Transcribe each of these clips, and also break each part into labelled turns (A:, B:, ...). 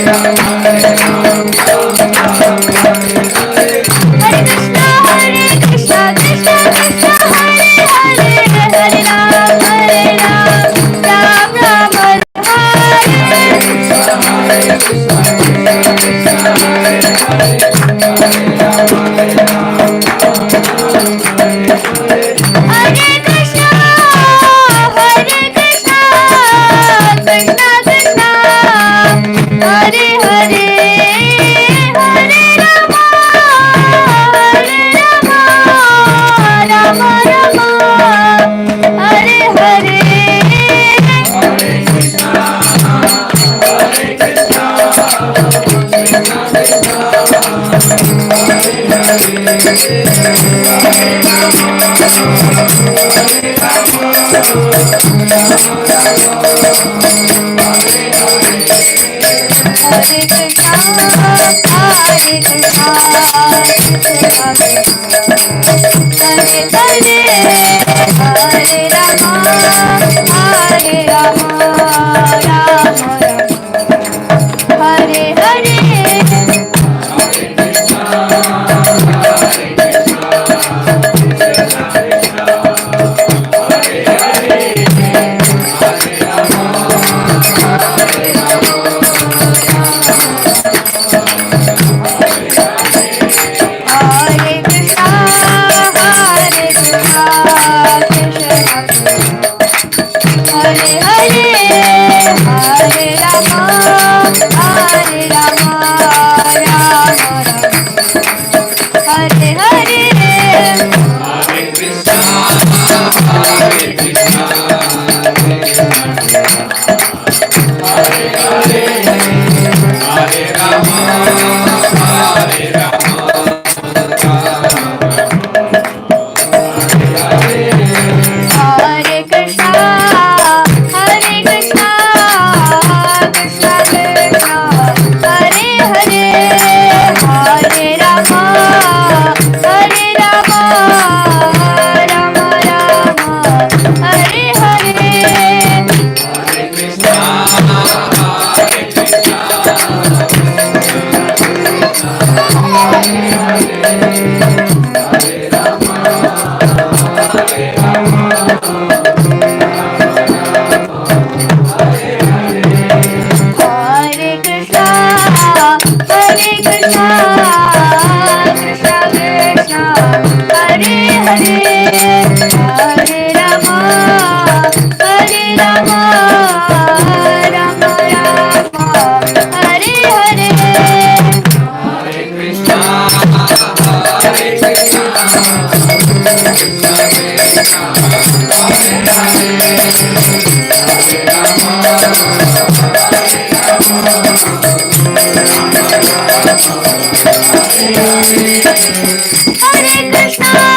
A: Hare Krishna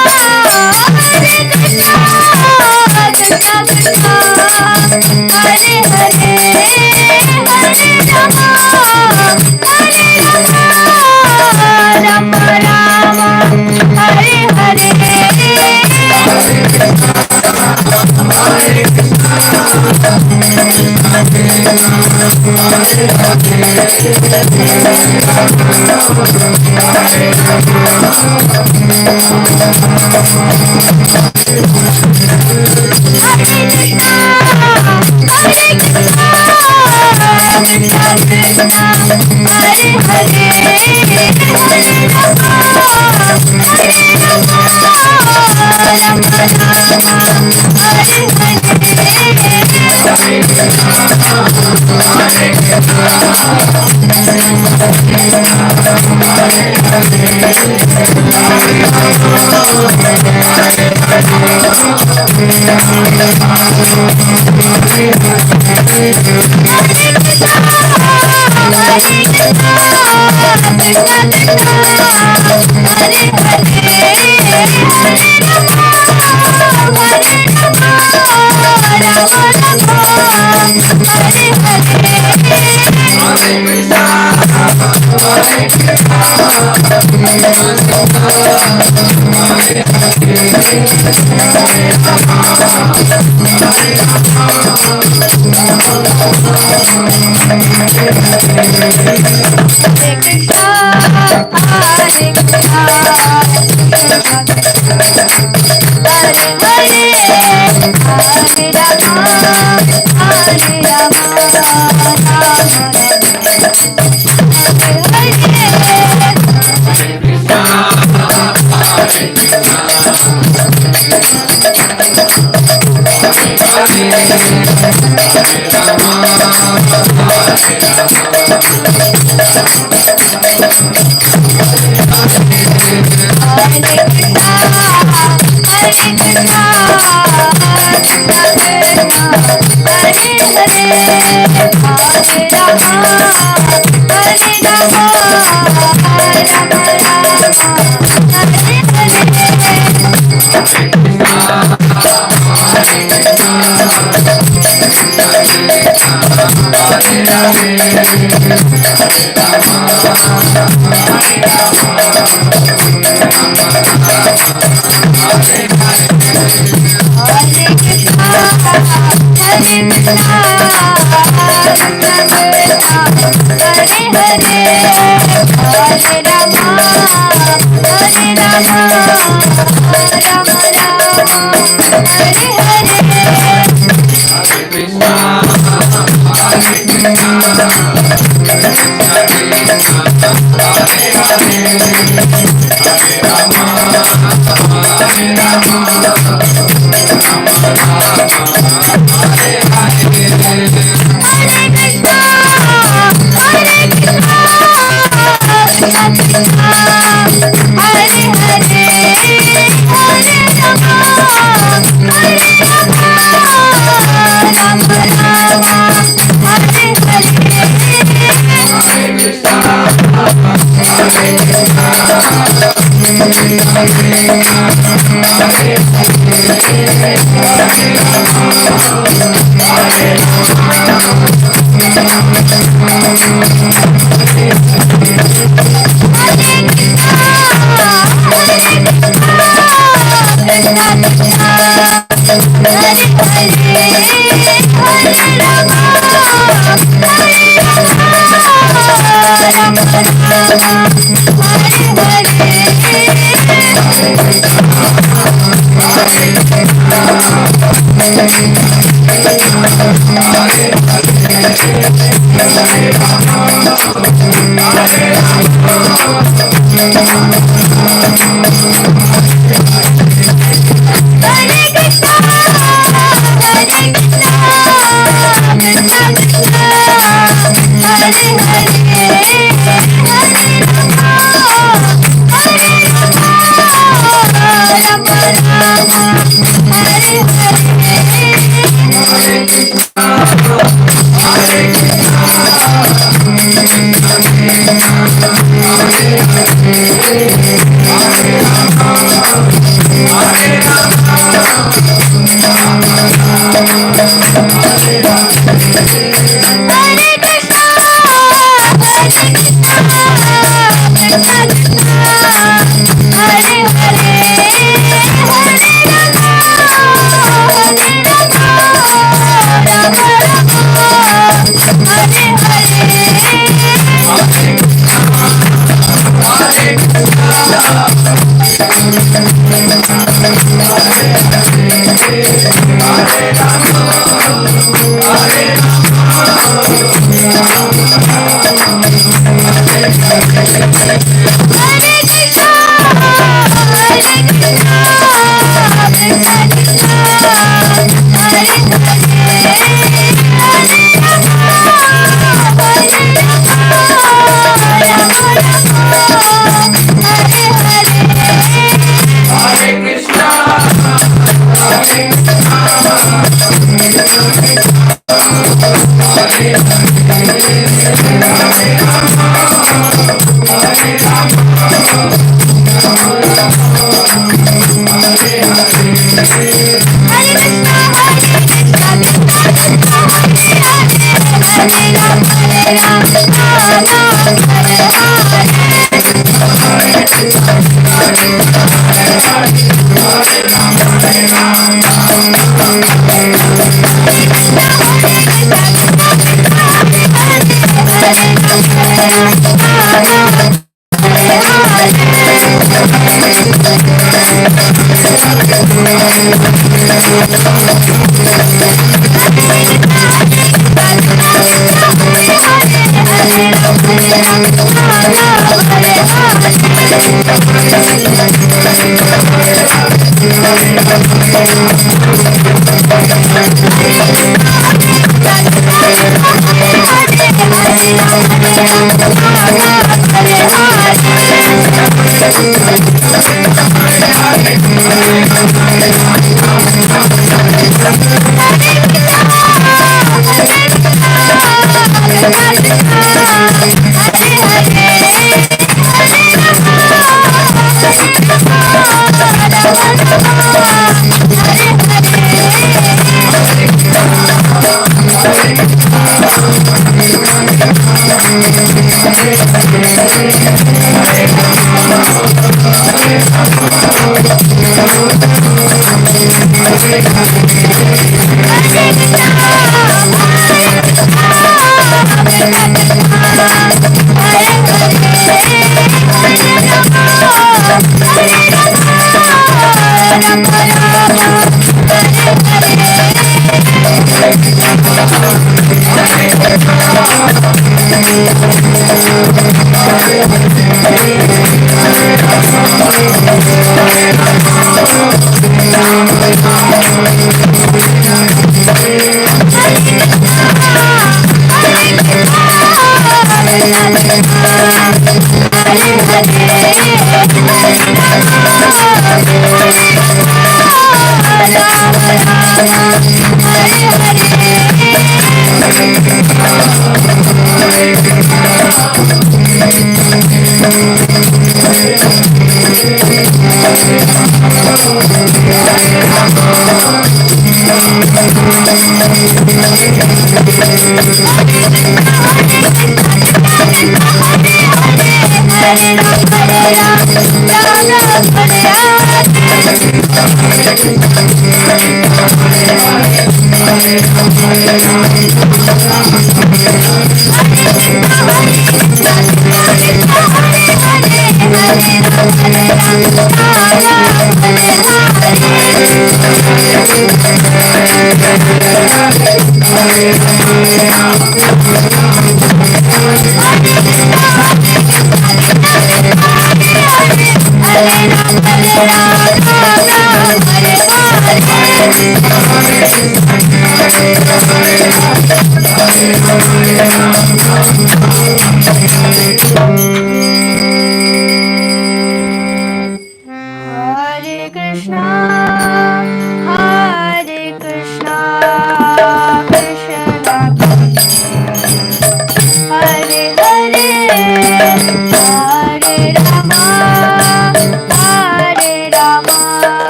A: Hare Rama, Hare Rama,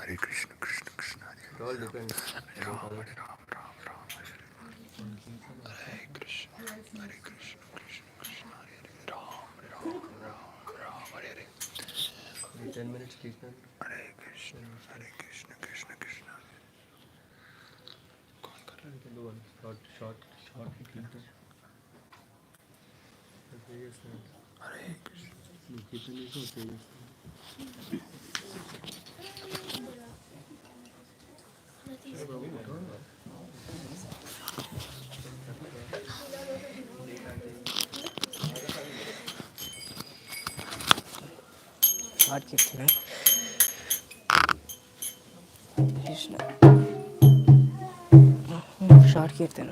A: Hare Krishna, Krishna Krishna,
B: It all depends.
A: Hare Ram, Hare Ram, Ram Ram, Hare Krishna, Krishna Krishna, Hare Ram, Ram Ram, Hare Hare.
B: 10 minutes treatment.
A: Hare Krishna, Krishna Krishna.
B: We can do one short treatment.
A: Hare Krishna.
B: Treatment is okay.
C: short kirtan. Krishna. Short kirtan.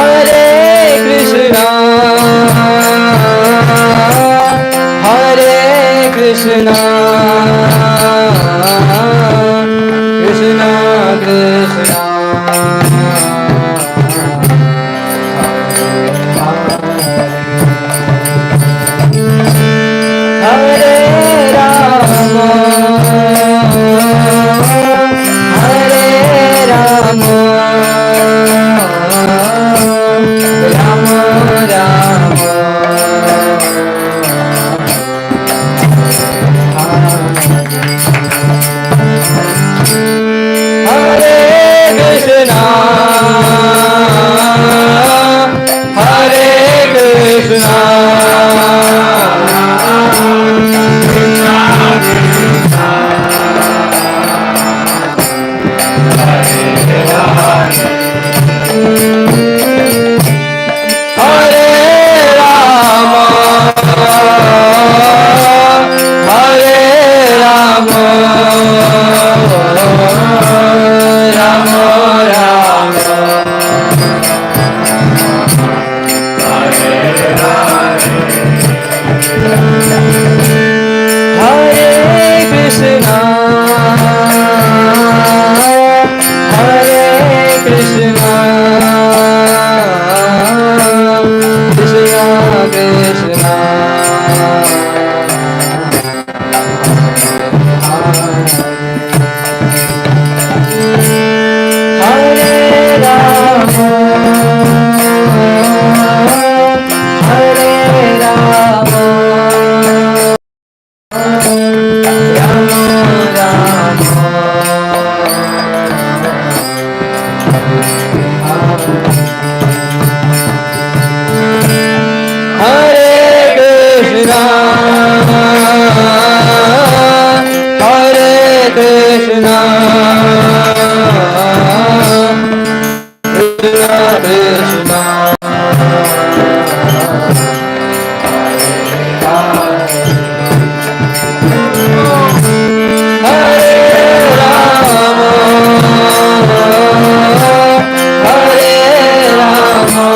A: Hare Krishna, Hare Krishna, Krishna Krishna, Hare Rama, Hare Rama, Rama Rama, Hare Krishna, Hare Krishna, Hare Rama, Hare Rama, Rama Rama, Hare Krishna, Hare Krishna, Krishna Krishna, Hare Rama, Hare Rama, Rama Rama, Hare Krishna, Hare Krishna, Krishna Krishna, Hare Rama, Hare Rama,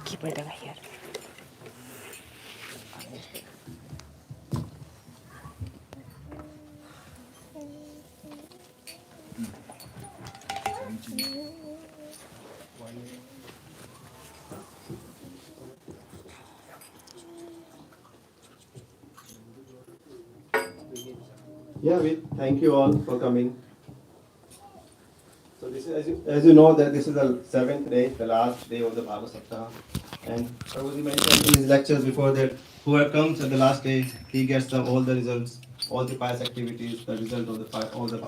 C: Keep it over here.
D: Yeah, we thank you all for coming. So this is, as you know, that this is the seventh day, the last day of the Bhagavat Saptah. And Prabhuji mentioned in his lectures before that whoever comes at the last day, he gets all the results, all the pious activities, the result of the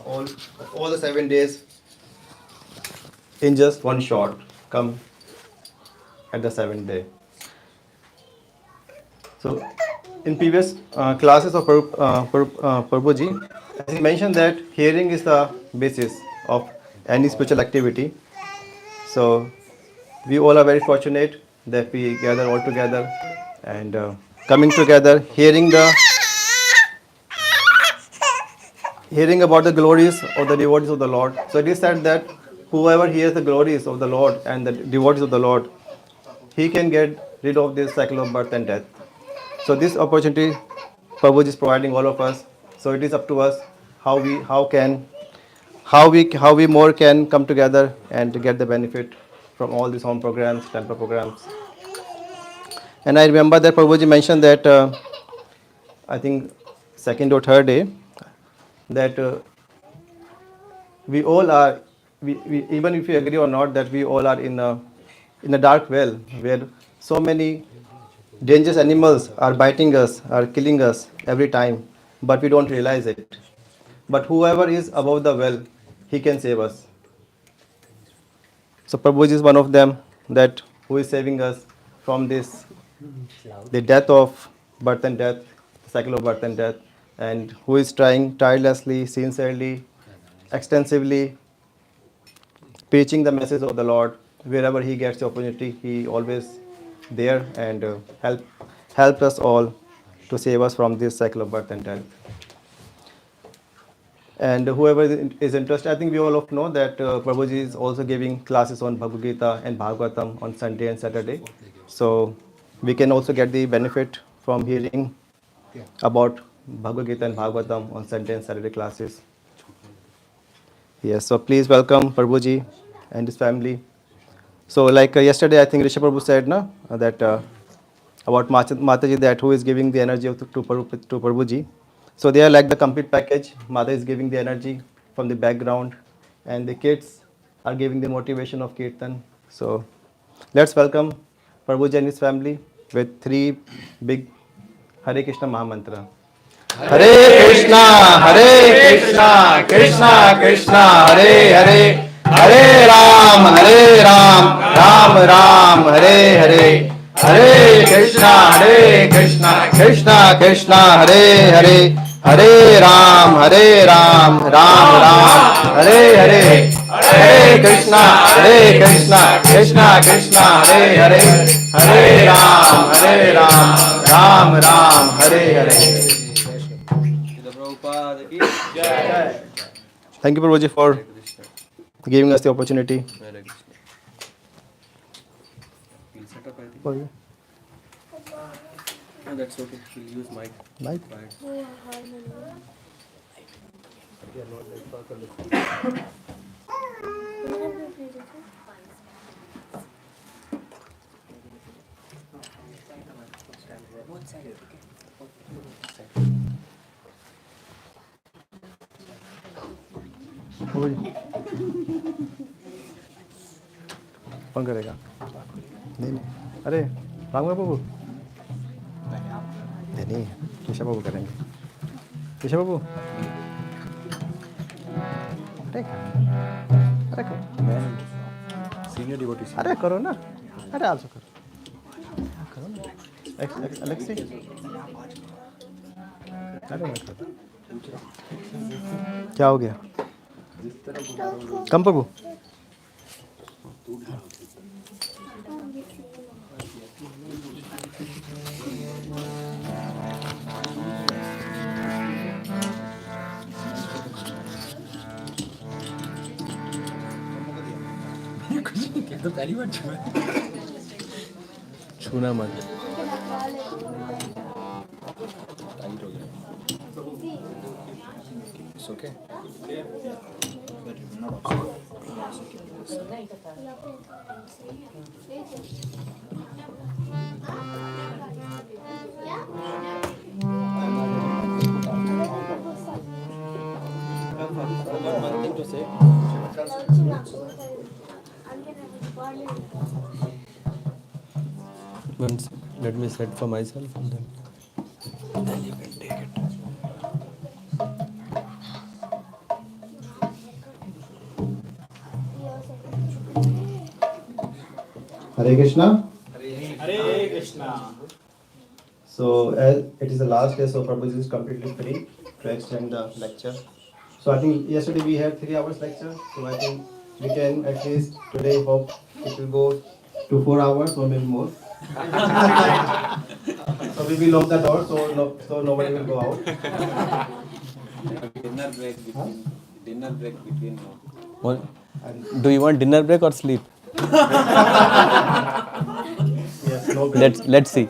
D: all the 7 days in just one shot. Come at the seventh day. So, in previous classes of Prabhuji, as he mentioned that hearing is the basis of any spiritual activity. So, we all are very fortunate that we gather all together and coming together, hearing about the glories of the devotees of the Lord. So it is said that whoever hears the glories of the Lord and the devotees of the Lord, he can get rid of this cycle of birth and death. So this opportunity Prabhuji is providing all of us. So it is up to us how we more can come together and to get the benefit from all these home programs, temple programs. And I remember that Prabhuji mentioned that I think second or third day that we all are, even if we agree or not, that we all are in a dark well where so many dangerous animals are biting us, are killing us every time, but we don't realize it. But whoever is above the well, he can save us. So Prabhuji is one of them that who is saving us from this, the death of birth and death, the cycle of birth and death, and who is trying tirelessly, sincerely, extensively preaching the message of the Lord wherever he gets the opportunity. He always there and help us all to save us from this cycle of birth and death. And whoever is interested, I think we all know that Prabhuji is also giving classes on Bhagavad Gita and Bhagavatam on Sunday and Saturday. So we can also get the benefit from hearing about Bhagavad Gita and Bhagavatam on Sunday and Saturday classes. Yes, so please welcome Prabhuji and his family. So like yesterday, I think Rishabh Prabhu said that about Mataji, that who is giving the energy to Prabhuji. So they are like the complete package. Mother is giving the energy from the background and the kids are giving the motivation of Kirtan. So let's welcome Prabhuji and his family with three big Hare Krishna Mahamantra. Hare Krishna, Krishna Krishna, Hare Hare, Hare Ram, Ram Ram, Hare Hare, Hare Krishna, Krishna Krishna, Hare Hare, Hare Ram, Ram Ram, Hare Hare, Hare Krishna, Krishna Krishna, Hare Hare, Hare Ram, Ram, Hare Hare. Thank you, Prabhuji, for giving us the opportunity.
B: We'll set up, I think.
D: For you.
B: No, that's okay. We'll use mic.
D: Mic?
B: Right. Yeah, not that far from the-
D: कौन करेगा? नहीं, अरे रामगढ़ बाबू नहीं, ऋषभ बाबू करेंगे. ऋषभ बाबू अरे करो, मैं senior devotee, अरे करो ना, अरे आप करो ना, अलग से, अरे मैं करता. क्या हो गया? कम प्रभु.
B: तो पहली बार छूना मत. It's okay.
D: One thing to say.
B: Once, let me set for myself and then
D: You can take it. Hare Krishna. So as it is the last day, so Prabhuji is completely free to extend the lecture. So I think yesterday we had 3 hours lecture. So I think we can at least today hope it will go to 4 hours or maybe more. So we will lock the door so nobody will go out.
B: Dinner break between now.
E: What? Do you want dinner break or sleep?
D: Yes, no break.
E: Let's see.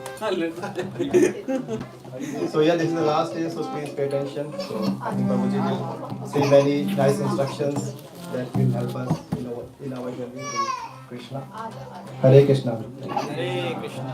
D: So yeah, this is the last day, so please pay attention. So I think Prabhuji will say very nice instructions that will help us in our journey to Krishna. Hare Krishna.
A: Hare Krishna.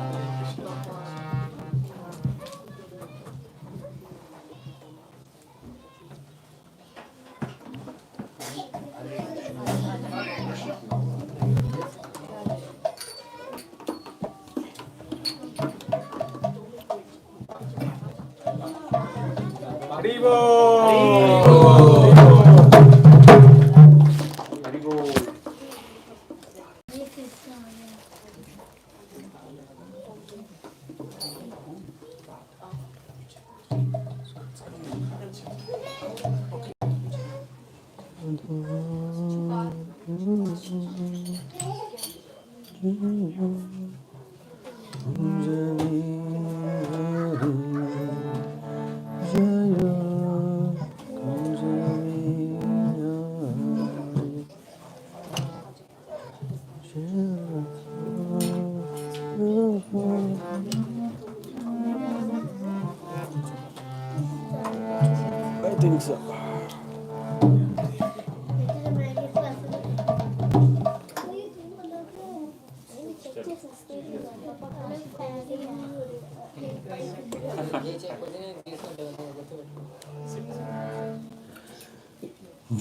E: I think so.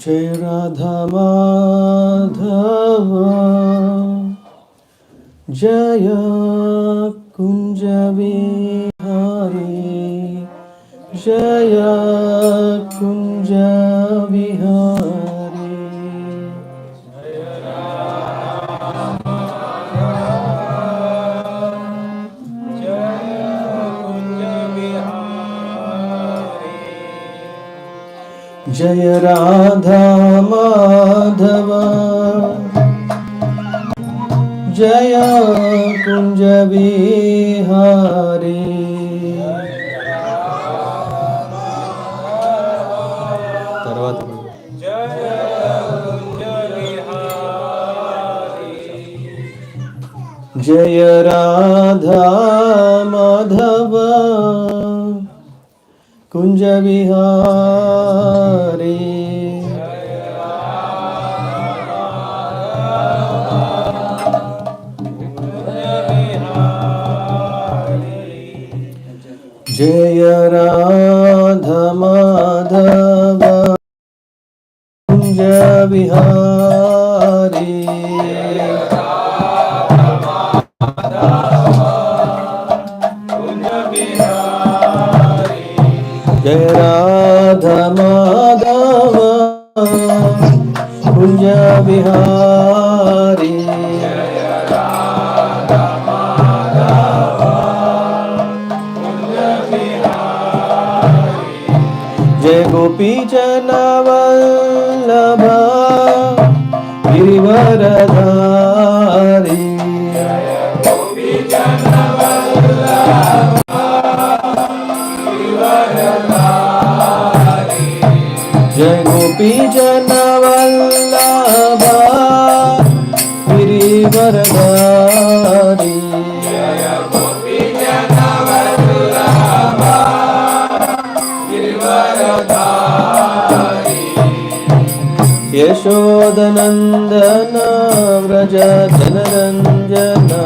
E: Jai Radha Madhava Jaya Kunja Vihari Jaya Kunja Vihari Jaya Radha Madhava Jaya Kunja Vihari తర్వాత Jaya Radha Madhava Kunja Vihari Jaya Radha Madhava Kunja Vihari Jaya Radha Madhava Kunja Vihari Jai Gopi Jana Vallabha Girivaradhari Jai Gopi Jana Vallabha Girivaradhari Yashodanandana Vraja Janaranjana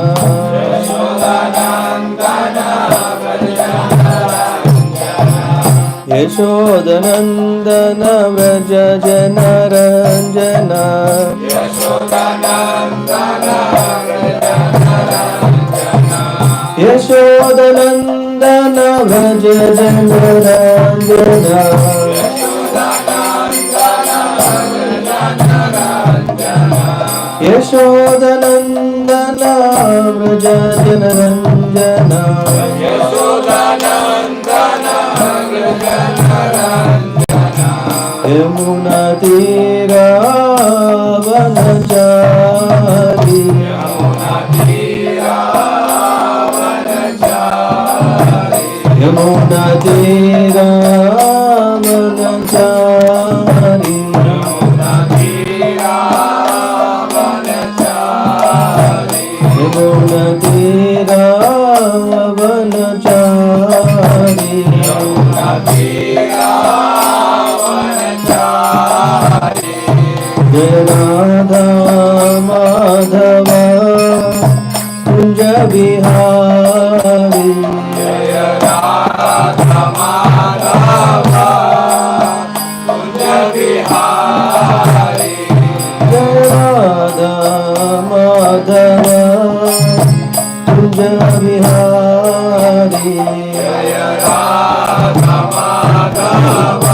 E: Yashodanandana Vraja Janaranjana Yashodanandana Vraja Janaranjana Yashodanandana Vraja Janaranjana Yamuna तीरा वनचारी यमुना तीरा वनचारी यमुना तीरा वनचारी जय राधा माधव कुंज बिहारी जय राधा माधव कुंज बिहारी जय राधा माधव कुंज बिहारी जय राधा माधव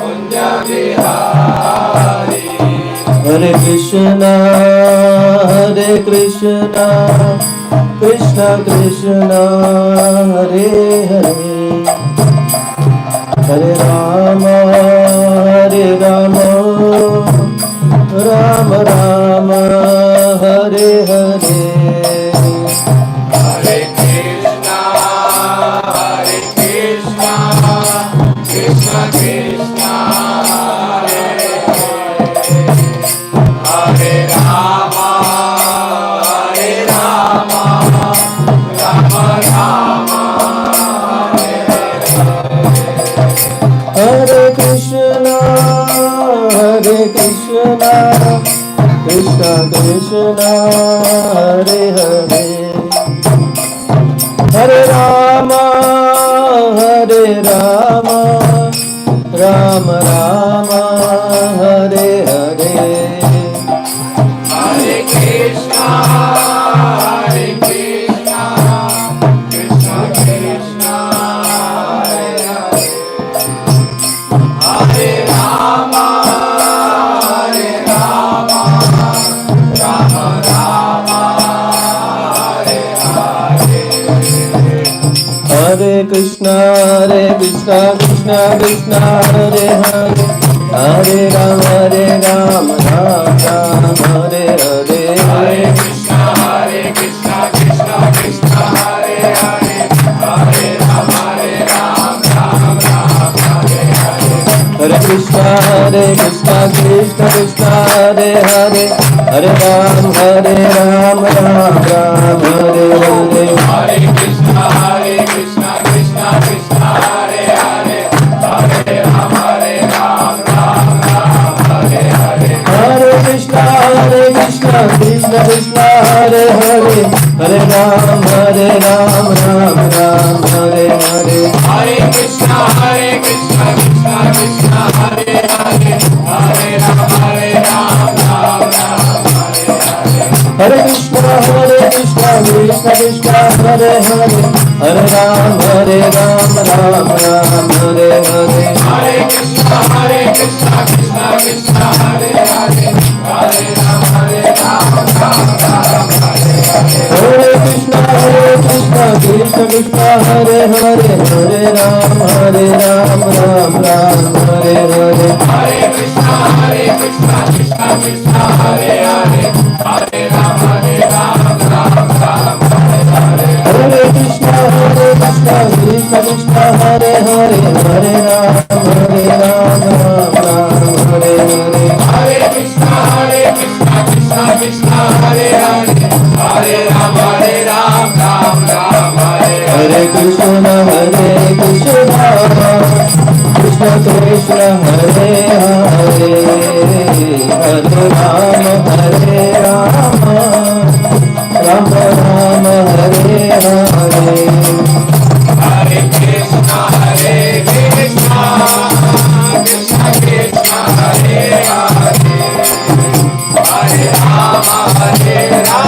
E: कुंज बिहारी हरे कृष्णा कृष्ण कृष्ण हरे हरे हरे राम राम राम हरे हरे हरे कृष्णा कृष्ण कृष्ण हरे हरे राम राम राम हरे Krishna Krishna Krishna Hare Hare Hare Ram Ram Ram Hare Hare Hare Krishna Krishna Krishna Hare Hare Hare Ram Ram Ram Hare Hare Hare Krishna Krishna Krishna Hare Hare Hare Ram Ram Ram Hare Hare Hare Krishna Krishna Krishna Hare Hare Hare Ram Ram Ram Hare Hare Hare Krishna Krishna Krishna Hare Hare Hare Ram Ram Ram Hare Hare Hare Krishna Krishna Krishna Hare Hare Hare Ram Ram Ram Hare Hare Hare Krishna Krishna Krishna Hare Hare Hare Ram Ram Ram Hare Hare Hare Krishna Krishna Krishna Hare Hare Hare Ram Ram Ram Hare Hare Hare Krishna Krishna Krishna Hare Hare Hare Ram Ram Ram Hare Hare Hare Krishna Krishna Krishna Hare Hare Hare Ram Ram Ram Hare Hare Hare Krishna Krishna Krishna Hare Hare Hare Ram Ram Ram Hare Hare Hare Krishna Krishna Krishna Hare Hare Hare Ram Ram Ram Hare Hare Hare Krishna Krishna Krishna Hare Hare Hare Ram Ram Ram Hare Hare Hare Krishna Krishna Krishna Hare Hare Hare Ram Ram Ram Hare Hare Krishna Krishna Krishna Hare Hare Hare Ram Ram Ram Hare Hare Hare Krishna Krishna Krishna Hare Hare Hare Ram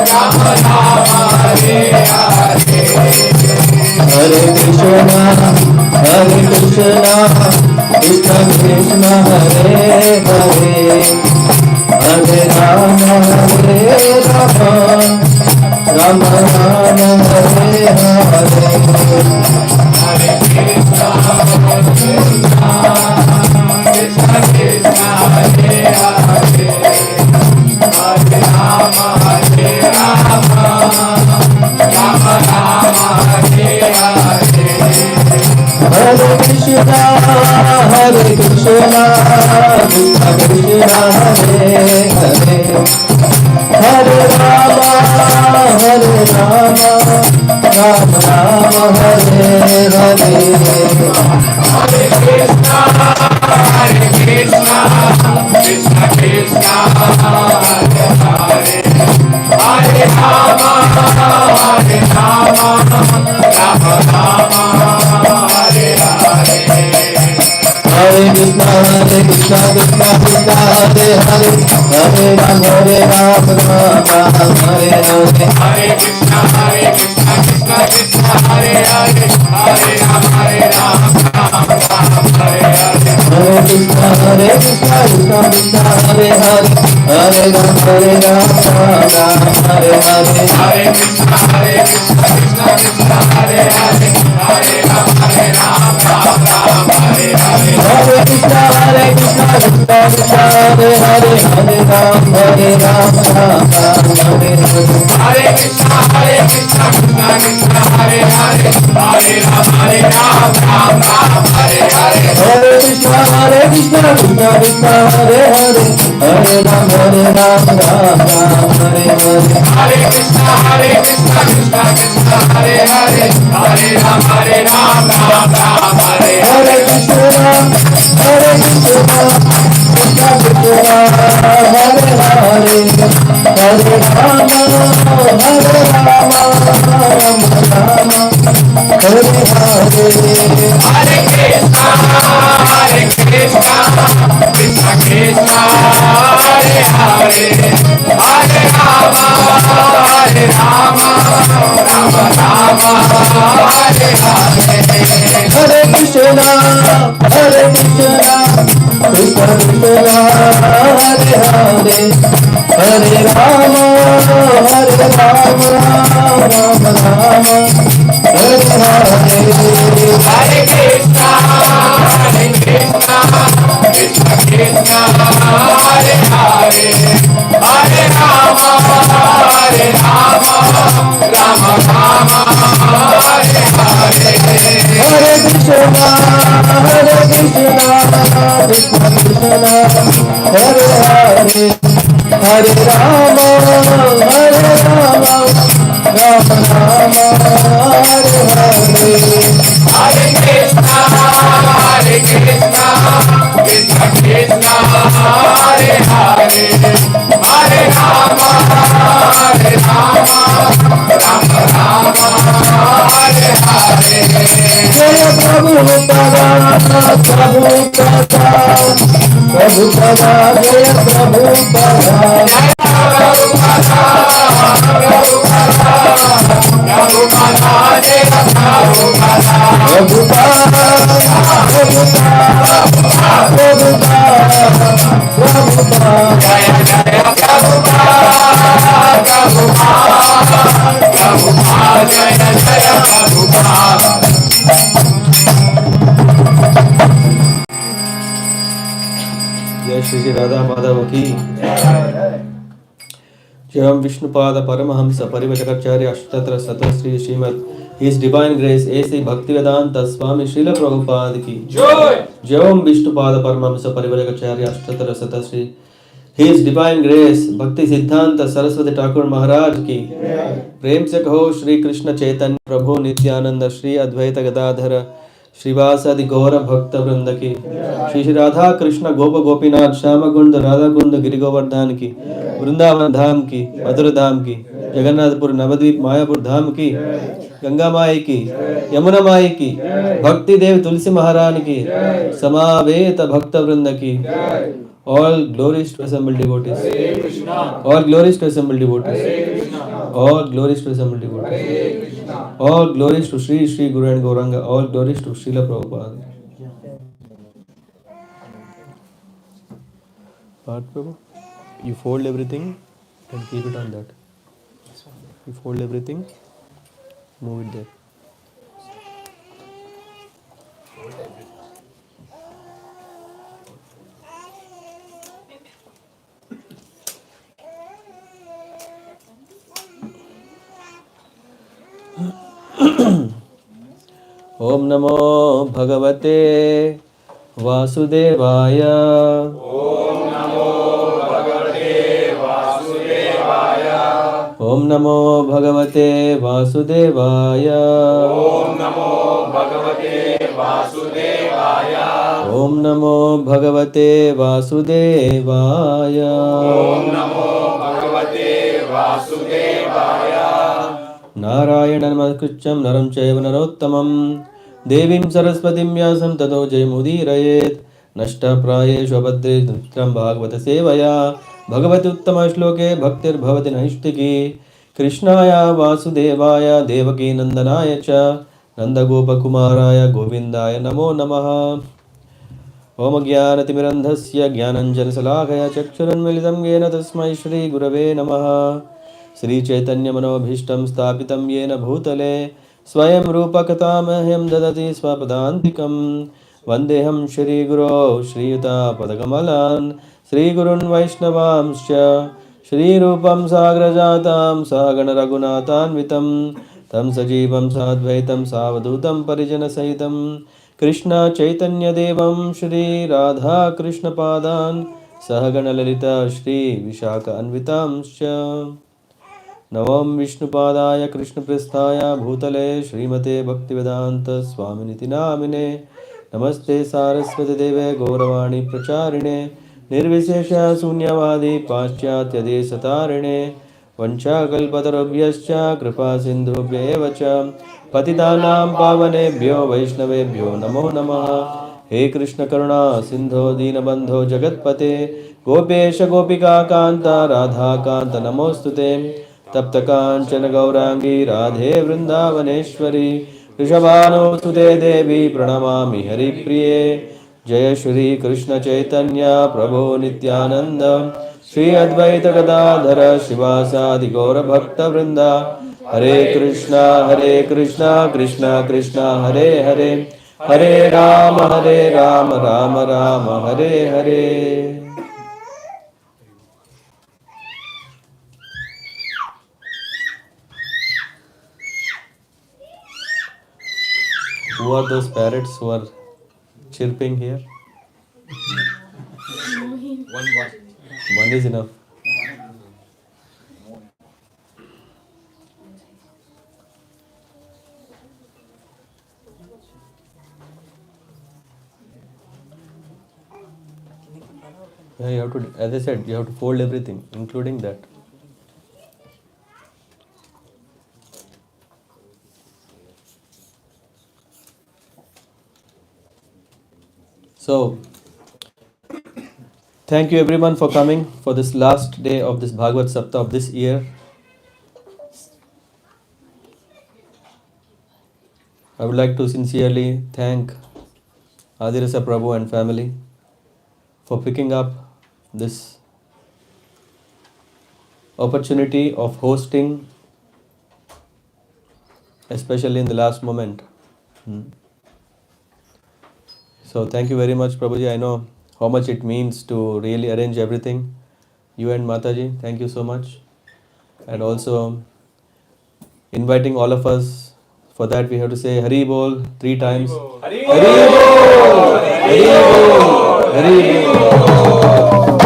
E: Ram Ram Hare Hare Hare Krishna Krishna Krishna Hare Hare Hare Ram Ram Ram Hare Hare Krishna, Hare Krishna, Krishna Krishna, Hare Hare, Hare Rama, Hare Rama, Rama Rama, Hare Hare. Hare Krishna, Krishna Krishna, Hare Hare, Hare Ram, Ram Hare Hare. Hare Krishna, Krishna Krishna, Hare Hare, Hare Ram, Ram Hare Hare. Hare Krishna, Krishna Krishna, Hare Hare, Hare Ram, Ram Hare Hare. Hare Krishna, Krishna Krishna, Hare Hare, Hare Ram, Ram Hare Hare. Hare Krishna, Hare Krishna, Krishna Krishna, Hare Hare, Hare Rama, Hare Rama, Rama Hare Hare Krishna, Hare Krishna, Krishna Krishna, Hare Hare, Hare Rama, Hare Rama, Rama Rama, Hare Hare. Hare Krishna, Krishna Krishna, Hare Hare, Hare Rama, Hare Rama, Rama Rama, Hare Hare. Hare Krishna, Krishna Krishna, Hare Hare, Hare Rama, Hare Rama, Rama Rama, Hare Hare. Hare Krishna, Krishna Krishna, Hare Hare, Hare Rama, Hare Rama, Rama Rama, Hare Hare. Jaya Prabhupada, Prabhupada, Prabhupada, Jaya Prabhupada. जय श्री राधा माधव की जय विष्णुपाद परमहंस परिवचकाचार्य अष्टोत्तर शत Shri Shrimad His Divine Grace A.C. Bhaktivedanta Swami Srila Prabhupada की जय ओम विष्णुपाद परमहंस परिवचकाचार्य अष्टोत्तर शत Shri His Divine Grace भक्ति सिद्धांत सरस्वती ठाकुर महाराज की प्रेम से कहो श्री कृष्ण चैतन्य प्रभु नित्यानंद श्री अद्वैत गदाधर श्रीवासादि गौर भक्त वृंद की श्री श्री राधा कृष्ण गोप गोपीनाथ श्याम कुंड राधा कुंड गिरि गोवर्धन की वृंदावन धाम की मधुर धाम की जगन्नाथपुर नवद्वीप मायापुर धाम की गंगा माई की यमुना माई की भक्ति देव तुलसी महारानी की समावेत भक्त वृंद की all glories to assembled devotees all glories to assembled devotees all glories to assembled devotees all glories to Sri Sri Guru and Gauranga all glories to Srila Prabhupada. Part Prabhu, you fold everything and keep it on that. You fold everything, move it there. Om Namo Bhagavate Vasudevaya. Om Namo Bhagavate Vasudevaya. Om Namo Bhagavate Vasudevaya. Narayanam Namaskritcham Naram Chaiva Narottamam Devim Saraswatim Vyasam Tato Jayamudhirayet Nashta Prayeshu Abhadre Nitram Bhagavata Sevaya Bhagavati Uttama Shloke Bhaktir Bhavati Naishtiki Krishnaya Vasudevaya Devaki Nandanaya Cha Nanda Gopa Kumaraya Govindaya Namo Namaha Om Jnanatimirandhasya Jnananjanasalakaya Chakshurunmilitam Yena Tasmai Shri Gurave Namaha Shri Chaitanya Manobhishtam Sthapitam Yena Bhutale Swayam Rupa Katamaham Dadati Swapadantikam Vandeham Shri Guru Shri Yuta Padakamalan Shri Gurun Vaishnavamscha Shri Rupam Sagrajatam Sagana Raghunathan Vitam Tam Sajivam Sadvaitam Savadutam Parijana Sahitam Krishna Chaitanya Devam Shri Radha Krishna Padan Sahagana Lalita Shri Vishaka Anvitamscha Navam Vishnupadaya Krishna Prasthaya Bhutale Srimate Bhaktivedanta Swaminiti Namine Namaste Saraswati Deve Gauravani Pracharine Nirvishesha Sunyavadi Paschatya Desatarine Vanchakalpatarabhyascha Kripa Sindhubhya Evacha Patitanam Pavanebhyo Vaishnavebhyo Namo Namaha He Krishna Karuna Sindho Dinabandho Jagatpate Gopesha Gopika Kanta Radha Kanta Namostute तप्त कांचन गौरांगी राधे वृंदावनेश्वरी ऋषभानुसुते देवी प्रणमामि हरिप्रिये जय श्री कृष्ण चैतन्य प्रभो नित्यानंद श्री अद्वैत गदाधर शिवासादि गौर भक्त वृंदा हरे Krishna Krishna Krishna Hare Hare Hare Ram Ram Ram Hare Hare Who are those parrots who are chirping here? One is enough. Yeah, you have to, as I said, you have to fold everything, including that. So, thank you everyone for coming for this last day of this Bhagavat Saptah of this year. I would like to sincerely thank Adirasa Prabhu and family for picking up this opportunity of hosting, especially in the last moment. So thank you very much, Prabhuji. I know how much it means to really arrange everything. You and Mataji, thank you so much. And also inviting all of us. For that we have to say Hari Bol 3 times. Hari Bol! Hari Bol! Hari Bol!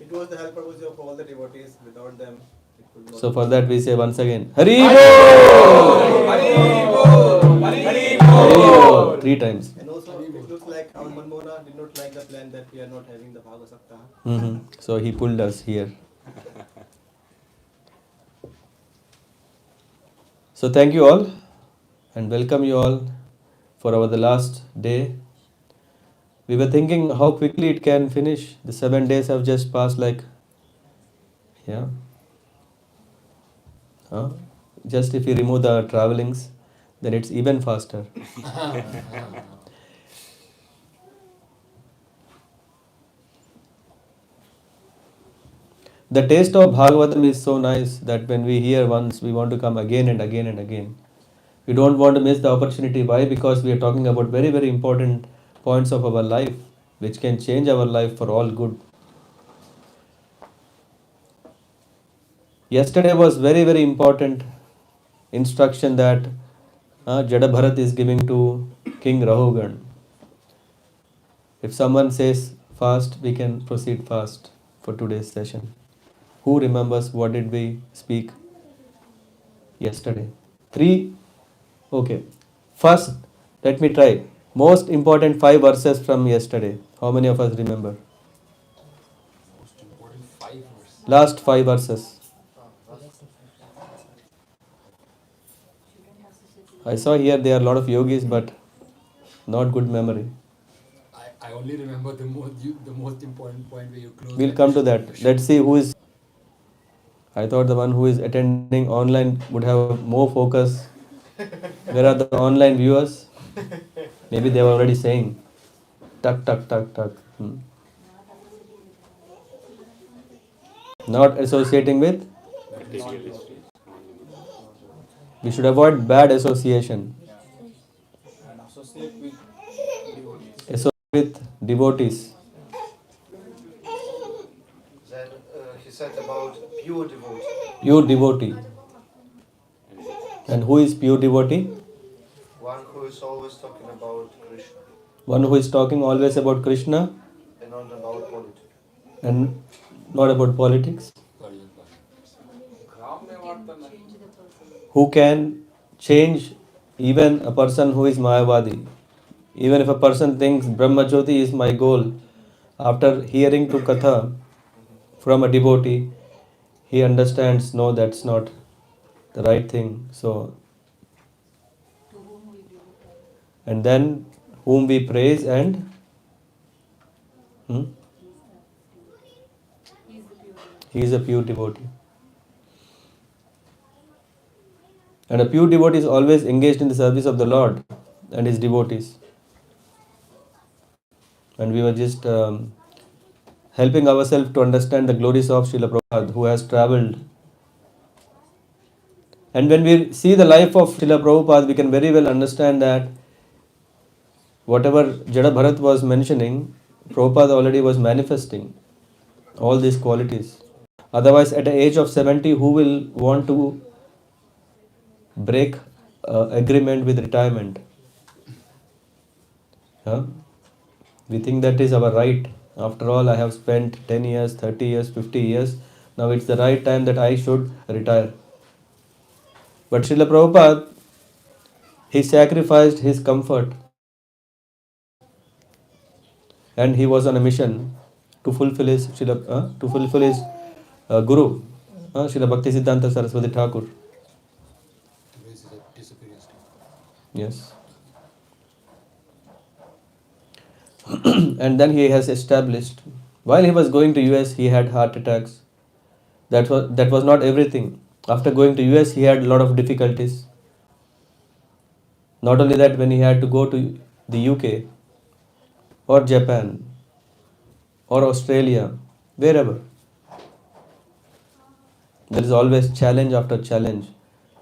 D: It was the help purpose of all the devotees. Without them, it could not.
E: So for that we say once again Hari Bol!
A: Hari Bol! Hari
E: Hari Bol! 3 times.
D: And also, it looks like our Manmona did not like the plan that we are not having the Bhagavad Saptah.
E: So he pulled us here. So thank you all and welcome you all for the last day. We were thinking how quickly it can finish. The 7 days have just passed like, yeah. Just if you remove the travelings, then it's even faster. The taste of Bhagavatam is so nice that when we hear once, we want to come again and again and again. We don't want to miss the opportunity. Why? Because we are talking about very, very important points of our life, which can change our life for all good. Yesterday was very, very important instruction that Jada Bharat is giving to King Rahugan. If someone says fast, we can proceed fast for today's session. Who remembers what did we speak yesterday? 3. Okay. First, let me try. Most important 5 verses from yesterday. How many of us remember?
A: Most important 5 verses.
E: Last 5 verses. I saw here there are a lot of yogis, but not good memory.
A: I only remember the most important point where you close.
E: We'll come to that. Let's see who is. I thought the one who is attending online would have more focus. Where are the online viewers? Maybe they were already saying, tuck, tuck, tuck, tuck. Not associating with. We should avoid bad association.
B: And associate with devotees.
E: Associate with devotees.
D: Then he said about pure devotee.
E: Pure devotee. And who is pure devotee?
D: One who is always talking about Krishna
E: One who is talking always about Krishna
D: and not about politics.
E: and not about politics. Who can change even a person who is Mayavadi. Even if a person thinks Brahmajyoti is my goal, after hearing to Katha from a devotee, he understands, no, that's not the right thing. So, and then whom we praise and he is a pure devotee. And a pure devotee is always engaged in the service of the Lord and his devotees. And we were just helping ourselves to understand the glories of Srila Prabhupada, who has travelled. And when we see the life of Srila Prabhupada, we can very well understand that whatever Jada Bharat was mentioning, Prabhupada already was manifesting all these qualities. Otherwise, at the age of 70, who will want to break agreement with retirement? Huh? We think that is our right. After all, I have spent 10 years, 30 years, 50 years. Now it's the right time that I should retire. But Srila Prabhupada, he sacrificed his comfort and he was on a mission to fulfill his Guru, Srila Bhakti Siddhanta Saraswati Thakur. Yes. And then he has established, while he was going to US, he had heart attacks. That was not everything. After going to US, he had a lot of difficulties. Not only that, when he had to go to the UK or Japan or Australia, wherever, there is always challenge after challenge.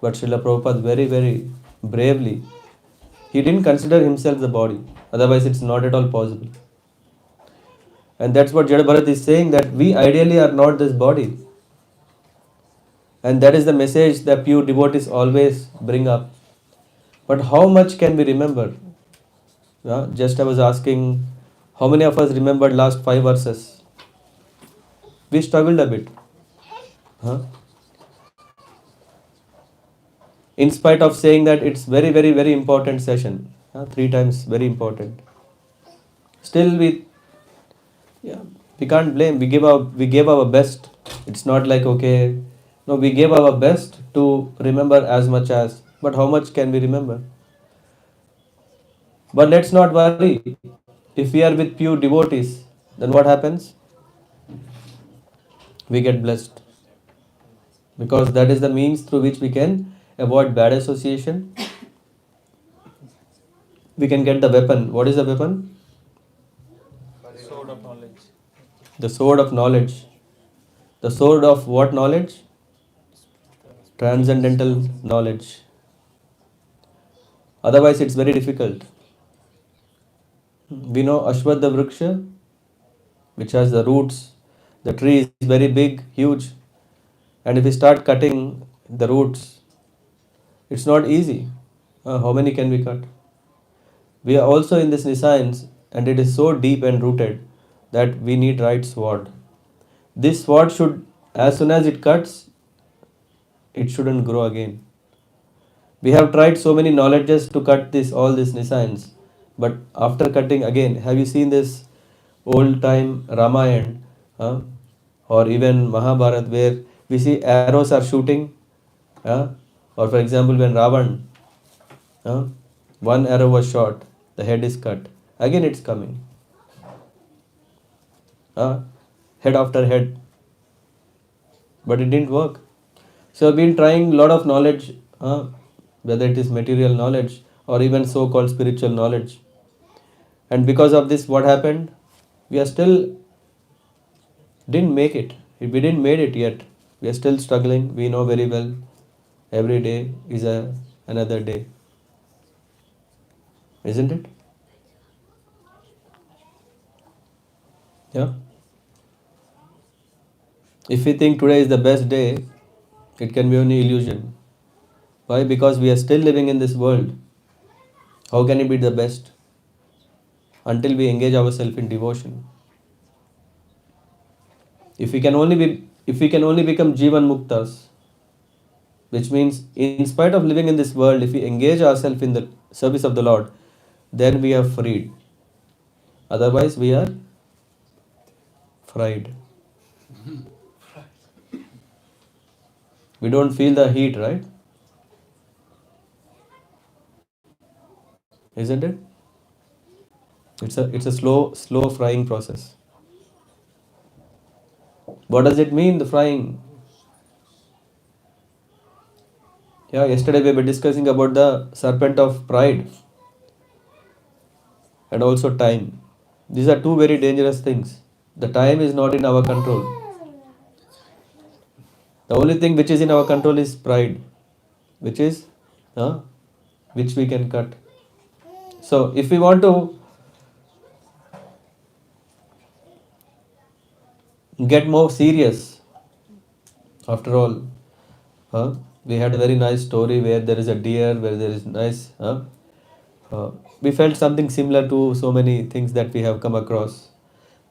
E: But Srila Prabhupada very, very bravely, he didn't consider himself the body. Otherwise, it's not at all possible. And that's what Jada Bharat is saying, that we ideally are not this body. And that is the message that pure devotees always bring up. But how much can we remember? Just I was asking, how many of us remembered last 5 verses? We struggled a bit. Huh? In spite of saying that it's very, very, very important session. 3 times very important. Still we can't blame. We gave our best. It's not like, okay, no, we gave our best to remember as much as, but how much can we remember? But let's not worry. If we are with pure devotees, then what happens? We get blessed. Because that is the means through which we can avoid bad association. We can get the weapon. What is the weapon?
B: Sword of knowledge.
E: The sword of knowledge. The sword of what knowledge? Transcendental knowledge. Otherwise, it's very difficult. We know Ashwadha Vriksha, which has the roots. The tree is very big, huge, and if we start cutting the roots, it's not easy. How many can we cut? We are also in this science, and it is so deep and rooted that we need right sword. This sword should, as soon as it cuts, it shouldn't grow again. We have tried so many knowledges to cut this all this science, but after cutting again, have you seen this old time Ramayana, huh? Or even Mahabharat, where we see arrows are shooting, huh? Or for example, when Ravan, huh? One arrow was shot, the head is cut, again it's coming, huh? Head after head, but it didn't work. So I've been trying a lot of knowledge, whether it is material knowledge or even so-called spiritual knowledge. And because of this, what happened? We are still didn't make it. We didn't made it yet. We are still struggling. We know very well. Every day is another day, isn't it? Yeah. If we think today is the best day, it can be only illusion. Why? Because we are still living in this world. How can it be the best? Until we engage ourselves in devotion. If we can only become Jivan Muktas, which means in spite of living in this world, if we engage ourselves in the service of the Lord, then we are freed. Otherwise, we are fried. We don't feel the heat, right? Isn't it? It's a slow frying process. What does it mean, the frying? Yeah, yesterday we were discussing about the serpent of pride and also time. These are two very dangerous things. The time is not in our control. The only thing which is in our control is pride, which is, which we can cut. So if we want to get more serious, after all, we had a very nice story where there is a deer, where there is nice. We felt something similar to so many things that we have come across.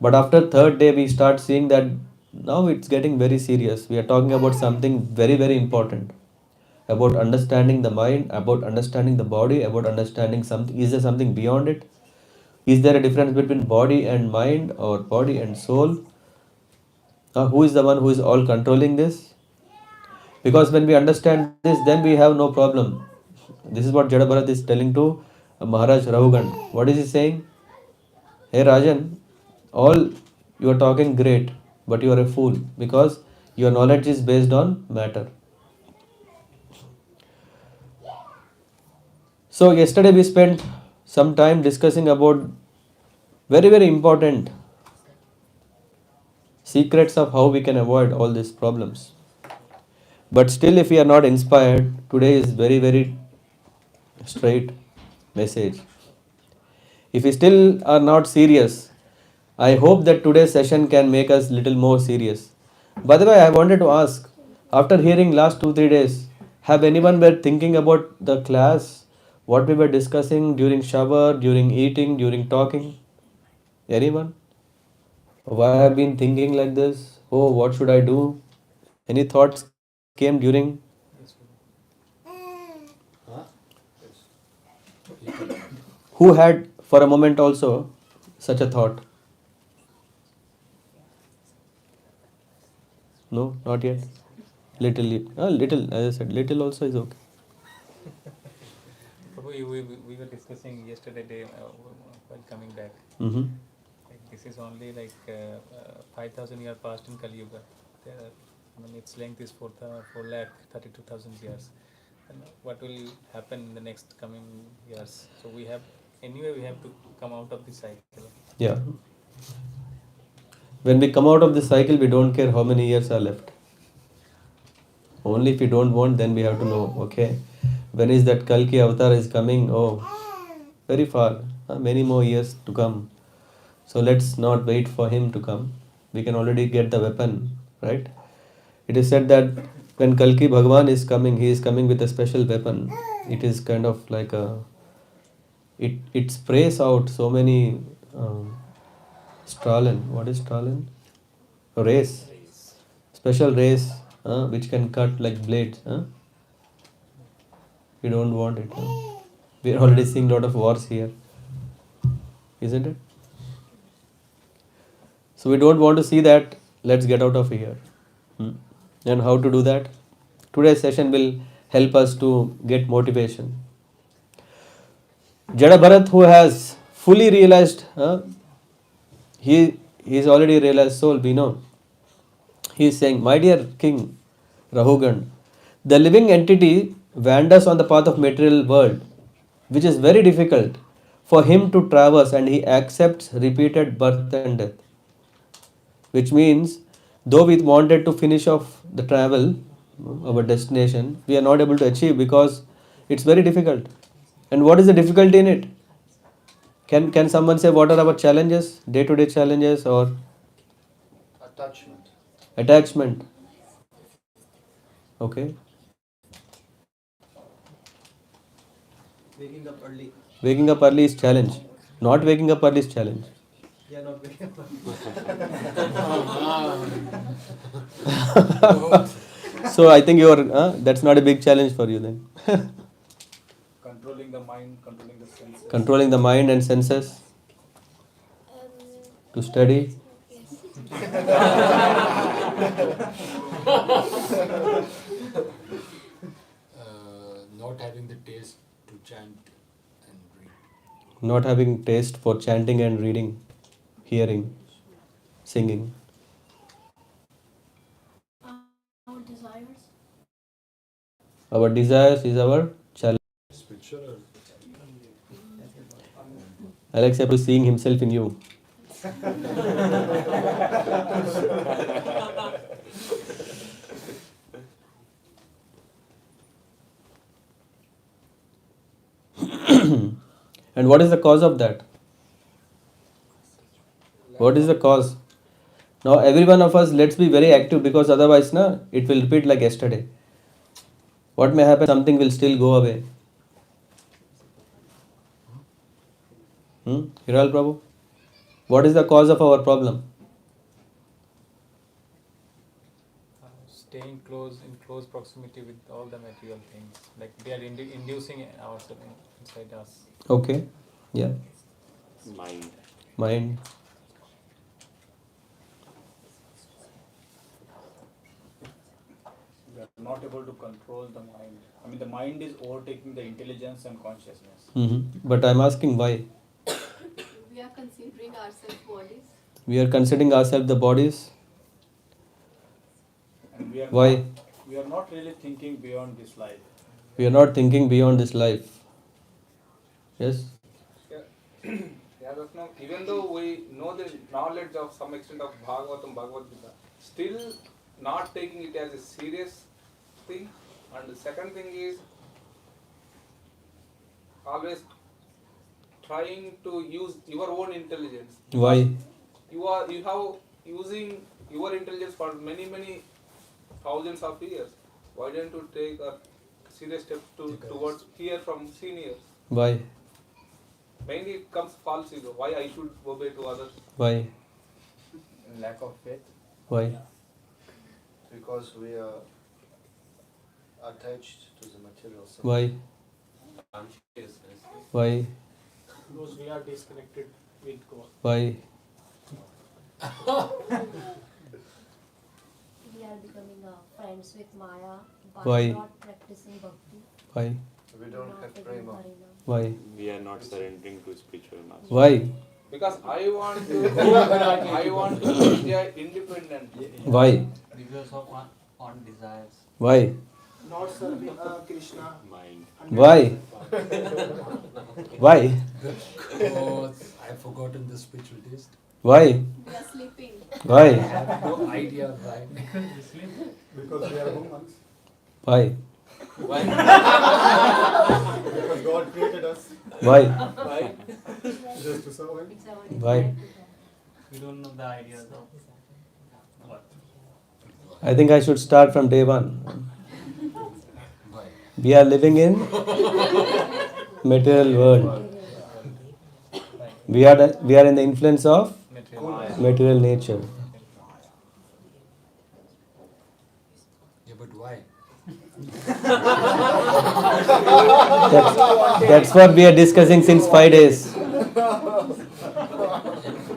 E: But after third day, we start seeing that now it's getting very serious. We are talking about something very important, about understanding the mind, about understanding the body, about understanding something. Is there something beyond it? Is there a difference between body and mind or body and soul? Who is the one who is all controlling this? Because when we understand this, then we have no problem. This is what Jada Bharat is telling to Maharaj Rahugan. What is he saying? Hey Rajan, all you are talking great, but you are a fool because your knowledge is based on matter. So yesterday we spent some time discussing about very important secrets of how we can avoid all these problems. But still, if we are not inspired, today is very straight message. If we still are not serious, I hope that today's session can make us little more serious. By the way, I wanted to ask, after hearing last 2-3 days, have anyone been thinking about the class, what we were discussing during shower, during eating, during talking? Anyone? Why I have been thinking like this? Oh, what should I do? Any thoughts came during? Who had for a moment also such a thought? No, not yet. Little, as I said, little also is okay.
B: We were discussing yesterday day while coming back.
E: Mm-hmm.
B: Like this is only like 5,000 years past in Kali Yuga. Its length is 4,32,000 years. And what will happen in the next coming years? So we have to come out of this cycle.
E: Yeah. When we come out of this cycle, we don't care how many years are left. Only if we don't want, then we have to know, okay, when is that Kalki avatar is coming? Oh, very far, many more years to come. So let's not wait for him to come. We can already get the weapon, right? It is said that when Kalki Bhagavan is coming, he is coming with a special weapon. It is kind of like it sprays out so many strahlen. What is strahlen? Rays. Special rays which can cut like blades. We don't want it. We are already seeing a lot of wars here, isn't it? So we don't want to see that. Let's get out of here. And how to do that? Today's session will help us to get motivation. Jada Bharat, who has fully realized, he is already realized soul, we know. He is saying, my dear King Rahugan, the living entity wanders on the path of material world, which is very difficult for him to traverse, and he accepts repeated birth and death. Which means, though we wanted to finish off the travel, our destination, we are not able to achieve because it's very difficult. And what is the difficulty in it? Can someone say what are our challenges, day-to-day challenges, or
A: Attachment.
E: attachment? Okay.
D: Waking up early.
E: Waking up early is challenge. Not waking up early is challenge.
D: Yeah, not waking up early.
E: So I think that's not a big challenge for you then.
B: Controlling the mind, controlling the senses.
E: Controlling the mind and senses to study.
A: Not having the taste to chant and read.
E: Not having taste for chanting and reading, hearing, singing.
F: Our desires.
E: Our desires is our challenge.
A: Spiritual.
E: Alex is seeing himself in you. And what is the cause of that? What is the cause? Now every one of us, let's be very active, because otherwise it will repeat like yesterday. What may happen? Something will still go away. Hiral Prabhu, what is the cause of our problem?
B: Staying in close proximity with all the material things, like they are inducing ourselves inside us.
E: Okay, yeah.
G: Mind.
E: Mind.
H: We are not able to control the mind. I mean, the mind is overtaking the intelligence and consciousness.
E: But I'm asking why?
F: We are considering ourselves bodies.
E: We are considering ourselves the bodies.
H: And we are
E: Why?
H: We are not really thinking beyond this life.
E: We are not thinking beyond this life. Yes?
I: Yeah, that's no, even though we know the knowledge of some extent of Bhagavatam, Bhagavad Gita, still not taking it as a serious thing. And the second thing is always trying to use your own intelligence.
E: Why?
I: You have using your intelligence for many thousands of years. Why don't you take a serious step towards hear from seniors?
E: Why?
I: Mainly it comes false ego. Why I should obey to others?
E: Why?
H: Lack of faith.
E: Why?
A: Because we are attached to the material sense.
E: Why?
G: Consciousness.
E: Why?
H: Because we are disconnected with God.
E: Why?
F: We are becoming friends with Maya by
E: Why?
F: not practicing bhakti.
E: Why?
A: We don't
F: not
A: have
F: taking
A: prema.
F: harinam.
E: Why?
G: We are not surrendering to spiritual master.
E: Why?
I: Because I want to enjoy independently.
E: Why?
G: Because of on desires.
E: Why?
J: Not serving Krishna.
G: Mind.
E: Why? Why?
A: Because I've forgotten the spiritual taste.
E: Why?
F: We are sleeping.
E: Why?
H: I have no idea why.
J: Because we are humans.
E: Why?
G: Why?
J: Because God created us
E: Why?
G: Why?
J: just to serve Him.
E: Why?
H: We don't know the ideas of what.
E: I think I should start from day one. We are living in material world. We are in the influence of material nature.
H: Yeah, but why?
E: That's what we are discussing since 5 days.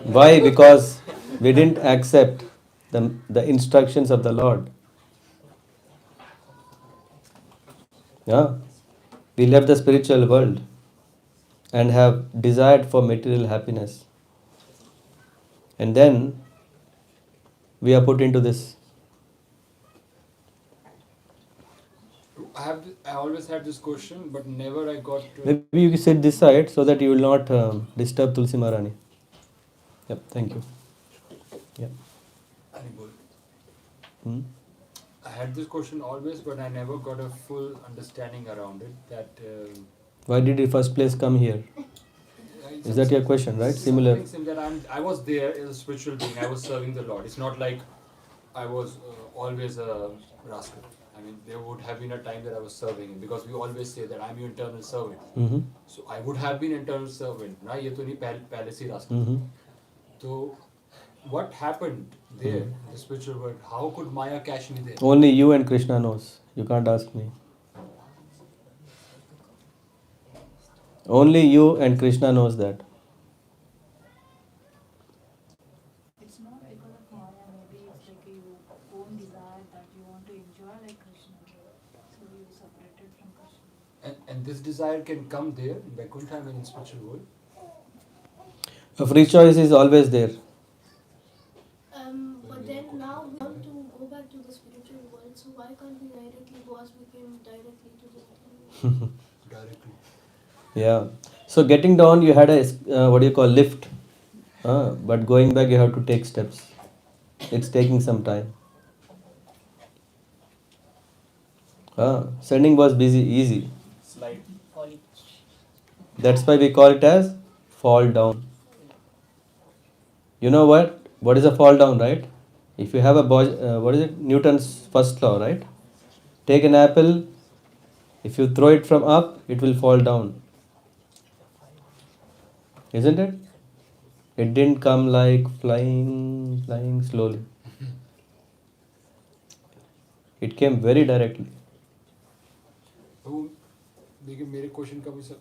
E: Why? Because we didn't accept the instructions of the Lord. Yeah. We left the spiritual world and have desired for material happiness. And then we are put into this.
H: I always had this question, but never I got to.
E: Maybe you sit this side so that you will not disturb Tulsi Maharani. Yep, thank you. Yep. Hmm?
H: I had this question always, but I never got a full understanding around it. That
E: Why did you first place come here? Is that your question, right? Similar.
H: Something similar. I was there as a spiritual being. I was serving the Lord. It's not like I was always a rascal. I mean, there would have been a time that I was serving Him, because we always say that I'm your eternal servant.
E: Mm-hmm.
H: So I would have been eternal servant. Na ye to nahi pehle se rascal.
E: Mm-hmm.
H: So what happened there, the spiritual world? How could Maya catch me there?
E: Only you and Krishna knows. You can't ask me. Only you and Krishna knows that.
F: It's not because of Maya, maybe it's like your own desire that you want to enjoy like Krishna. So you separated from Krishna.
H: And this desire can come there in Vaikuntha and in spiritual world.
E: A free choice is always there.
F: But then now we want to go back to the spiritual world, so why can't we directly go as we came directly to the
H: Directly.
E: Yeah. So getting down, you had a lift. But going back, you have to take steps. It's taking some time. Sending was easy.
H: Slide.
E: That's why we call it as fall down. You know what? What is a fall down, right? If you have a Newton's first law, right? Take an apple. If you throw it from up, it will fall down. Isn't it? It didn't come like flying slowly. It came very directly.
H: मेरे question का भी sir,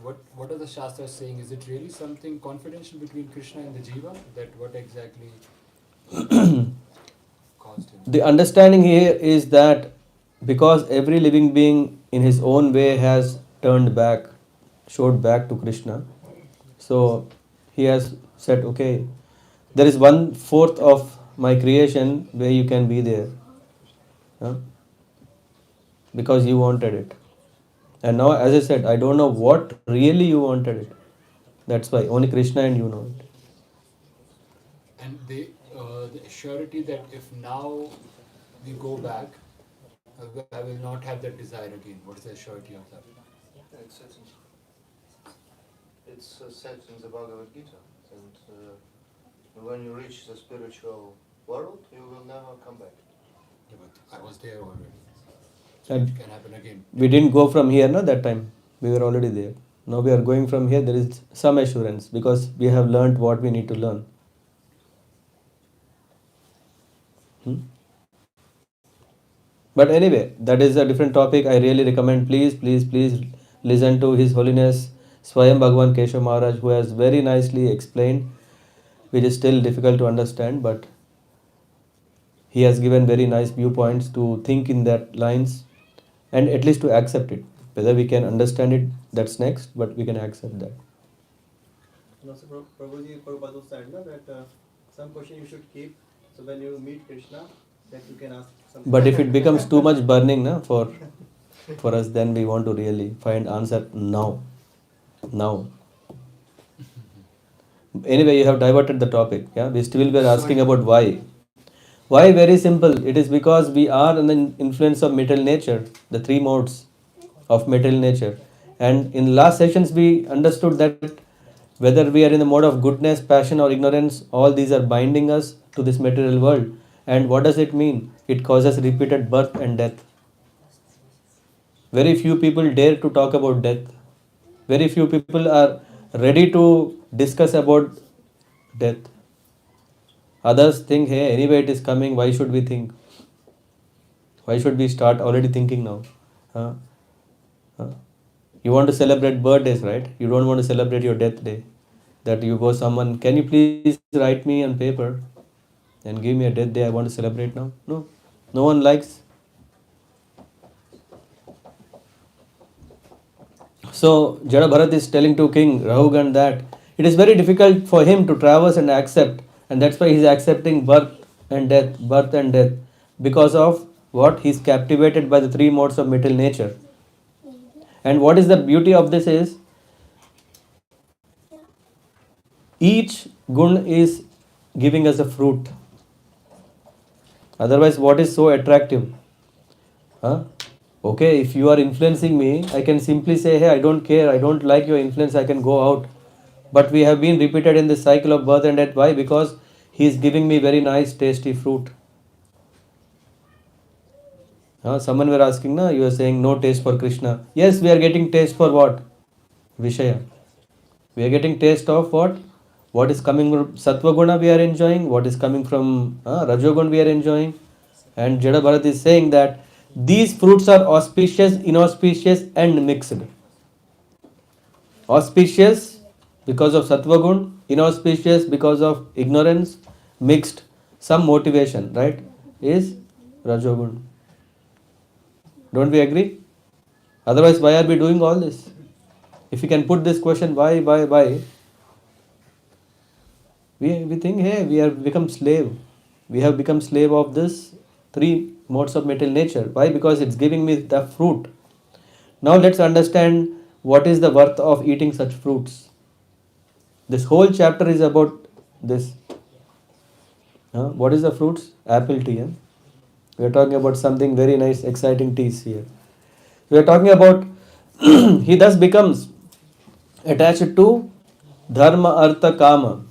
H: what are the shastras saying? Is it really something confidential between Krishna and the jiva? That what exactly caused him?
E: The understanding here is that because every living being in his own way has showed back to Krishna, so he has said, okay, there is 1/4 of my creation where you can be there. Because you wanted it. And now, as I said, I don't know what really you wanted it. That's why only Krishna and you know it.
H: And the surety that if now we go back, I will not have that desire again. What is the surety of that?
K: It's said in the Bhagavat Gita, and when you reach the spiritual world, you will never come back.
H: Yeah, but I was there already. So
E: And
H: it can happen again.
E: we didn't go from here, no, that time. We were already there. Now we are going from here. There is some assurance because we have learned what we need to learn. But anyway, that is a different topic. I really recommend, please listen to His Holiness Swayam Bhagavan Keshav Maharaj, who has very nicely explained, which is still difficult to understand, but he has given very nice viewpoints to think in that lines and at least to accept it. Whether we can understand it, that's next, but we can accept that.
D: And also Prabhupada said that some question you should keep, so when you meet Krishna, that you can ask something.
E: But if it becomes too much burning for us, then we want to really find answer now. Anyway, you have diverted the topic. Yeah, we still were asking about why. Why? Very simple. It is because we are in the influence of material nature, the three modes of material nature. And in last sessions, we understood that whether we are in the mode of goodness, passion, or ignorance, all these are binding us to this material world. And what does it mean? It causes repeated birth and death. Very few people dare to talk about death. Very few people are ready to discuss about death. Others think, hey, anyway it is coming, why should we think? Why should we start already thinking now? Huh? Huh? You want to celebrate birthdays, right? You don't want to celebrate your death day. That you go someone, can you please write me on paper and give me a death day I want to celebrate now? No. No one likes. So Jada Bharat is telling to King Rahugan that it is very difficult for him to traverse and accept, and that's why he is accepting birth and death, because of what? He is captivated by the three modes of material nature. And what is the beauty of this is each gun is giving us a fruit. Otherwise, what is so attractive? Huh? Okay, if you are influencing me, I can simply say, hey, I don't care, I don't like your influence, I can go out. But we have been repeated in this cycle of birth and death. Why? Because he is giving me very nice, tasty fruit. Someone were asking, na, you are saying no taste for Krishna. Yes, we are getting taste for what? Vishaya. We are getting taste of what? What is coming from Sattva Guna we are enjoying, what is coming from Rajogun we are enjoying. And Jada Bharat is saying that these fruits are auspicious, inauspicious, and mixed. Auspicious because of Sattva Gun, inauspicious because of ignorance, mixed, some motivation, right? Is Rajogun. Don't we agree? Otherwise, why are we doing all this? If you can put this question, why, we think, hey, we have become slave. We have become slave of this three modes of material nature. Why? Because it's giving me the fruit. Now let's understand what is the worth of eating such fruits. This whole chapter is about this. What is the fruits? Apple tea. We are talking about something very nice, exciting teas here. We are talking about he thus becomes attached to dharma, artha, kama.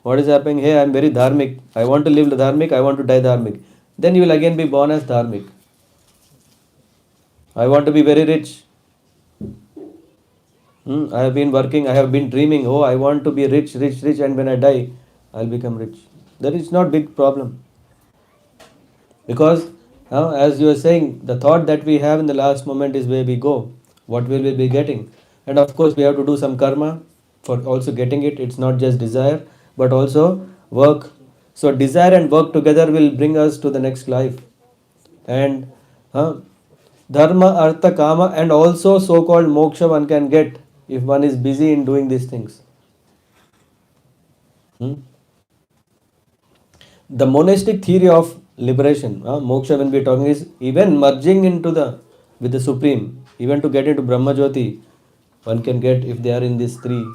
E: What is happening? Hey, I am very dharmic. I want to live dharmic. I want to die dharmic. Then you will again be born as dharmic. I want to be very rich. I have been working. I have been dreaming. Oh, I want to be rich, rich, rich. And when I die, I'll become rich. That is not big problem. Because as you are saying, the thought that we have in the last moment is where we go. What will we be getting? And of course, we have to do some karma for also getting it. It's not just desire, but also work. So desire and work together will bring us to the next life. And dharma, artha, kama, and also so-called moksha one can get if one is busy in doing these things. The monastic theory of liberation, moksha when we are talking, is even merging into with the supreme. Even to get into Brahma Jyoti, one can get if they are in these three,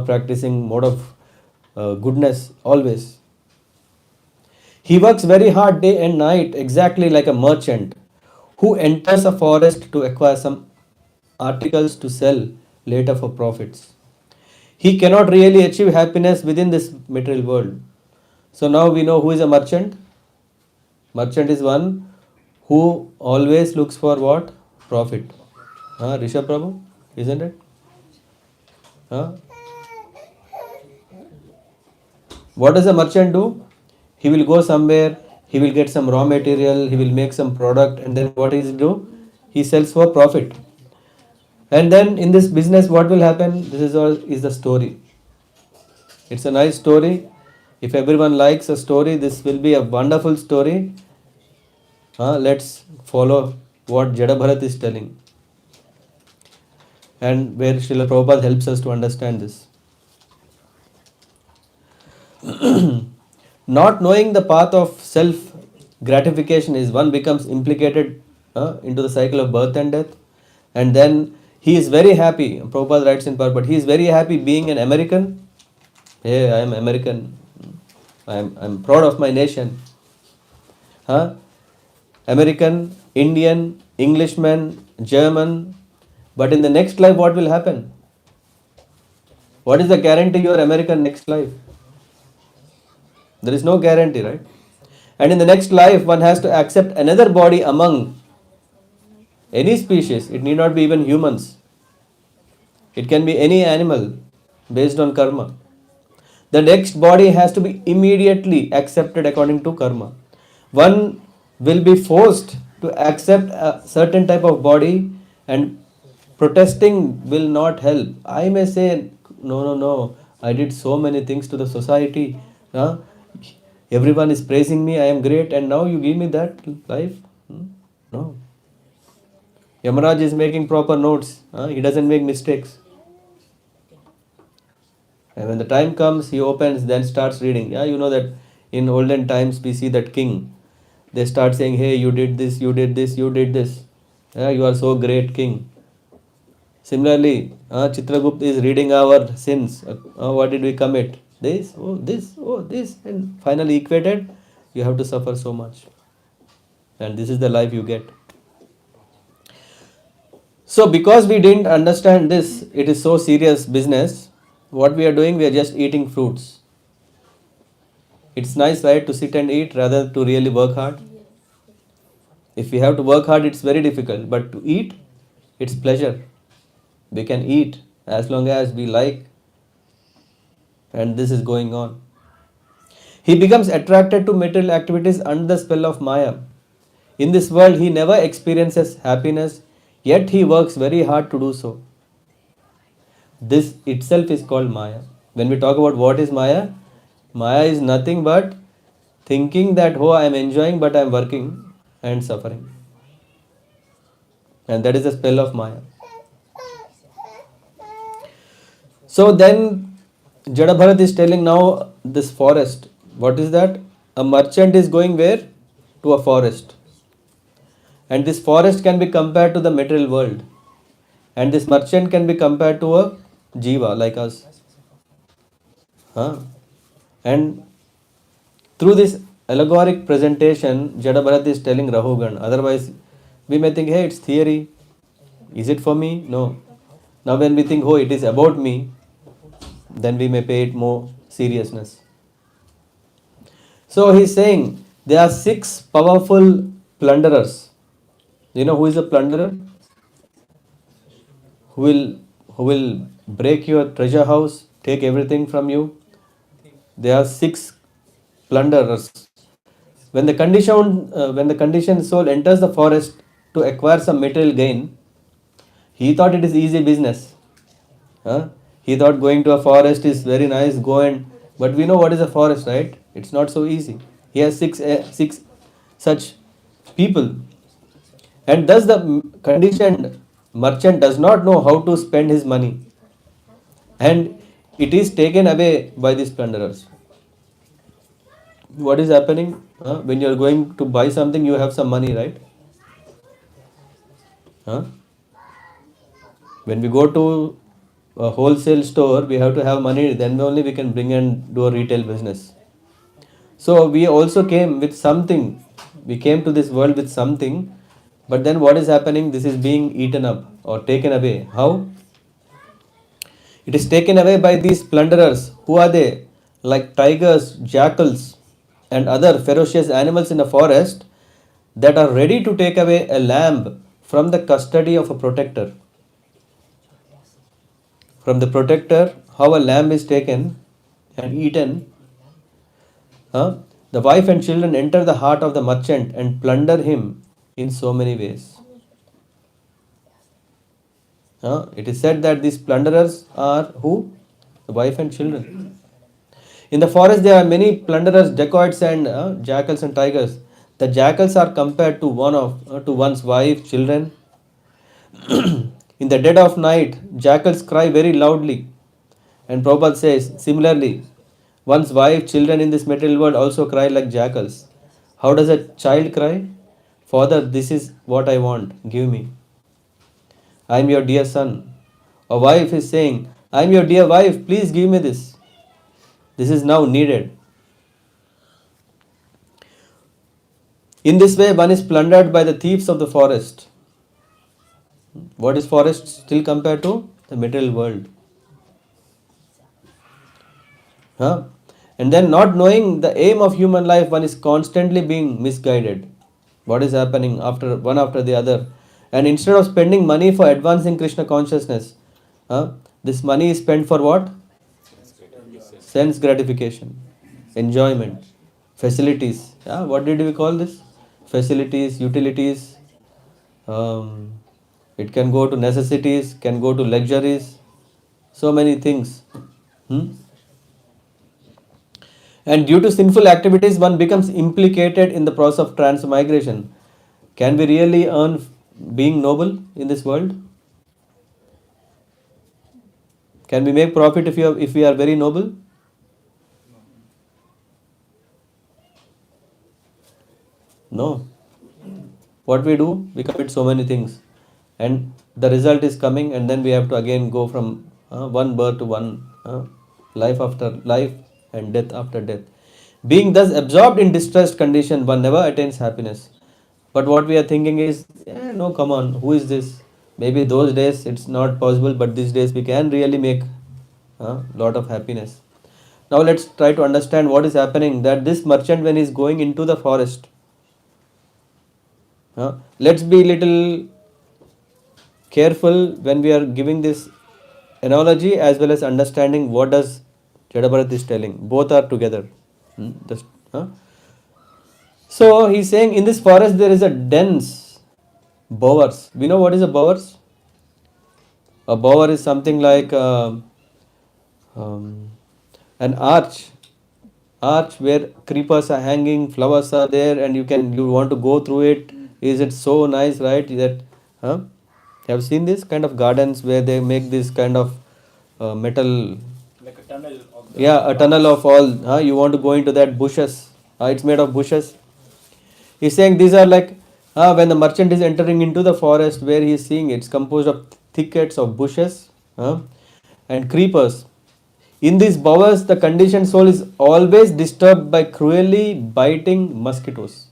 E: practicing mode of goodness always. He works very hard day and night, exactly like a merchant who enters a forest to acquire some articles to sell later for profits. He cannot really achieve happiness within this material world. So now we know who is a merchant. Merchant is one who always looks for what? Profit. Rishabh Prabhu, isn't it? What does a merchant do? He will go somewhere, he will get some raw material, he will make some product, and then what does he do? He sells for profit. And then in this business, what will happen? This is all is the story. It's a nice story. If everyone likes a story, this will be a wonderful story. Let's follow what Jada Bharat is telling, and where Srila Prabhupada helps us to understand this. Not knowing the path of self gratification is one becomes implicated into the cycle of birth and death, and then He is very happy. Prabhupada writes in Bharat, but he is very happy being an American. Hey, I am American. I'm proud of my nation. Huh? American, Indian, Englishman, German. But in the next life, what will happen? What is the guarantee you are American next life? There is no guarantee, right? And in the next life, one has to accept another body among any species. It need not be even humans. It can be any animal based on karma. The next body has to be immediately accepted according to karma. One will be forced to accept a certain type of body, and protesting will not help. I may say, no, no, no, I did so many things to the society. Huh? Everyone is praising me, I am great, and now you give me that life? No. Yamaraj is making proper notes. He doesn't make mistakes. And when the time comes, he opens, then starts reading. Yeah, you know that in olden times we see that king. They start saying, hey, you did this, you did this, you did this. Yeah, you are so great, king. Similarly, Chitragupta is reading our sins. What did we commit? This, oh, this. And finally equated, you have to suffer so much. And this is the life you get. So because we didn't understand this, it is so serious business. What we are doing, we are just eating fruits. It's nice, right, to sit and eat rather to really work hard. If we have to work hard, it's very difficult. But to eat, it's pleasure. We can eat as long as we like. And this is going on. He becomes attracted to material activities under the spell of Maya. In this world, he never experiences happiness, yet he works very hard to do so. This itself is called Maya. When we talk about what is Maya, Maya is nothing but thinking that, oh, I am enjoying, but I am working and suffering. And that is the spell of Maya. So then, Jada Bharat is telling now this forest. What is that? A merchant is going where? To a forest. And this forest can be compared to the material world. And this merchant can be compared to a jiva like us. And through this allegoric presentation, Jada Bharat is telling Rahugan. Otherwise, we may think, hey, it's theory. Is it for me? No. Now when we think, oh, it is about me, then we may pay it more seriousness. So he's saying there are 6 powerful plunderers. You know who is a plunderer? Who will break your treasure house, take everything from you. There are 6 plunderers. When the conditioned soul enters the forest to acquire some material gain, he thought it is easy business. He thought going to a forest is very nice, but we know what is a forest, right? It's not so easy. He has six such people. And thus the conditioned merchant does not know how to spend his money. And it is taken away by these plunderers. What is happening? When you are going to buy something, you have some money, right? When we go to a wholesale store, we have to have money, then only we can bring and do a retail business. So we also came with something. We came to this world with something, but then what is happening? This is being eaten up or taken away. How? It is taken away by these plunderers. Who are they? Like tigers, jackals, and other ferocious animals in the forest that are ready to take away a lamb from the custody of a protector. From the protector, how a lamb is taken and eaten, the wife and children enter the heart of the merchant and plunder him in so many ways. It is said that these plunderers are who? The wife and children. In the forest there are many plunderers, dacoits and jackals and tigers. The jackals are compared to one's wife, children. In the dead of night, jackals cry very loudly. And Prabhupada says, similarly, one's wife, children in this material world also cry like jackals. How does a child cry? Father, this is what I want, give me. I am your dear son. A wife is saying, I am your dear wife, please give me this. This is now needed. In this way, one is plundered by the thieves of the forest. What is forest still compared to? The material world. Huh? And then, not knowing the aim of human life, one is constantly being misguided. What is happening after one after the other? And instead of spending money for advancing Krishna consciousness, this money is spent for what? Sense gratification, enjoyment, facilities. Yeah, what did we call this? Facilities, utilities. It can go to necessities, can go to luxuries, so many things. And due to sinful activities, one becomes implicated in the process of transmigration. Can we really earn being noble in this world? Can we make profit if we are very noble? No. What we do? We commit so many things. And the result is coming, and then we have to again go from one birth to one, life after life and death after death. Being thus absorbed in distressed condition, one never attains happiness. But what we are thinking is, no, come on, who is this? Maybe those days it's not possible, but these days we can really make a lot of happiness. Now let's try to understand what is happening. That this merchant, when he is going into the forest, let's be little careful when we are giving this analogy as well as understanding what does Jada is telling. Both are together. So he's saying in this forest there is a dense bowers. We know what is a bowers? A bower is something like an arch where creepers are hanging, flowers are there, and you want to go through it. Is it so nice, right? That have seen this kind of gardens where they make this kind of metal,
B: Like a tunnel of
E: a tunnel of all. You want to go into that bushes. It's made of bushes. He's saying these are like when the merchant is entering into the forest where he is seeing it's composed of thickets of bushes and creepers. In these bowers, the conditioned soul is always disturbed by cruelly biting mosquitoes.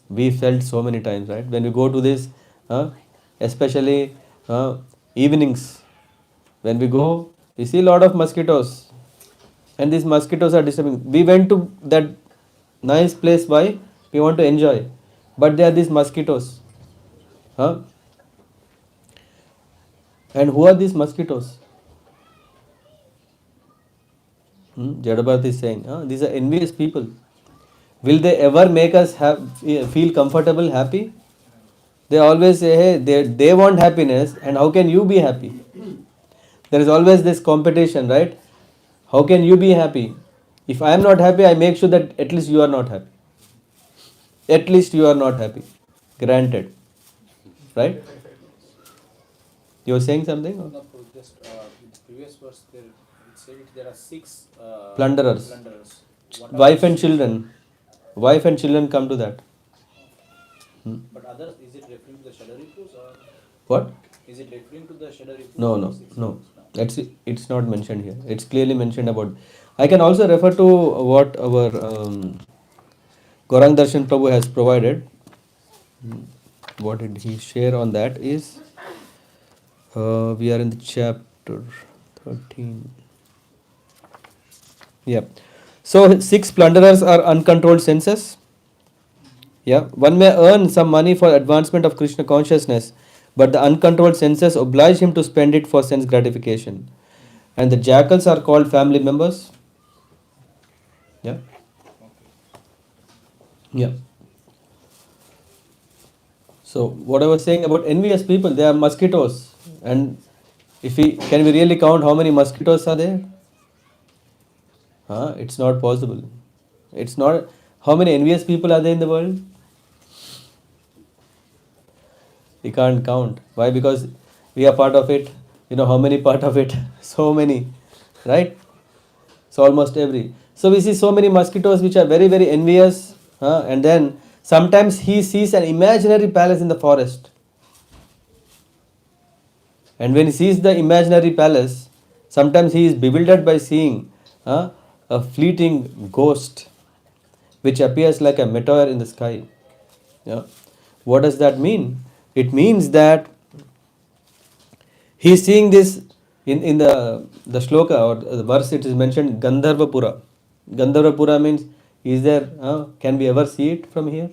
E: We felt so many times, right? When we go to this, especially evenings, when we go, we see a lot of mosquitoes, and these mosquitoes are disturbing. We went to that nice place. Why? We want to enjoy, but there are these mosquitoes. And who are these mosquitoes? Jadabarth is saying, these are envious people. Will they ever make us feel comfortable, happy? They always say, hey, they want happiness, and how can you be happy? There is always this competition, right? How can you be happy? If I am not happy, I make sure that at least you are not happy. At least you are not happy. Granted. Right? You were saying something? Or?
B: No, just in the previous verse there it said there are 6
E: plunderers.
B: What
E: Wife and children come to that.
B: But others, is it referring to the Shadaripus or?
E: What?
B: Is it referring to the Shadaripus?
E: No. It's not mentioned here. It's clearly mentioned about. I can also refer to what our Gaurang Darshan Prabhu has provided. What did he share on that is, we are in the chapter 13. Yeah. So 6 plunderers are uncontrolled senses. Yeah. One may earn some money for advancement of Krishna consciousness, but the uncontrolled senses oblige him to spend it for sense gratification. And the jackals are called family members. Yeah. Yeah. So what I was saying about envious people, they are mosquitoes. And can we really count how many mosquitoes are there? It's not possible. It's not. How many envious people are there in the world? We can't count. Why? Because we are part of it. You know how many part of it? So many, right? So almost every. So we see so many mosquitoes which are very, very envious. And then sometimes he sees an imaginary palace in the forest. And when he sees the imaginary palace, sometimes he is bewildered by seeing a fleeting ghost which appears like a meteor in the sky. Yeah. What does that mean? It means that he is seeing this in the shloka or the verse, it is mentioned Gandharvapura. Gandharvapura means, is there, can we ever see it from here?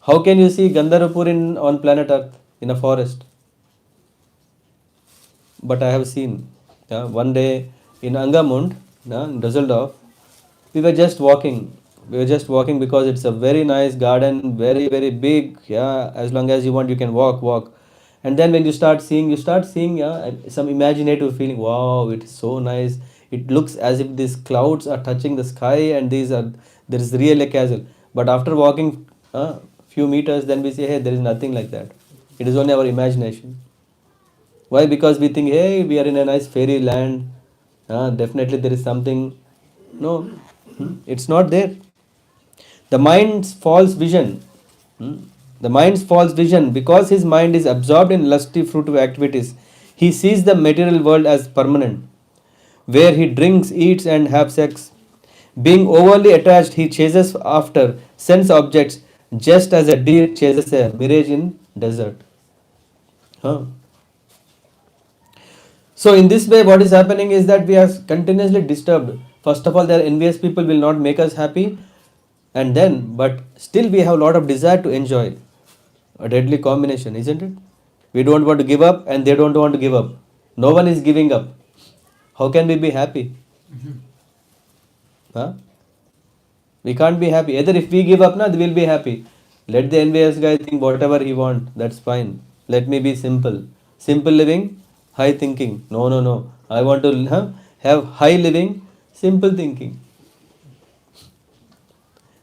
E: How can you see Gandharvapur on planet Earth in a forest? But I have seen one day in Angamund, in Düsseldorf, we were just walking. We were just walking because it's a very nice garden, very, very big. Yeah, as long as you want, you can walk. And then when you start seeing, some imaginative feeling. Wow, it is so nice. It looks as if these clouds are touching the sky and there is really a castle. But after walking few meters, then we say, hey, there is nothing like that. It is only our imagination. Why? Because we think, hey, we are in a nice fairy land. Definitely there is something. No, it's not there. The mind's false vision. The mind's false vision, because his mind is absorbed in lusty, fruitive activities, he sees the material world as permanent, where he drinks, eats, and have sex. Being overly attached, he chases after sense objects, just as a deer chases a mirage in desert. Huh? So in this way, what is happening is that we are continuously disturbed. First of all, there are envious people will not make us happy, and then, but still we have a lot of desire to enjoy. A deadly combination, isn't it? We don't want to give up, and they don't want to give up. No one is giving up. How can we be happy? Huh? We can't be happy. Either if we give up, they will be happy. Let the envious guy think whatever he wants. That's fine. Let me be simple. Simple living, high thinking. No. I want to have high living, simple thinking.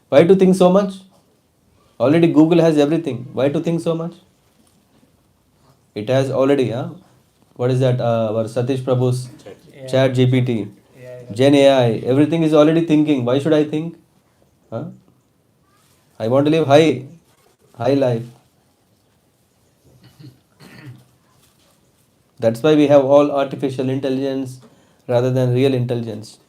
E: Why to think so much? Already Google has everything. Why to think so much? It has already. What is that? Our Satish Prabhu's Chat GPT, Gen AI. Everything is already thinking. Why should I think? I want to live high life. That's why we have all artificial intelligence rather than real intelligence.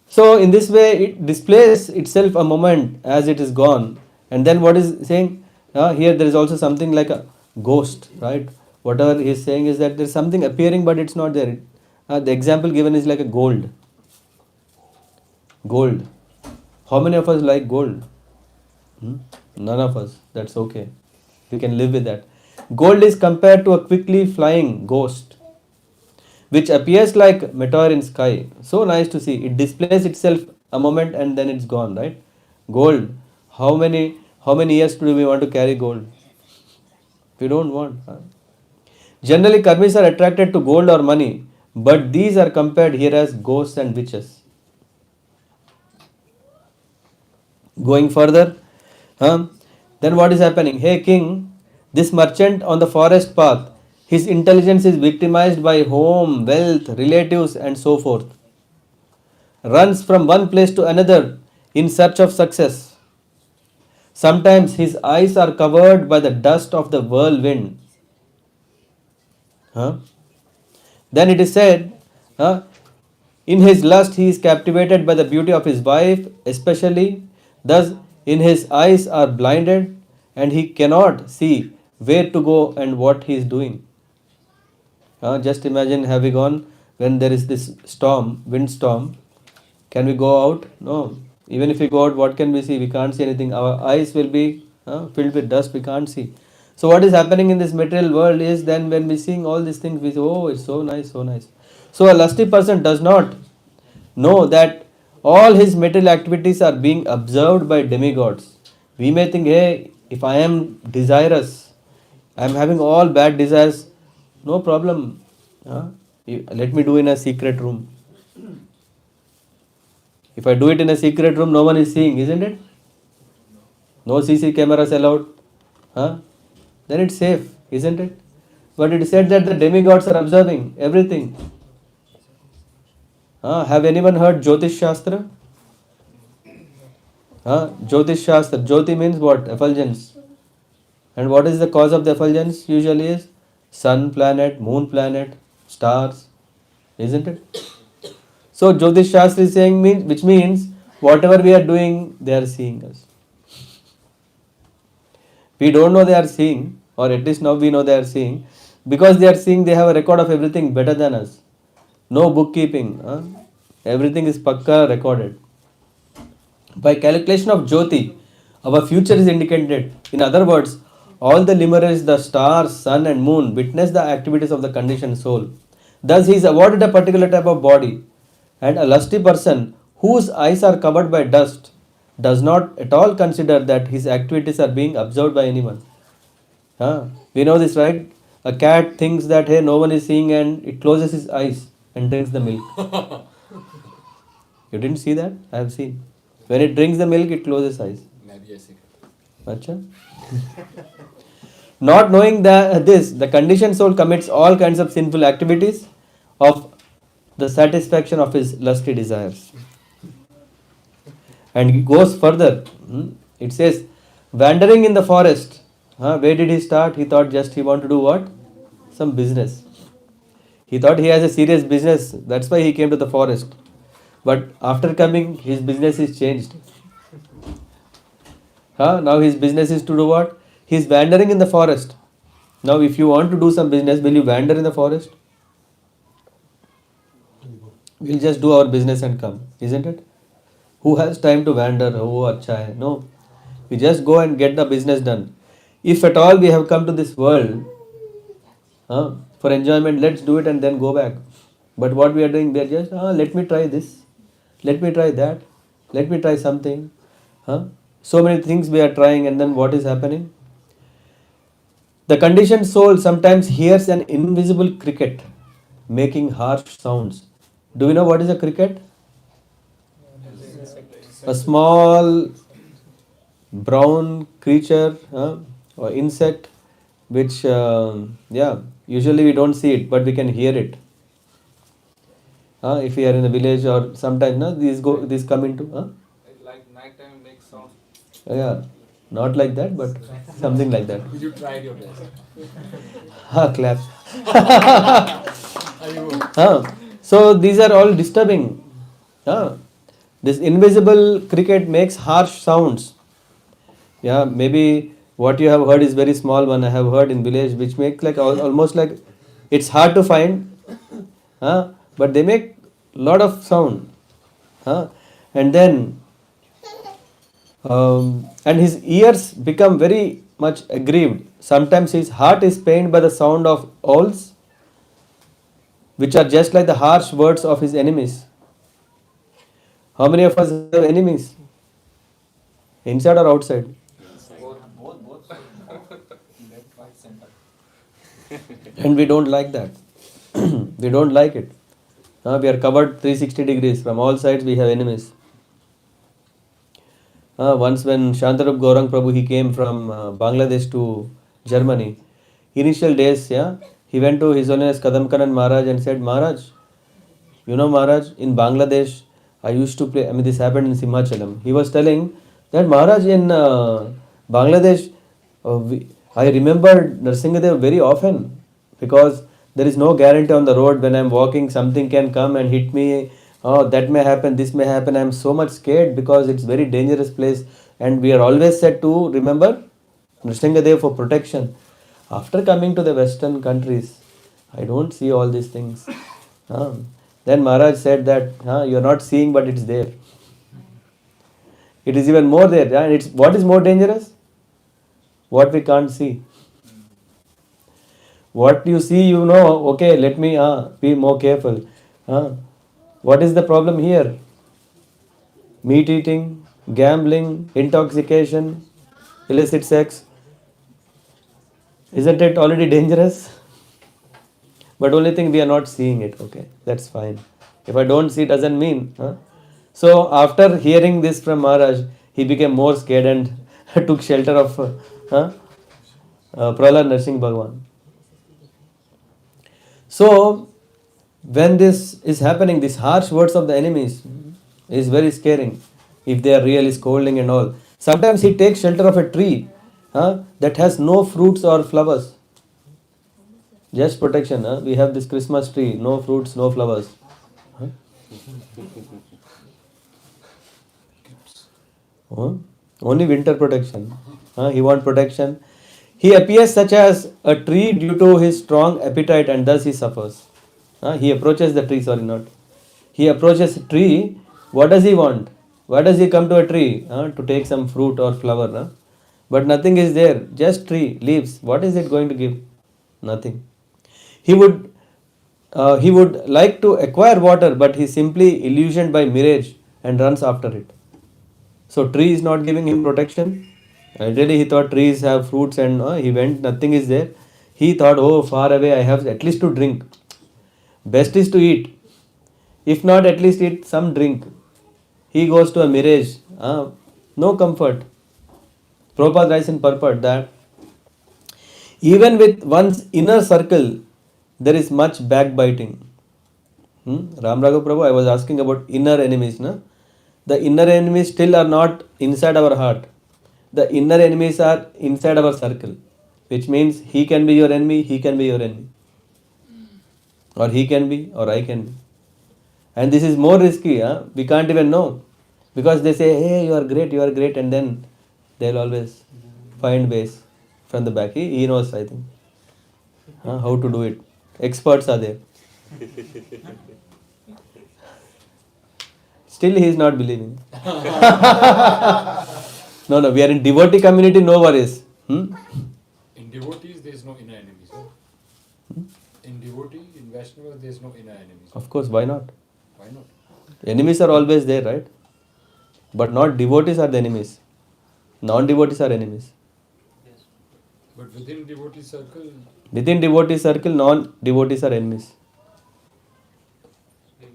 E: So in this way, it displays itself a moment as it is gone. And then what is saying? Here there is also something like a ghost, right? Whatever he is saying is that there is something appearing, but it's not there. The example given is like a gold. Gold. How many of us like gold? None of us. That's okay. You can live with that. Gold is compared to a quickly flying ghost, which appears like meteor in sky. So nice to see. It displays itself a moment and then it's gone, right? Gold. How many years do we want to carry gold? We don't want. Generally, karmis are attracted to gold or money, but these are compared here as ghosts and witches. Going further, then what is happening? Hey king, this merchant on the forest path, his intelligence is victimized by home, wealth, relatives, and so forth. Runs from one place to another in search of success. Sometimes his eyes are covered by the dust of the whirlwind. Then it is said, in his lust he is captivated by the beauty of his wife, especially. Thus, in his eyes are blinded, and he cannot see where to go and what he is doing. Just imagine, have we gone when there is this storm, windstorm? Can we go out? No. Even if we go out, what can we see? We can't see anything. Our eyes will be filled with dust. We can't see. So what is happening in this material world is then when we seeing all these things, we say, oh, it's so nice, so nice. So a lusty person does not know that all his material activities are being observed by demigods. We may think, hey, if I am desirous, I am having all bad desires, no problem. Let me do in a secret room. If I do it in a secret room, no one is seeing, isn't it? No CC cameras allowed. Then it's safe, isn't it? But it is said that the demigods are observing everything. Have anyone heard Jyotish Shastra? Jyotish Shastra. Jyoti means what? Effulgence. And what is the cause of the effulgence usually is? Sun planet, moon planet, stars, isn't it? So Jyotish Shastra is saying, which means whatever we are doing, they are seeing us. We don't know they are seeing, or at least now we know they are seeing. Because they are seeing, they have a record of everything better than us. No bookkeeping. Everything is pakka recorded. By calculation of Jyoti, our future is indicated. In other words, all the limerals, the stars, sun and moon witness the activities of the conditioned soul. Thus, he is awarded a particular type of body. And a lusty person whose eyes are covered by dust does not at all consider that his activities are being observed by anyone. We know this, right? A cat thinks that hey, no one is seeing, and it closes its eyes and drinks the milk. You didn't see that? I have seen. When it drinks the milk, it closes eyes.
H: Maybe I see.
E: Acha? Not knowing this, the conditioned soul commits all kinds of sinful activities of the satisfaction of his lusty desires. And he goes further. It says, wandering in the forest. Where did he start? He thought just he want to do what? Some business. He thought he has a serious business. That's why he came to the forest. But after coming, his business is changed. Now his business is to do what? He is wandering in the forest. Now if you want to do some business, will you wander in the forest? We'll just do our business and come, isn't it? Who has time to wander? Oh, acha hai. No. We just go and get the business done. If at all we have come to this world for enjoyment, let's do it and then go back. But what we are doing, we are just, let me try this. Let me try that. Let me try something. So many things we are trying, and then what is happening? The conditioned soul sometimes hears an invisible cricket making harsh sounds. Do you know what is a cricket? A small brown creature or insect which, usually we don't see it, but we can hear it. If we are in a village or sometimes these come into.
I: Like night time makes sound.
E: Yeah, not like that, but something like that.
H: You tried your best.
E: Clap. So these are all disturbing. This invisible cricket makes harsh sounds. Maybe what you have heard is very small one. I have heard in village which makes like almost like it's hard to find, but they make lot of sound, and then and his ears become very much aggrieved. Sometimes his heart is pained by the sound of owls, which are just like the harsh words of his enemies. How many of us have enemies? Inside or outside?
I: Both.
E: And we don't like that. We don't like it. We are covered 360 degrees. From all sides we have enemies. Once when Shantarup Gaurang Prabhu, he came from Bangladesh to Germany. Initial days, he went to His Holiness Kadamkanan Maharaj and said, Maharaj, you know Maharaj, in Bangladesh, I used to play, this happened in Simhachalam. He was telling that Maharaj in Bangladesh, I remember Nrsingadev very often because there is no guarantee on the road. When I am walking, something can come and hit me. Oh, that may happen, this may happen. I am so much scared because it's very dangerous place. And we are always said to remember Nrsingadev for protection. After coming to the Western countries, I don't see all these things. Then Maharaj said that you are not seeing, but it's there. It is even more there. And it's what is more dangerous? What we can't see. What you see, you know, okay, let me be more careful. What is the problem here? Meat eating, gambling, intoxication, illicit sex. Isn't it already dangerous? But only thing we are not seeing it. Okay, that's fine. If I don't see, doesn't mean. So after hearing this from Maharaj, he became more scared and took shelter of Prahlad Narsingh Bhagwan. So when this is happening, these harsh words of the enemies is very scaring. If they are really scolding and all. Sometimes he takes shelter of a tree that has no fruits or flowers. Just protection. We have this Christmas tree, no fruits, no flowers. Huh? Only winter protection. He wants protection. He appears such as a tree due to his strong appetite and thus he suffers. He approaches the tree, sorry, not. He approaches a tree. What does he want? Why does he come to a tree? To take some fruit or flower. But nothing is there. Just tree, leaves. What is it going to give? Nothing. He would like to acquire water, but he is simply illusioned by mirage and runs after it. So tree is not giving him protection. Ideally, he thought trees have fruits and he went, nothing is there. He thought, oh, far away, I have at least to drink. Best is to eat. If not, at least eat some drink. He goes to a mirage. No comfort. Prabhupada writes in purport that even with one's inner circle, there is much backbiting. Ram Raghav Prabhu, I was asking about inner enemies. No? The inner enemies still are not inside our heart. The inner enemies are inside our circle. Which means he can be your enemy, he can be your enemy. Or he can be, or I can be. And this is more risky. We can't even know. Because they say, hey, you are great, and then they'll always find ways from the back. He knows, I think, how to do it. Experts are there. Still he is not believing. No, we are in devotee community, no worries.
H: In devotees, there is no inner enemies. In devotee, in Vaishnava, there is no inner enemies.
E: Of course, why not?
H: Why not?
E: Enemies are always there, right? But not devotees are the enemies. Non-devotees are enemies.
H: Yes. But within devotee circle...
E: Within devotee circle, non-devotees are enemies.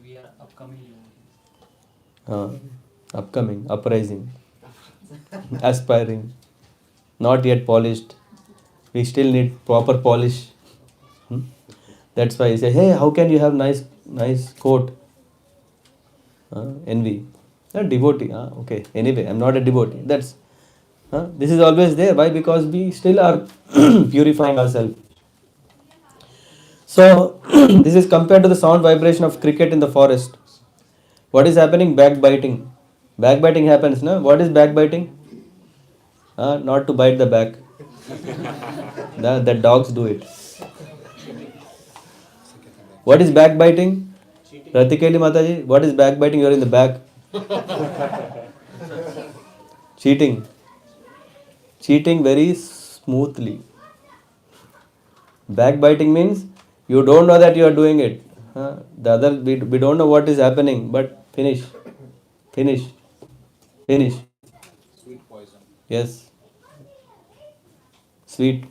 G: We are upcoming devotees.
E: Upcoming, uprising, aspiring, not yet polished. We still need proper polish. That's why he say, hey, how can you have nice coat? Envy. Devotee. Okay. Anyway, I'm not a devotee. This is always there. Why? Because we still are purifying ourselves. So, this is compared to the sound vibration of cricket in the forest. What is happening? Backbiting. Backbiting happens, no? What is backbiting? Not to bite the back. The dogs do it. What is backbiting? Ratikeli Mataji, what is backbiting? You are in the back. Cheating. Cheating very smoothly. Backbiting means you don't know that you are doing it. We don't know what is happening, but finish. Sweet
I: poison.
E: Yes. Sweet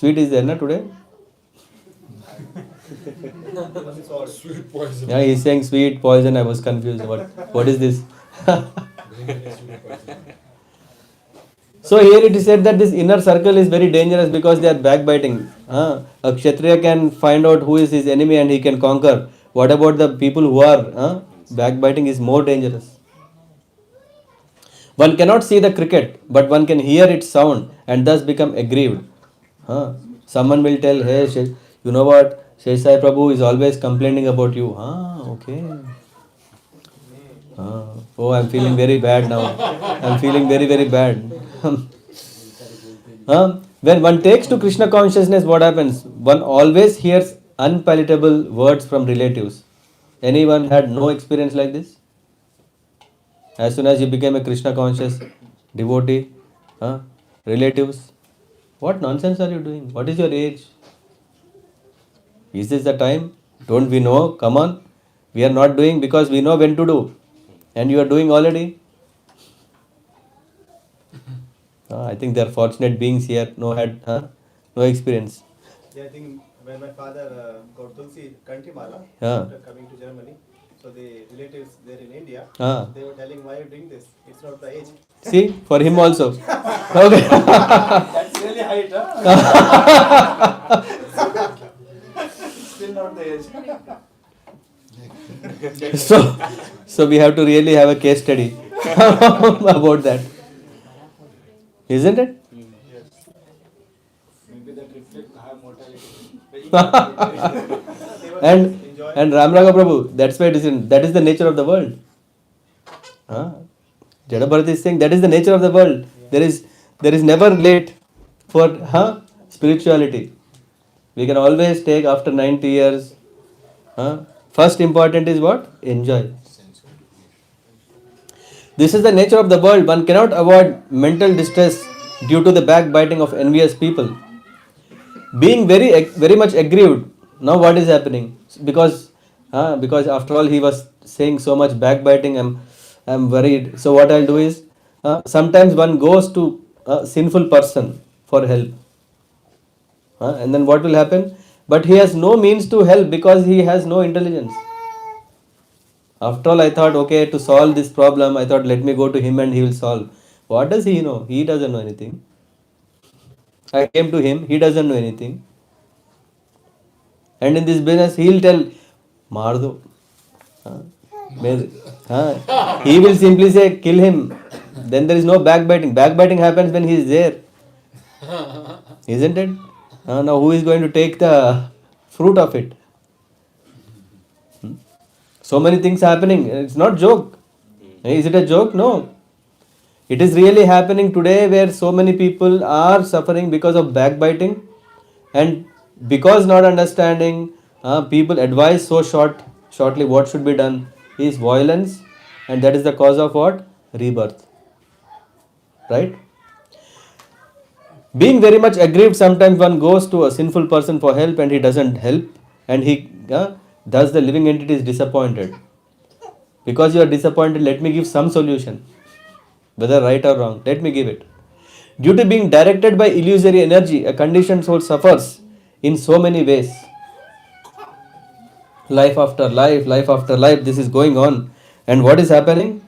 E: is there, na, today?
H: Sweet poison.
E: Yeah, he's saying sweet poison. I was confused. What is this? So here it is said that this inner circle is very dangerous because they are backbiting. A Kshatriya can find out who is his enemy and he can conquer. What about the people who are backbiting is more dangerous. One cannot see the cricket, but one can hear its sound and thus become aggrieved. Someone will tell, hey, you know what? Shesai Prabhu is always complaining about you. Okay. Oh, I'm feeling very bad now. I'm feeling very, very bad. When one takes to Krishna consciousness, what happens? One always hears unpalatable words from relatives. Anyone had no experience like this? As soon as you became a Krishna conscious devotee, relatives, what nonsense are you doing? What is your age? Is this the time? Don't we know? Come on. We are not doing because we know when to do. And you are doing already. I think they are fortunate beings here. No experience.
D: Yeah, I think when my father got Tulsi Kantimala after coming to Germany, so the relatives there in India, they were telling, why are you doing this? It's not the age.
E: See, for him also. Okay.
D: That's really height, Still not the age.
E: So we have to really have a case study about that. Isn't it? and Ram Raga Prabhu, that's why it is that is the nature of the world. Jada Bharat is saying that is the nature of the world. There is never late for spirituality. We can always take after 90 years. First important is what? Enjoy. This is the nature of the world. One cannot avoid mental distress due to the backbiting of envious people. Being very much aggrieved. Now what is happening? Because after all he was saying so much backbiting. I'm worried. So what I'll do is sometimes one goes to a sinful person for help. And then what will happen? But he has no means to help because he has no intelligence. After all, I thought, okay, to solve this problem, I thought, let me go to him and he will solve. What does he know? He doesn't know anything. I came to him, he doesn't know anything. And in this business, he'll tell, Mardo. He will simply say, kill him. Then there is no backbiting. Backbiting happens when he is there. Isn't it? Now who is going to take the fruit of it? So many things happening. It's not joke. Is it a joke? No. It is really happening today where so many people are suffering because of backbiting and because not understanding. People advise so shortly what should be done is violence, and that is the cause of what? Rebirth. Right? Being very much aggrieved, sometimes one goes to a sinful person for help and he doesn't help, and he thus the living entity is disappointed. Because you are disappointed, let me give some solution, whether right or wrong, let me give it. Due to being directed by illusory energy, a conditioned soul suffers in so many ways. Life after life, this is going on. And what is happening?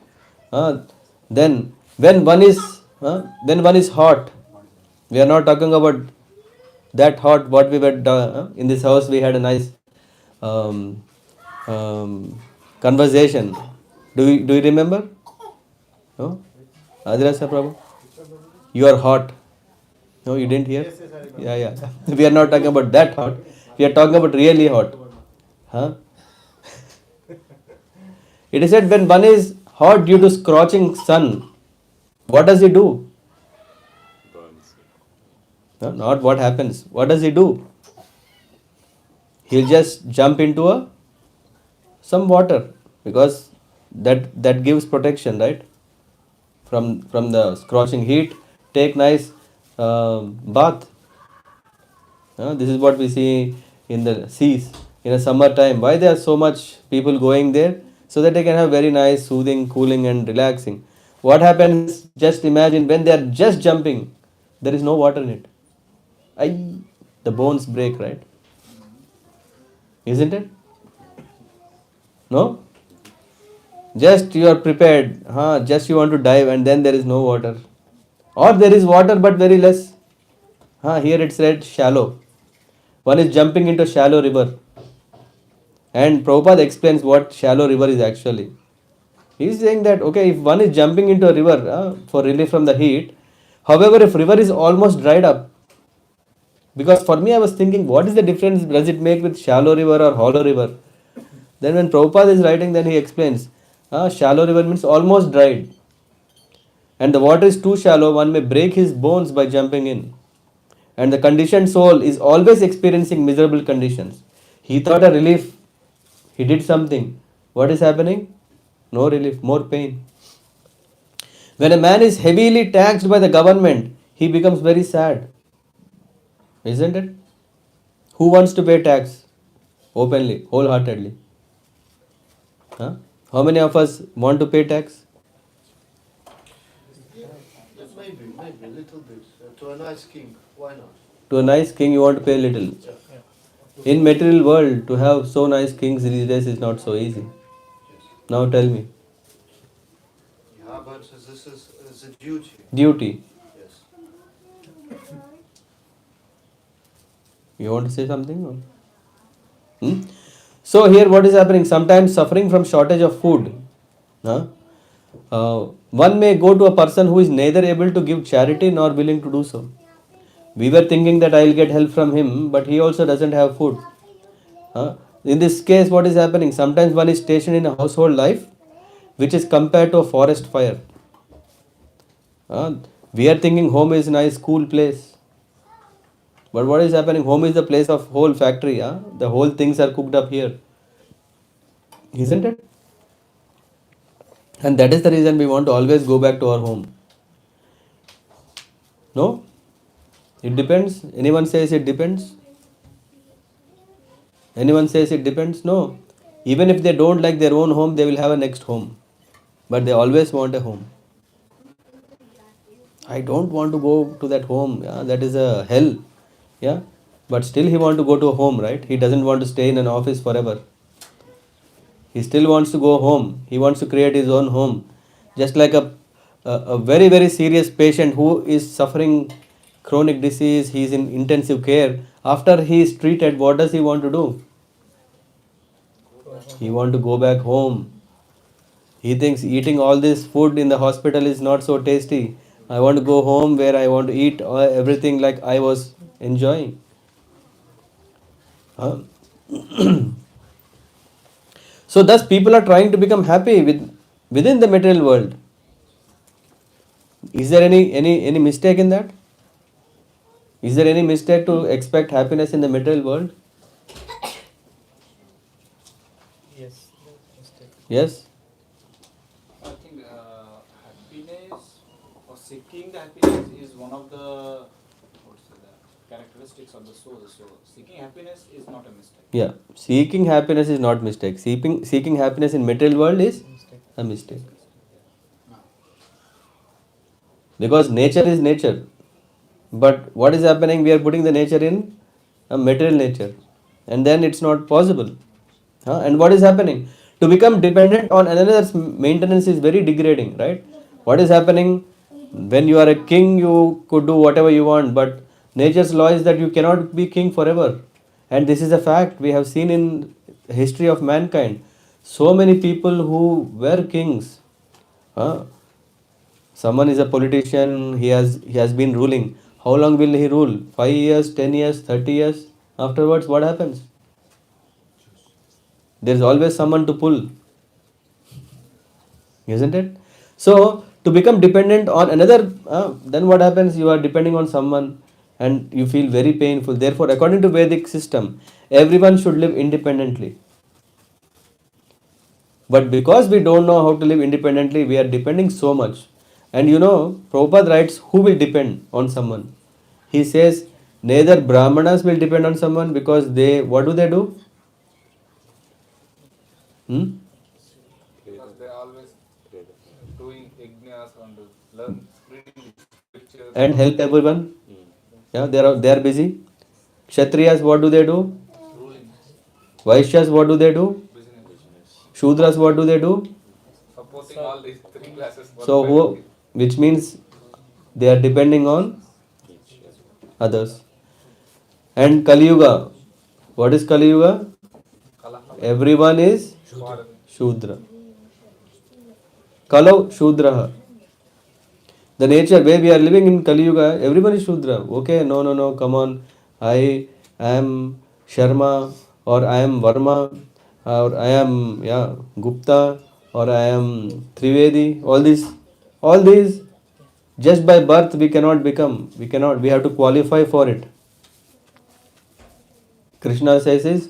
E: Then when one is hot, we are not talking about that hot what we were in this house. We had a nice conversation. Do you remember? No? Adirasa Prabhu? You are hot. No, you didn't hear? Yeah. We are not talking about that hot. We are talking about really hot. It is said when one is hot due to scorching sun, what does he do? No, not what happens. What does he do? He'll just jump into some water because that gives protection, right? From the scorching heat. Take nice bath. This is what we see in the seas in a summer time. Why there are so much people going there? So that they can have very nice soothing, cooling and relaxing. What happens? Just imagine when they are just jumping, there is no water in it. The bones break, right? Isn't it? No? Just you are prepared, just you want to dive and then there is no water. Or there is water but very less. Here it said shallow. One is jumping into shallow river. And Prabhupada explains what shallow river is actually. He is saying that, okay, if one is jumping into a river for relief from the heat, however, if river is almost dried up, because for me I was thinking, what is the difference does it make with shallow river or hollow river? Then when Prabhupada is writing, then he explains, shallow river means almost dried. And the water is too shallow, one may break his bones by jumping in. And the conditioned soul is always experiencing miserable conditions. He thought a relief. He did something. What is happening? No relief, more pain. When a man is heavily taxed by the government, he becomes very sad. Isn't it? Who wants to pay tax? Openly, wholeheartedly. How many of us want to pay tax?
K: Maybe a little bit. To a nice king, why not?
E: To a nice king you want to pay little. In material world, to have so nice kings these days is not so easy. Now tell me.
K: Yeah, but this is a duty.
E: Duty.
K: Yes.
E: You want to say something? So here what is happening? Sometimes suffering from shortage of food. One may go to a person who is neither able to give charity nor willing to do so. We were thinking that I'll get help from him, but he also doesn't have food. In this case, what is happening? Sometimes one is stationed in a household life, which is compared to a forest fire. We are thinking home is nice, cool place. But what is happening? Home is the place of whole factory. The whole things are cooked up here. Isn't it? And that is the reason we want to always go back to our home. No? It depends. Anyone says it depends? Anyone says it depends? No. Even if they don't like their own home, they will have a next home. But they always want a home. I don't want to go to that home. That is a hell. Yeah. But still he want to go to a home, right? He doesn't want to stay in an office forever. He still wants to go home. He wants to create his own home. Just like a very, very serious patient who is suffering chronic disease, he is in intensive care. After he is treated, what does he want to do? He want to go back home. He thinks eating all this food in the hospital is not so tasty. I want to go home where I want to eat everything like I was enjoying. Huh? So thus people are trying to become happy within the material world. Is there any mistake in that? Is there any mistake to expect happiness in the material world?
B: Yes, mistake.
E: Yes.
G: I think happiness or seeking the happiness is one of the characteristics of the soul. So seeking happiness is not a mistake.
E: Yeah. Seeking happiness is not mistake. Seeking happiness in material world is a mistake. Because nature is nature. But what is happening? We are putting the nature in a material nature. And then it's not possible. And what is happening? To become dependent on another's maintenance is very degrading, right? What is happening? When you are a king, you could do whatever you want, but nature's law is that you cannot be king forever. And this is a fact we have seen in history of mankind. So many people who were kings. Someone is a politician, he has been ruling. How long will he rule? 5 years, 10 years, 30 years? Afterwards, what happens? There is always someone to pull. Isn't it? So, to become dependent on another, then what happens? You are depending on someone and you feel very painful. Therefore, according to Vedic system, everyone should live independently. But because we don't know how to live independently, we are depending so much. And Prabhupada writes, who will depend on someone? He says, neither Brahmanas will depend on someone because what do they do?
I: Because they are always doing yajnas and learn reading scriptures
E: And help everyone. Yeah, they are busy. Kshatriyas, what do they do?
I: ruling
E: Vaishyas, what do they do?
I: business,
E: Shudras, what do they do?
I: supporting all these three classes.
E: So, which means they are depending on others. And Kali Yuga, what is Kali Yuga? Everyone is Shudra. Kalau Shudraha. The nature where we are living in Kali Yuga, everyone is Shudra. Okay, no, come on. I am Sharma, or I am Varma, or I am Gupta, or I am Trivedi. All these, just by birth we cannot become. We have to qualify for it. Krishna says is,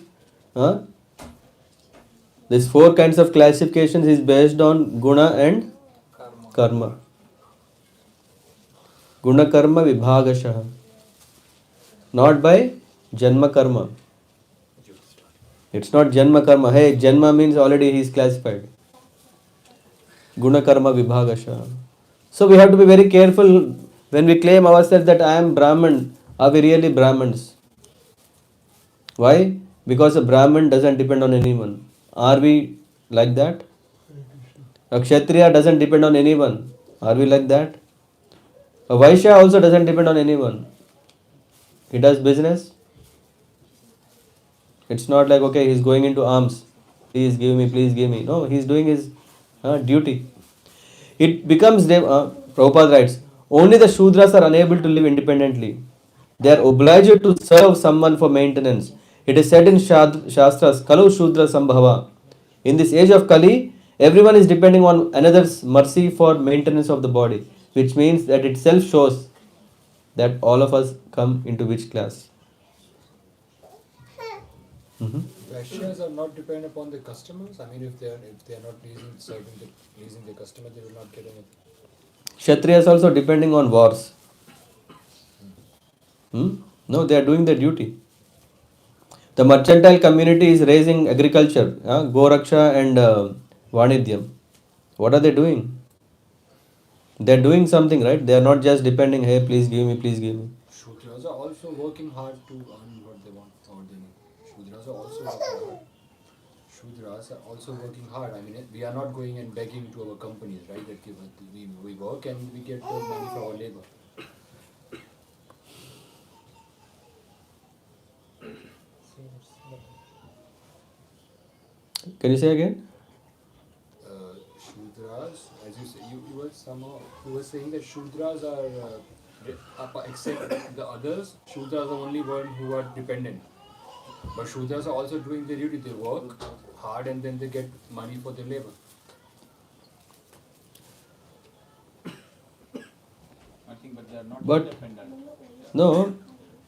E: these 4 kinds of classifications is based on guna and karma. Guna karma vibhagashaha. Not by janma karma. It's not janma karma. Hey, janma means already he is classified. Guna karma vibhagashaha. So we have to be very careful when we claim ourselves that I am Brahman. Are we really Brahmins? Why? Because a Brahman doesn't depend on anyone. Are we like that? A Kshatriya doesn't depend on anyone. Are we like that? A Vaishya also doesn't depend on anyone. He does business. It's not like, okay, he's going into alms. Please give me, please give me. No, he's doing his duty. It becomes, Prabhupada writes, only the Shudras are unable to live independently. They are obliged to serve someone for maintenance. It is said in Shastras, Kalu Shudra Sambhava. In this age of Kali, everyone is depending on another's mercy for maintenance of the body, which means that itself shows that all of us come into which class. Mhm.
H: Vaishyas are not dependent upon the customers. I mean, if they are not pleasing the customer, they will not get anything.
E: Kshatriyas also depending on wars. No, they are doing their duty. The mercantile community is raising agriculture, Goraksha and Vanidyam. What are they doing? They are doing something, right? They are not just depending, hey, please give me, please give me.
H: Shudras are also working hard to earn what they want or they need. Shudras are also working hard. Shudras are also working hard. I mean, we are not going and begging to our companies, right? That give us, we work and we get the money for our labor.
E: Can you say again?
H: Shudras, as you say, you were saying that Shudras except the others. Shudras are only one who are dependent. But Shudras are also doing their duty. They work hard and then they get money for their labor.
G: I think, but they are not
E: But
G: independent.
E: no,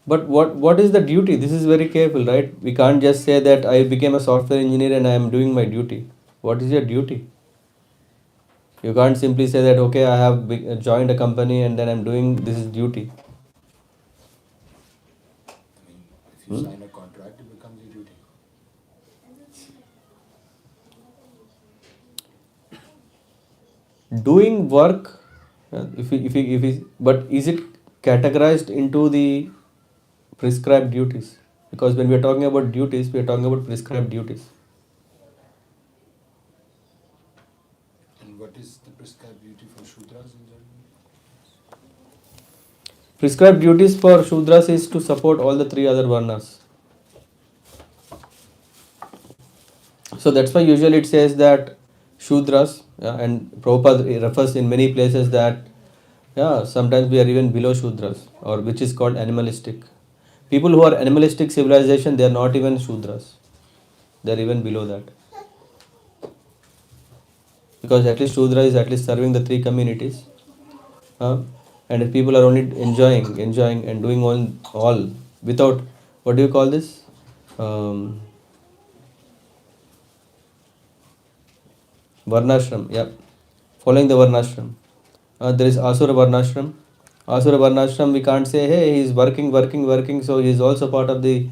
E: but what is the duty? This is very careful, right? We can't just say that I became a software engineer and I am doing my duty. What is your duty? You can't simply say that okay, I have joined a company and then I'm doing this is duty.
H: I mean, if you sign a contract, it becomes your duty.
E: Doing work, but is it categorized into the prescribed duties? Because when we are talking about duties, we are talking about prescribed duties.
H: And what is the prescribed duty for Shudras in general?
E: Prescribed duties for Shudras is to support all the three other Varnas. So that's why usually it says that Shudras, and Prabhupada refers in many places that sometimes we are even below Shudras, or which is called animalistic. People who are animalistic civilization, they are not even Shudras. They are even below that. Because at least Shudra is at least serving the three communities. And if people are only enjoying and doing all without, what do you call this? Varnashram, yeah. Following the Varnashram. There is Asura Varnashram. Asura Varnashram, we can't say, hey, he is working, so he is also part of the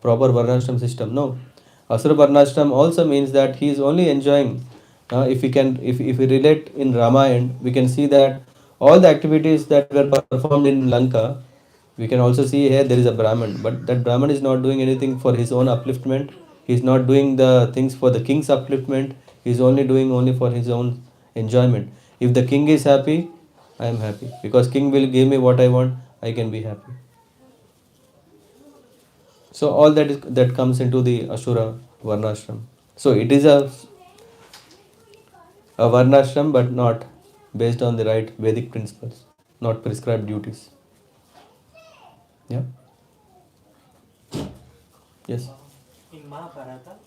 E: proper Varnashram system. No. Asura Varnashram also means that he is only enjoying. If we relate in Ramayana, we can see that all the activities that were performed in Lanka, we can also see here there is a Brahman, but that Brahman is not doing anything for his own upliftment. He is not doing the things for the king's upliftment. He is only doing only for his own enjoyment. If the king is happy, I am happy because king will give me what I want. I can be happy. So all that comes into the Asura Varnashram. So it is a Varnashram, but not based on the right Vedic principles, not prescribed duties. Yeah. Yes.
L: In Mahabharata,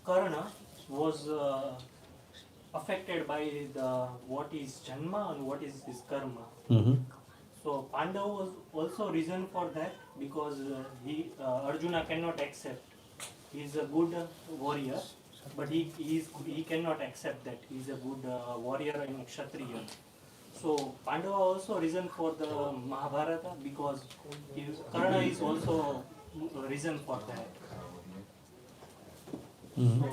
L: Karna was affected by the what is Janma and what is his karma.
E: Mm-hmm.
L: So Pandava was also reason for that because Arjuna cannot accept. He is a good warrior, but he cannot accept that he is a good warrior and Kshatriya. So Pandava also reason for the Mahabharata because Karna is also reason for that. So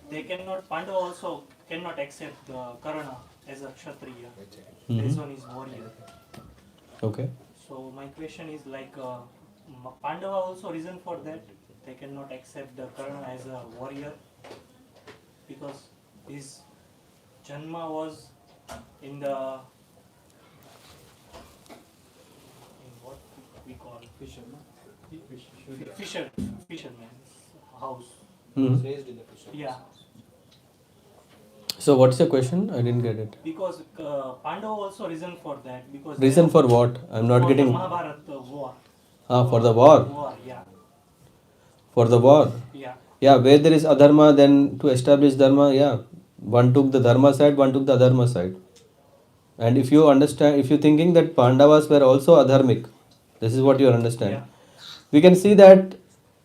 L: they cannot. Pandava also cannot accept Karna as a Kshatriya based on his warrior.
E: Okay.
L: So my question is like Pandava also reason for that. They cannot accept the Karna as a warrior because his Janma was in what we call fisherman's house.
E: Mm-hmm.
G: Raised in the fisher.
L: Yeah.
E: So what's your question? I didn't get it.
L: Because Pandava also reason for that, because
E: Reason for what? I'm not
L: for
E: getting.
L: the Mahabharata war.
E: For the war.
L: War, yeah.
E: For the war.
L: Yeah.
E: Yeah, where there is adharma, then to establish dharma, yeah. One took the dharma side, one took the adharma side. And if you understand, if you're thinking that Pandavas were also adharmic, this is what you understand.
L: Yeah.
E: We can see that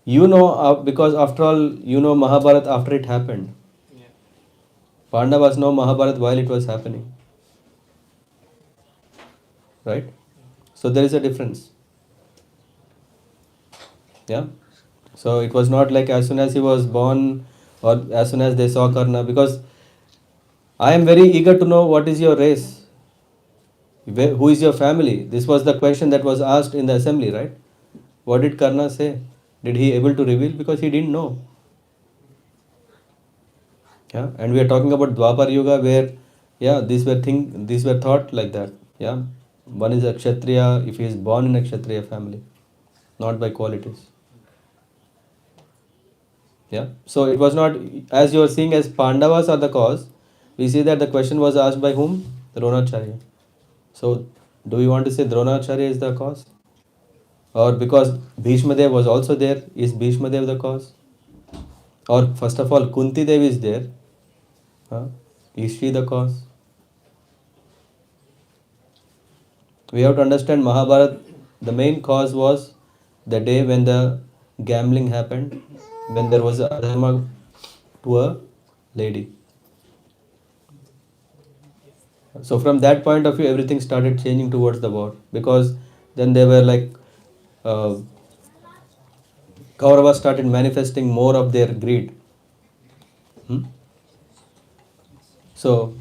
E: because after all, Mahabharat after it happened.
L: Yeah.
E: Pandavas know Mahabharat while it was happening. Right? So there is a difference. Yeah. So it was not like as soon as he was born or as soon as they saw Karna, because I am very eager to know what is your race. Who is your family? This was the question that was asked in the assembly, right? What did Karna say? Did he able to reveal? Because he didn't know. Yeah, and we are talking about Dwapar Yuga where, yeah, these were thought like that. Yeah, one is a Kshatriya if he is born in a Kshatriya family, not by qualities. Yeah, so it was not as you are seeing as Pandavas are the cause. We see that the question was asked by whom? Dronacharya. So, do we want to say Dronacharya is the cause? Or because Bhishma Dev was also there, is Bhishma Dev the cause? Or first of all, Kunti Devi is there. Is she the cause? We have to understand Mahabharat, the main cause was the day when the gambling happened, when there was a adharma to a lady. So from that point of view, everything started changing towards the war, because then they were like Kauravas started manifesting more of their greed. So,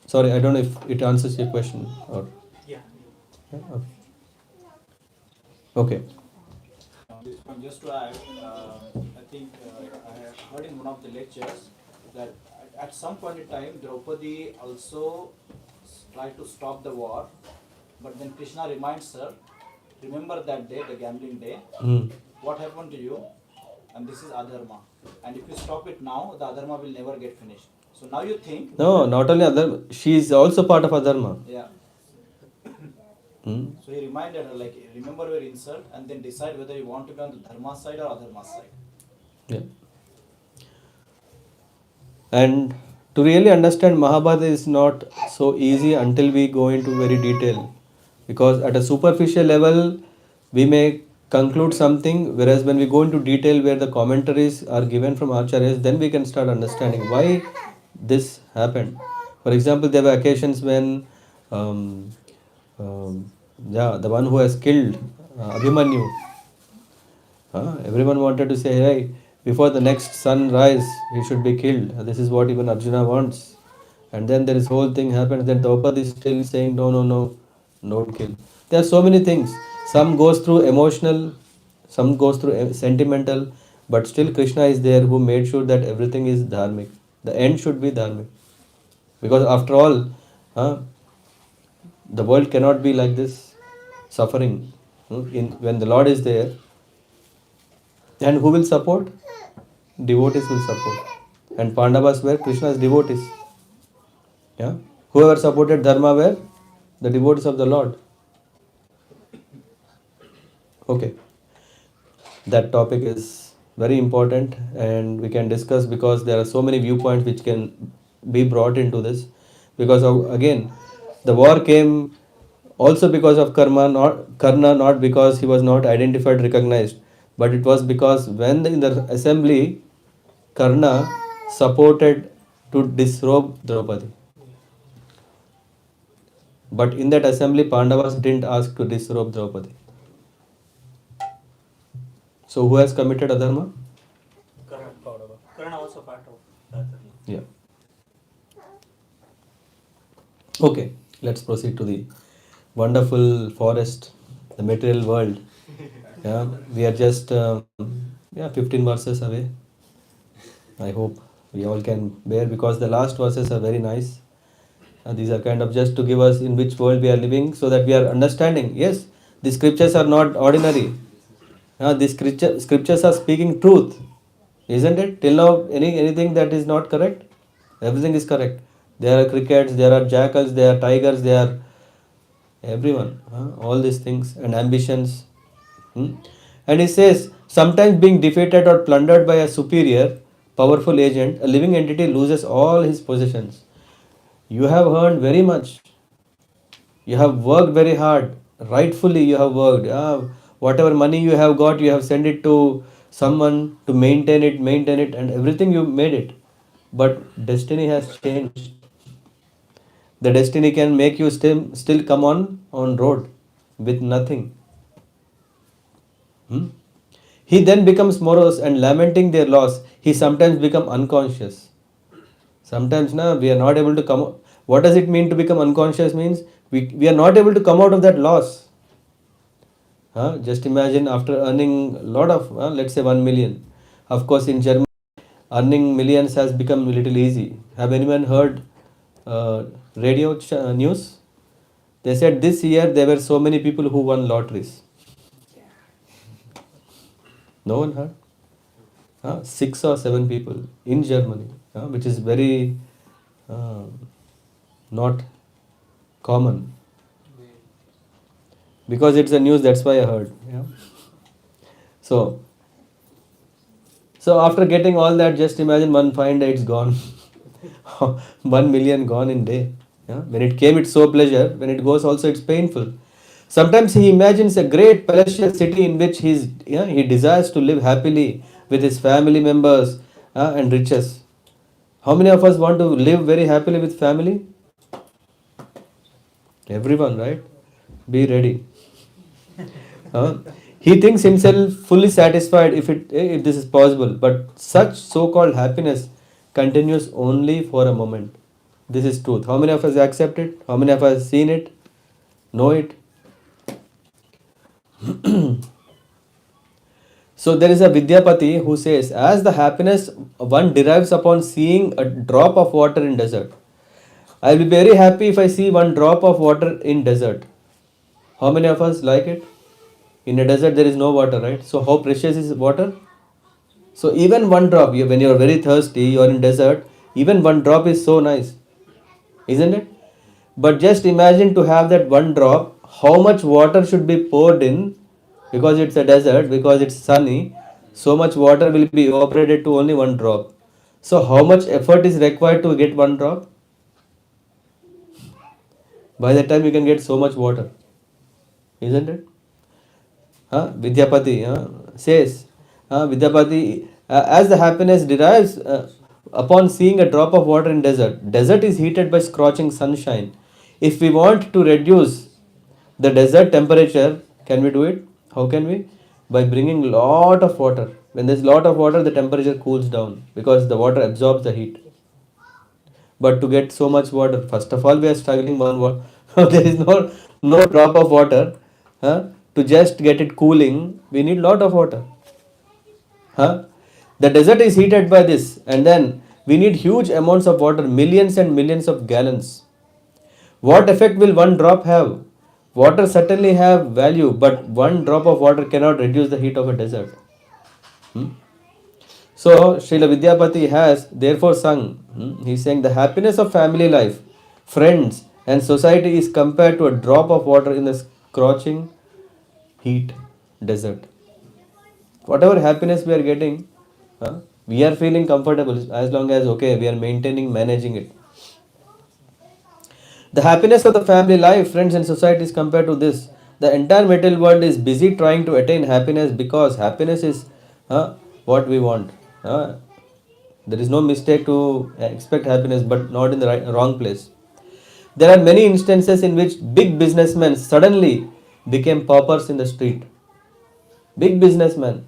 E: sorry, I don't know if it answers your question or.
L: Yeah.
E: Okay.
G: This one, just to add, I think I have heard in one of the lectures that at some point in time, Draupadi also tried to stop the war, but then Krishna reminds her, remember that day, the gambling day, what happened to you, and this is adharma. And if you stop it now, the adharma will never get finished. So now you think...
E: No, not only adharma, she is also part of adharma.
G: Yeah. So he reminded her, like, remember your insult and then decide whether you want to be on the dharma side or adharma side.
E: Yeah. And to really understand Mahabharata is not so easy until we go into very detail. Because at a superficial level, we may conclude something, whereas when we go into detail where the commentaries are given from Acharyas, then we can start understanding why this happened. For example, there were occasions when the one who has killed Abhimanyu, everyone wanted to say, hey, before the next sunrise, he should be killed. This is what even Arjuna wants. And then there is whole thing happens. Then Draupadi is still saying, no, don't kill. There are so many things. Some goes through emotional, some goes through sentimental, but still Krishna is there who made sure that everything is dharmic. The end should be dharmic. Because after all, the world cannot be like this, suffering. When the Lord is there, and who will support? Devotees will support. And Pandavas were Krishna's devotees. Yeah? Whoever supported Dharma were the devotees of the Lord. Okay. That topic is very important and we can discuss because there are so many viewpoints which can be brought into this. Because again, the war came also because of Karna, not because he was not identified, recognized, but it was because when in the assembly, Karna supported to disrobe Draupadi. But in that assembly, Pandavas didn't ask to disrobe Draupadi. So who has committed adharma?
L: Karna also part of that.
E: Yeah. Okay, let's proceed to the wonderful forest, the material world. Yeah, we are just 15 verses away. I hope we all can bear because the last verses are very nice. These are kind of just to give us in which world we are living so that we are understanding. Yes, the scriptures are not ordinary. The scriptures are speaking truth, isn't it? Till now, anything that is not correct? Everything is correct. There are crickets, there are jackals, there are tigers, there are everyone. All these things and ambitions. Hmm? And he says, sometimes being defeated or plundered by a superior, powerful agent, a living entity loses all his possessions. You have earned very much. You have worked very hard. Rightfully, you have worked. Whatever money you have got, you have sent it to someone to maintain it, and everything you made it. But destiny has changed. The destiny can make you still come on road with nothing. Hmm? He then becomes morose and lamenting their loss. He sometimes become unconscious. Sometimes we are not able to come. What does it mean to become unconscious? Means we are not able to come out of that loss. Just imagine after earning a lot of, let's say 1 million. Of course, in Germany, earning millions has become a little easy. Have anyone heard radio news? They said this year there were so many people who won lotteries. No one heard? 6 or 7 people in Germany, which is very not common. Because it's a news, that's why I heard. So after getting all that, just imagine one fine day it's gone. 1 million gone in day. When it came, it's so pleasure. When it goes, also it's painful. Sometimes he imagines a great palatial city in which he desires to live happily with his family members and riches. How many of us want to live very happily with family? Everyone, right? Be ready. He thinks himself fully satisfied if this is possible, but such so-called happiness continues only for a moment. This is truth. How many of us accept it? How many of us seen it? Know it? So there is a Vidyapati who says, as the happiness one derives upon seeing a drop of water in desert. I will be very happy if I see one drop of water in desert. How many of us like it? In a desert there is no water, right? So how precious is water? So even one drop, when you are very thirsty, you are in desert, even one drop is so nice, isn't it? But just imagine to have that one drop, how much water should be poured in, because it's a desert, because it's sunny, so much water will be evaporated to only one drop. So how much effort is required to get one drop? By the time you can get so much water, isn't it? Vidyapati says, Vidyapati, as the happiness derives upon seeing a drop of water in desert. Desert is heated by scorching sunshine. If we want to reduce the desert temperature, can we do it? How can we? By bringing lot of water. When there's lot of water, the temperature cools down because the water absorbs the heat. But to get so much water, first of all, we are struggling one water. There is no drop of water. To just get it cooling, we need lot of water. The desert is heated by this, and then we need huge amounts of water, millions and millions of gallons. What effect will one drop have? Water certainly have value, but one drop of water cannot reduce the heat of a desert. So Srila Vidyapati has therefore sung, he's saying the happiness of family life, friends and society is compared to a drop of water in the scorching heat desert. Whatever happiness we are getting, we are feeling comfortable as long as we are managing it. The happiness of the family life, friends and society is compared to this. The entire material world is busy trying to attain happiness because happiness is what we want. There is no mistake to expect happiness, but not in the wrong place. There are many instances in which big businessmen suddenly became paupers in the street. Big businessmen,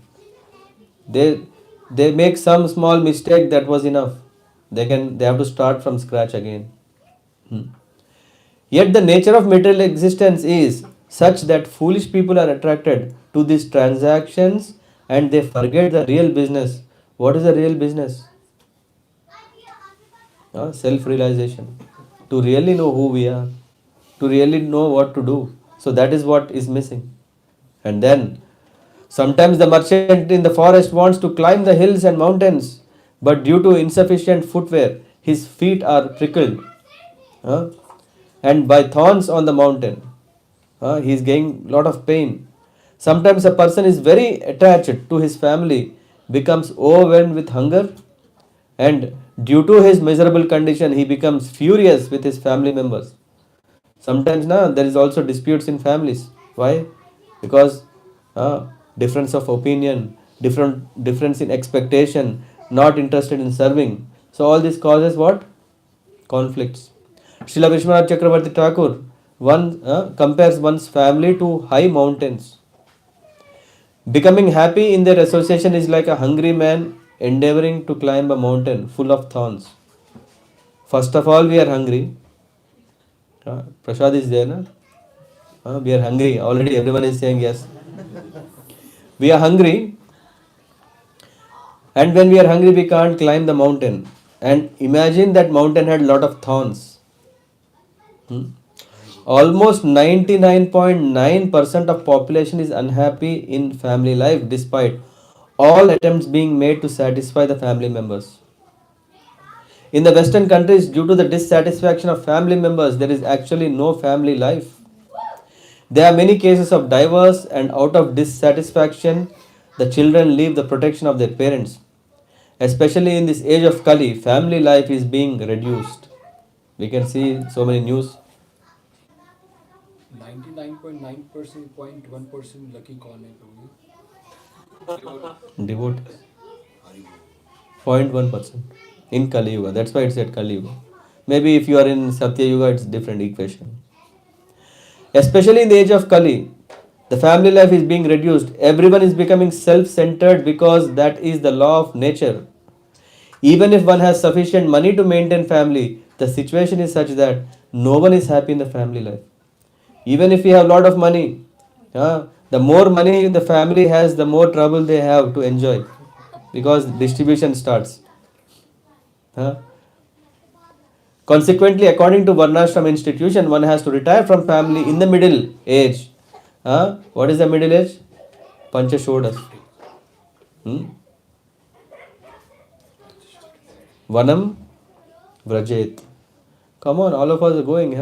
E: they make some small mistake, that was enough. They have to start from scratch again. Yet the nature of material existence is such that foolish people are attracted to these transactions and they forget the real business. What is the real business? Self-realization. To really know who we are, to really know what to do. So that is what is missing. And then sometimes the merchant in the forest wants to climb the hills and mountains, but due to insufficient footwear, his feet are prickled, huh? And by thorns on the mountain, he is getting lot of pain. Sometimes a person is very attached to his family, becomes overwhelmed with hunger, and due to his miserable condition, he becomes furious with his family members. Sometimes there is also disputes in families. Why? Because difference of opinion, difference in expectation, not interested in serving. So all this causes what? Conflicts. Srila Vishwanath Chakravarti Thakur compares one's family to high mountains. Becoming happy in their association is like a hungry man endeavoring to climb a mountain full of thorns. First of all, we are hungry. Prasad is there, na? We are hungry. Already everyone is saying yes. We are hungry, and when we are hungry, we can't climb the mountain. And imagine that mountain had a lot of thorns. Almost 99.9% of population is unhappy in family life despite all attempts being made to satisfy the family members. In the Western countries, due to the dissatisfaction of family members, there is actually no family life. There are many cases of divorce, and out of dissatisfaction, the children leave the protection of their parents. Especially in this age of Kali, family life is being reduced. We can see so many news.
H: 99.9%, 0.1% lucky कौन है प्रभु?
E: Devote 0.1% in Kali Yuga. That's why it's at Kali Yuga. Maybe if you are in Satya Yuga, it's different equation. Especially in the age of Kali, the family life is being reduced. Everyone is becoming self-centered because that is the law of nature. Even if one has sufficient money to maintain family, the situation is such that no one is happy in the family life. Even if you have a lot of money, the more money the family has, the more trouble they have to enjoy because distribution starts. Consequently, according to Varnashram institution, one has to retire from family in the middle age. What is the middle age? Panchashodas. Vanam Vrajet. Come on, all of us are going.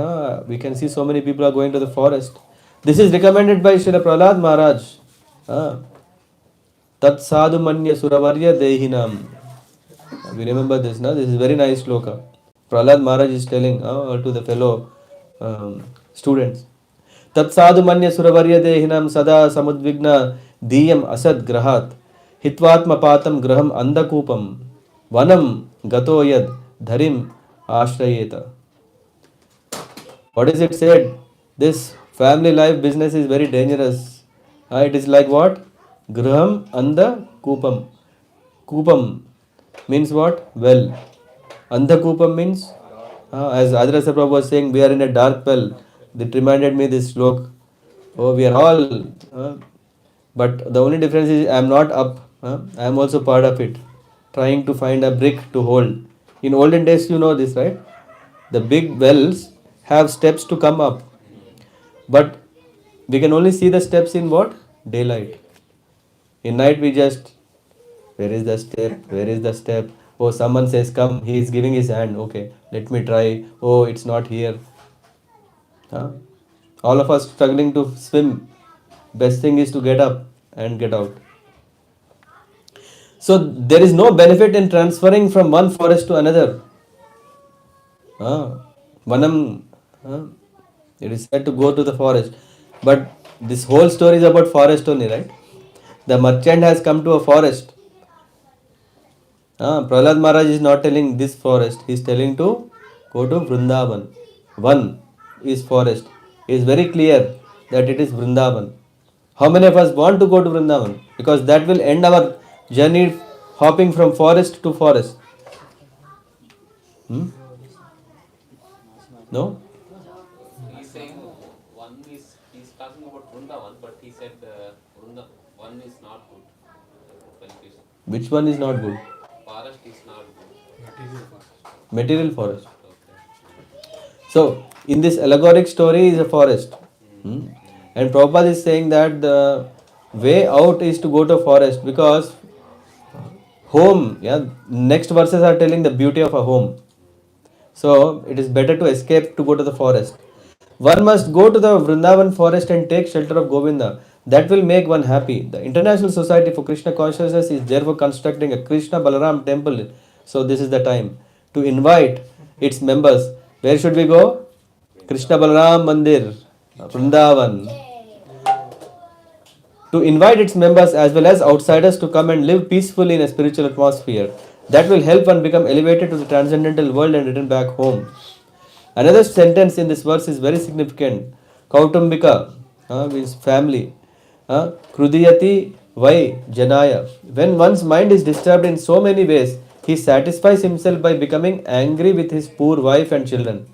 E: We can see so many people are going to the forest. This is recommended by Srila Prahlad Maharaj. Tat sadhu manya suravarya dehinam. We remember this, na? This is very nice sloka. Prahlad Maharaj is telling to the fellow students. Tat sadhu manya suravarya dehinam sada samudvigna diyam asad grahat hitvatma patam graham andakupam vanam gato yad dharim ashrayeta. What is it said? This family life business is very dangerous. It is like what? Graham anda kupam. Kupam means what? Well. Anda kupam means, as Adrasa Prabhu was saying, we are in a dark well. It reminded me this slok. Oh, we are all. But the only difference is I am not up. I am also part of it. Trying to find a brick to hold. In olden days, you know this, right? The big wells have steps to come up. But we can only see the steps in what? Daylight. In night we just, where is the step? Where is the step? Oh, someone says come, he is giving his hand. Okay, let me try. Oh, it's not here. All of us struggling to swim. Best thing is to get up and get out. So there is no benefit in transferring from one forest to another. Vanam, it is said to go to the forest. But this whole story is about forest only, right? The merchant has come to a forest. Prahlad Maharaj is not telling this forest. He is telling to go to Vrindavan. One is forest. It is very clear that it is Vrindavan. How many of us want to go to Vrindavan? Because that will end our journey hopping from forest to forest. No?
M: He's saying he's talking about Vrindavan, but he said one is not good.
E: Which one is not good?
M: Forest is not good.
E: Material forest. So, in this allegoric story is a forest. And Prabhupada is saying that the way out is to go to forest because home, next verses are telling the beauty of a home. So it is better to escape to go to the forest. One must go to the Vrindavan forest and take shelter of Govinda. That will make one happy. The International Society for Krishna Consciousness is therefore constructing a Krishna Balaram temple. So this is the time to invite its members. Where should we go? Krishna Balaram Mandir, Vrindavan. To invite its members as well as outsiders to come and live peacefully in a spiritual atmosphere. That will help one become elevated to the transcendental world and return back home. Another sentence in this verse is very significant. Kautumbika means family. Krudiyati vai janaya. When one's mind is disturbed in so many ways, he satisfies himself by becoming angry with his poor wife and children.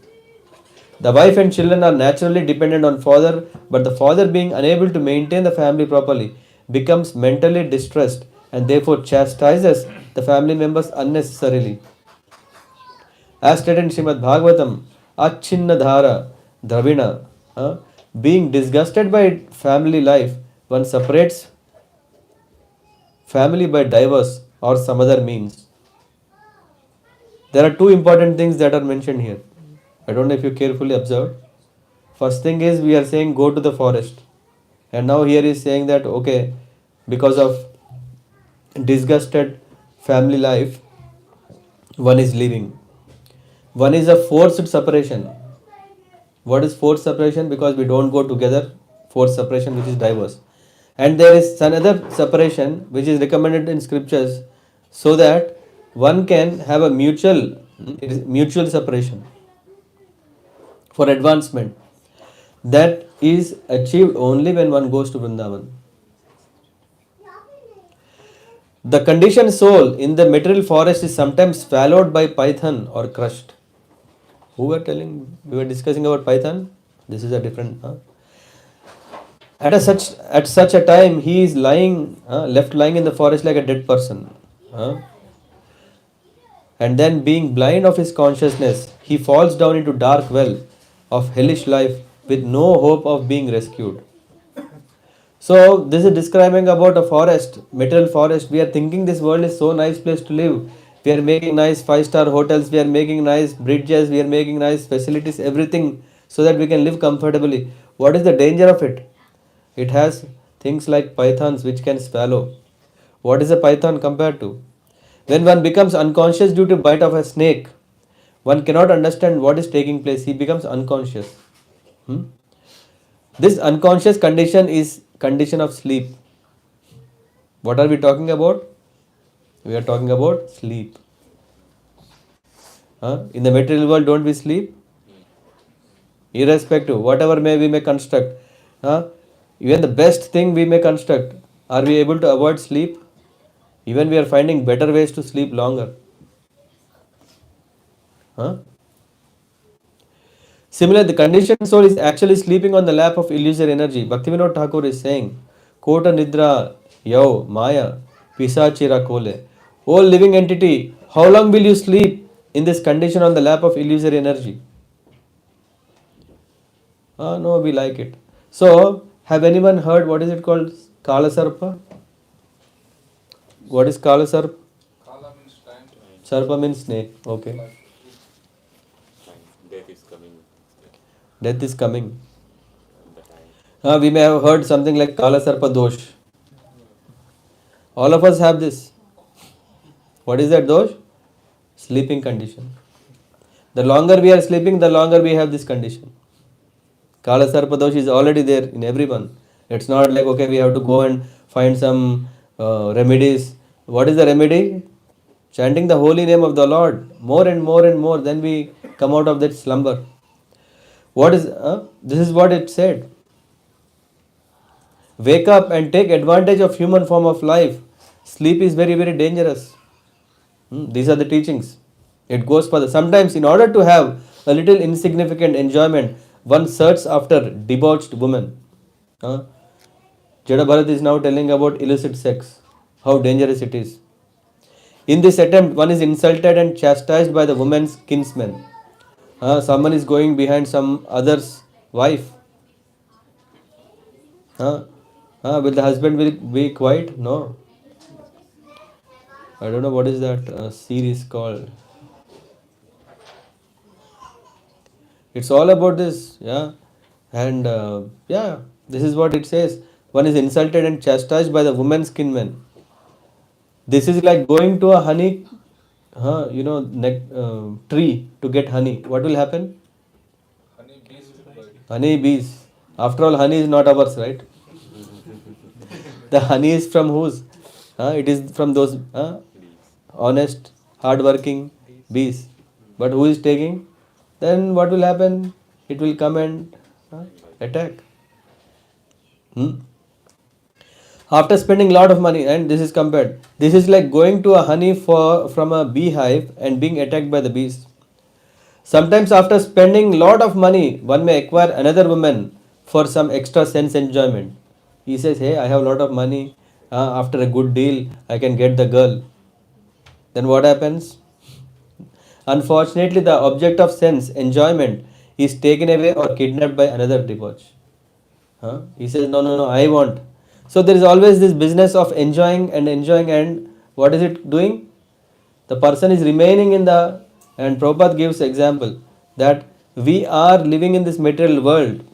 E: The wife and children are naturally dependent on father, but the father, being unable to maintain the family properly, becomes mentally distressed and therefore chastises the family members unnecessarily. As stated in Srimad Bhagavatam, Achinna Dhara Dravina, being disgusted by family life, one separates family by divorce or some other means. There are two important things that are mentioned here. I don't know if you carefully observed. First thing is we are saying go to the forest. And now here is saying that okay, because of disgusted family life, one is leaving. One is a forced separation. What is forced separation? Because we don't go together. Forced separation, which is divorce. And there is another separation which is recommended in scriptures so that one can have a mutual separation for advancement. That is achieved only when one goes to Vrindavan. The conditioned soul in the material forest is sometimes swallowed by python or crushed. Who were telling? We were discussing about python. This is a different. At such a time, he is left lying in the forest like a dead person. And then, being blind of his consciousness, he falls down into dark well of hellish life with no hope of being rescued. So this is describing about a forest, material forest. We are thinking this world is so nice place to live. We are making nice 5-star hotels. We are making nice bridges. We are making nice facilities. Everything so that we can live comfortably. What is the danger of it? It has things like pythons which can swallow. What is a python compared to? When one becomes unconscious due to bite of a snake, one cannot understand what is taking place. He becomes unconscious. This unconscious condition is condition of sleep. What are we talking about? We are talking about sleep. In the material world, don't we sleep? Irrespective, whatever we may construct, even the best thing we may construct, are we able to avoid sleep? Even we are finding better ways to sleep longer. Similarly, the conditioned soul is actually sleeping on the lap of illusory energy. Bhaktivinoda Thakur is saying, Kota Nidra Yau Maya Pisachira Kole. O living entity, how long will you sleep in this condition on the lap of illusory energy? No, we like it. So, have anyone heard what is it called? Kala Sarpa? What is Kala Sarpa?
I: Kala means time.
E: Sarpa means snake. Okay.
M: Death is coming.
E: Death is coming. We may have heard something like Kala Sarpa Dosh. All of us have this. What is that dosh? Sleeping condition. The longer we are sleeping, the longer we have this condition. Kala Sarpa Dosh is already there in everyone. It's not like, okay, we have to go and find some remedies. What is the remedy? Chanting the holy name of the Lord more and more and more, then we come out of that slumber. What is this is what it said. Wake up and take advantage of human form of life. Sleep is very, very dangerous. These are the teachings. It goes further. Sometimes in order to have a little insignificant enjoyment, one searches after debauched women. Jada Bharat is now telling about illicit sex, how dangerous it is. In this attempt, one is insulted and chastised by the woman's kinsmen. Someone is going behind some other's wife. Will the husband will be quiet? No. I don't know what is that series called. It's all about this, yeah. And this is what it says. One is insulted and chastised by the woman's kinmen. This is like going to a honey, tree to get honey. What will happen?
I: Honey bees will bite.
E: Honey bees. After all, honey is not ours, right? The honey is from whose? It is from those honest, hard-working bees. But who is taking? Then what will happen? It will come and attack. After spending a lot of money, and this is compared, this is like going to a honey from a beehive and being attacked by the bees. Sometimes after spending lot of money, one may acquire another woman for some extra sense enjoyment. He says, hey, I have a lot of money. After a good deal, I can get the girl. Then what happens? Unfortunately, the object of sense enjoyment is taken away or kidnapped by another debauch. He says, no, I want. So there is always this business of enjoying, and what is it doing? The person is remaining in the, and Prabhupada gives example that we are living in this material world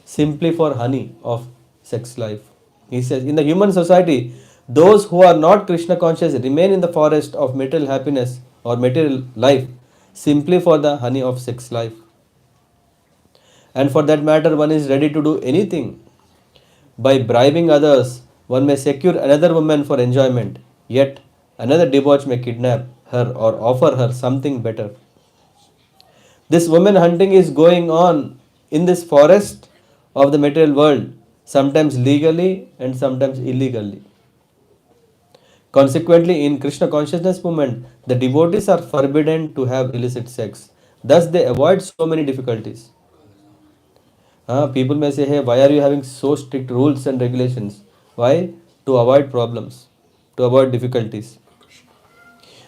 E: simply for honey of sex life. He says, in the human society, those who are not Krishna conscious remain in the forest of material happiness or material life simply for the honey of sex life. And for that matter, one is ready to do anything. By bribing others, one may secure another woman for enjoyment, yet another debauch may kidnap her or offer her something better. This woman hunting is going on in this forest of the material world, sometimes legally and sometimes illegally. Consequently, in Krishna consciousness movement, the devotees are forbidden to have illicit sex. Thus, they avoid so many difficulties. People may say, hey, why are you having so strict rules and regulations? Why? To avoid problems, to avoid difficulties.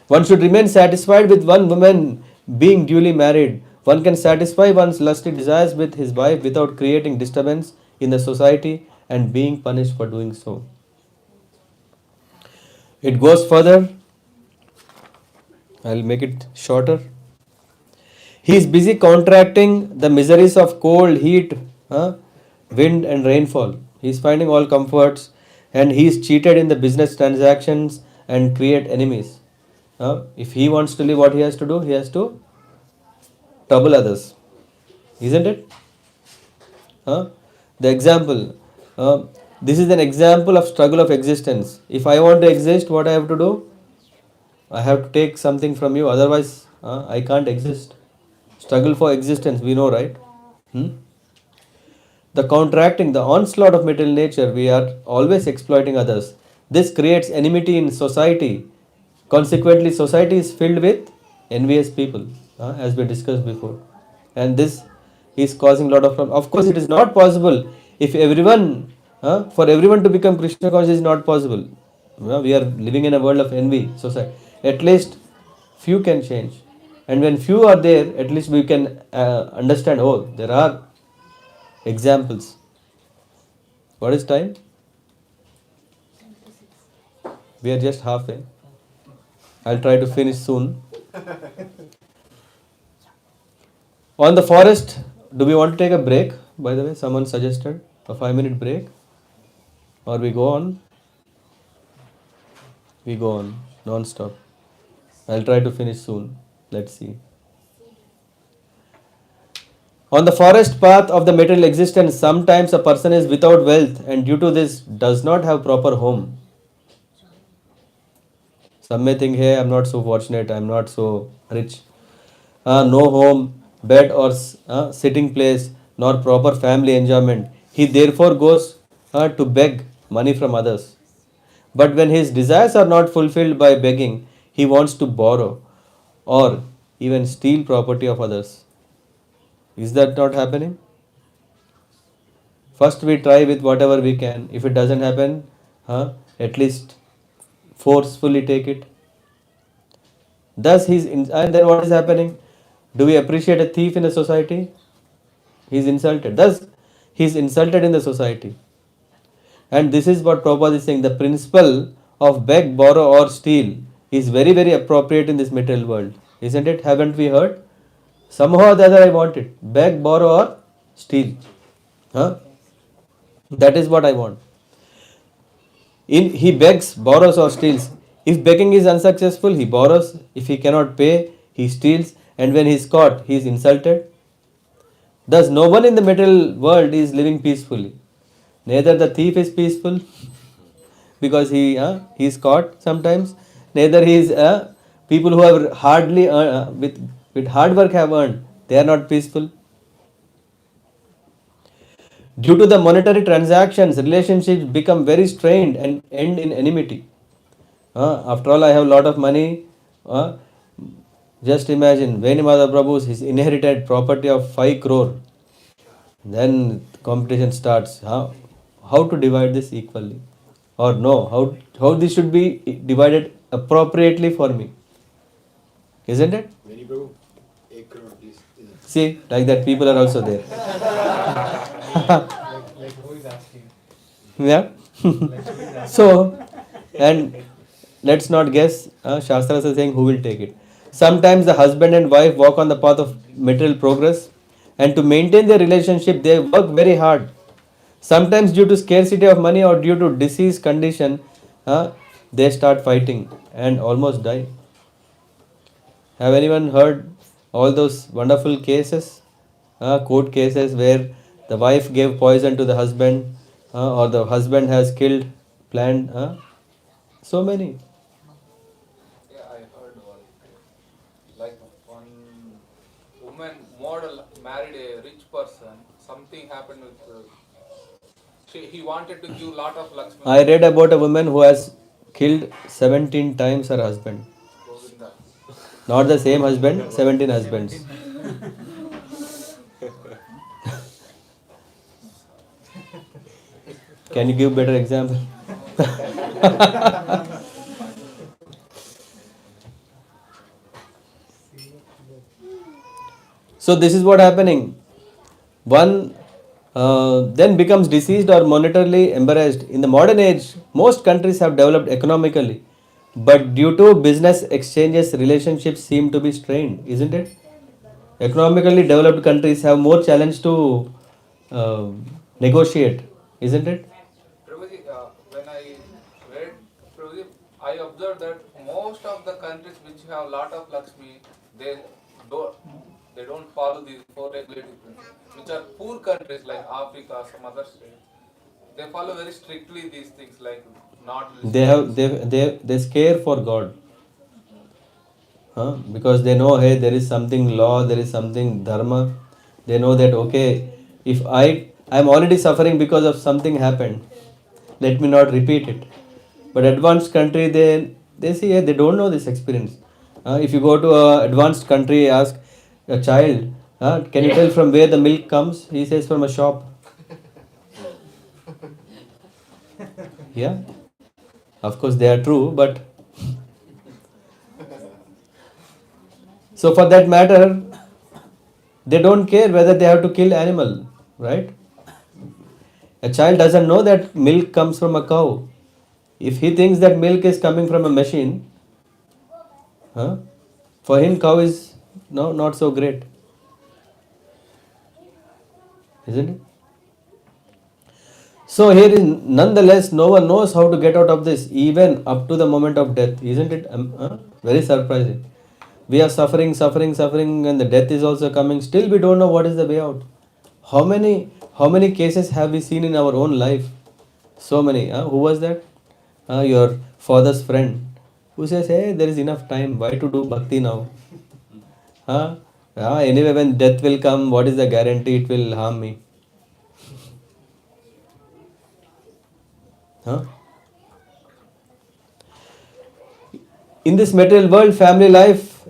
E: One should remain satisfied with one woman being duly married. One can satisfy one's lusty desires with his wife without creating disturbance in the society and being punished for doing so. It goes further. I'll make it shorter. He is busy contracting the miseries of cold, heat, wind and rainfall. He is finding all comforts, and he is cheated in the business transactions and create enemies. If he wants to live, what he has to do? He has to trouble others. Isn't it? The example. This is an example of struggle of existence. If I want to exist, what I have to do? I have to take something from you, otherwise I can't exist. Struggle for existence, we know, right? The contracting, the onslaught of material nature, we are always exploiting others. This creates enmity in society. Consequently, society is filled with envious people, as we discussed before. And this is causing a lot of problems. Of course, it is not possible if everyone, for everyone to become Krishna conscious is not possible. We are living in a world of envy society. At least few can change. And when few are there, at least we can understand, oh, there are examples. What is time? We are just halfway. I'll try to finish soon. On the forest, do we want to take a break? By the way, someone suggested a 5-minute break. Or we go on? We go on, non-stop. I'll try to finish soon. Let's see. On the forest path of the material existence, sometimes a person is without wealth and due to this does not have proper home. Some may think, hey, I'm not so fortunate, I'm not so rich. No home, bed or sitting place, nor proper family enjoyment. He therefore goes to beg money from others. But when his desires are not fulfilled by begging, he wants to borrow or even steal property of others. Is that not happening? First we try with whatever we can. If it doesn't happen, at least forcefully take it. Thus and then what is happening? Do we appreciate a thief in a society? He is insulted. Thus he is insulted in the society. And this is what Prabhupada is saying. The principle of beg, borrow or steal is very, very appropriate in this material world. Isn't it? Haven't we heard? Somehow or the other I want it. Beg, borrow or steal. Huh? That is what I want. He begs, borrows or steals. If begging is unsuccessful, he borrows. If he cannot pay, he steals. And when he is caught, he is insulted. Thus, no one in the material world is living peacefully. Neither the thief is peaceful because he is caught sometimes. Neither he is people who have hardly with hard work have earned. They are not peaceful. Due to the monetary transactions, relationships become very strained and end in enmity. After all, I have a lot of money. Just imagine, Venimada Prabhu's his inherited property of 5 crore. Then competition starts. How to divide this equally? Or no, how this should be divided appropriately for me? Isn't it?
H: Veni Prabhu, 1 crore please.
E: See, like that people are also there.
B: Like who is asking?
E: Yeah. So, and let's not guess. Shastras are saying who will take it. Sometimes the husband and wife walk on the path of material progress, and to maintain their relationship, they work very hard. Sometimes, due to scarcity of money or due to disease condition, they start fighting and almost die. Have anyone heard all those wonderful cases, court cases where the wife gave poison to the husband, or the husband has killed, planned? So many.
I: Yeah, I heard one. Like one woman model married a rich person. Something happened with. He wanted to give lot of Lakshmi.
E: I read about a woman who has killed 17 times her husband.
I: Govinda.
E: Not the same husband, 17 husbands. Can you give better example? So this is what happening. One then becomes deceased or monetarily embarrassed. In the modern age, most countries have developed economically, but due to business exchanges, relationships seem to be strained, isn't it? Economically developed countries have more challenge to negotiate, isn't it?
I: Prabhuji, when I read, Prabhuji, I observed that most of the countries which have lot of Lakshmi, they don't they don't follow these 4 regulative principles. Which are poor countries like Africa, some other states, they follow very strictly these things like not.
E: They scare for God. Because they know, hey, there is something law, there is something dharma. They know that, okay, if I am already suffering because of something happened, let me not repeat it. But advanced country, they see, hey, they don't know this experience. If you go to a advanced country, ask a child, can you tell from where the milk comes? He says from a shop. Yeah, of course they are true, but so for that matter, they don't care whether they have to kill animal, right? A child doesn't know that milk comes from a cow. If he thinks that milk is coming from a machine, for him cow is not so great, isn't it? So here is nonetheless no one knows how to get out of this, even up to the moment of death, isn't it? Very surprising. We are suffering, and the death is also coming. Still, we don't know what is the way out. How many cases have we seen in our own life? So many. Who was that? Your father's friend, who says, "Hey, there is enough time. Why to do bhakti now? Anyway, when death will come, what is the guarantee it will harm me?" In this material world, family life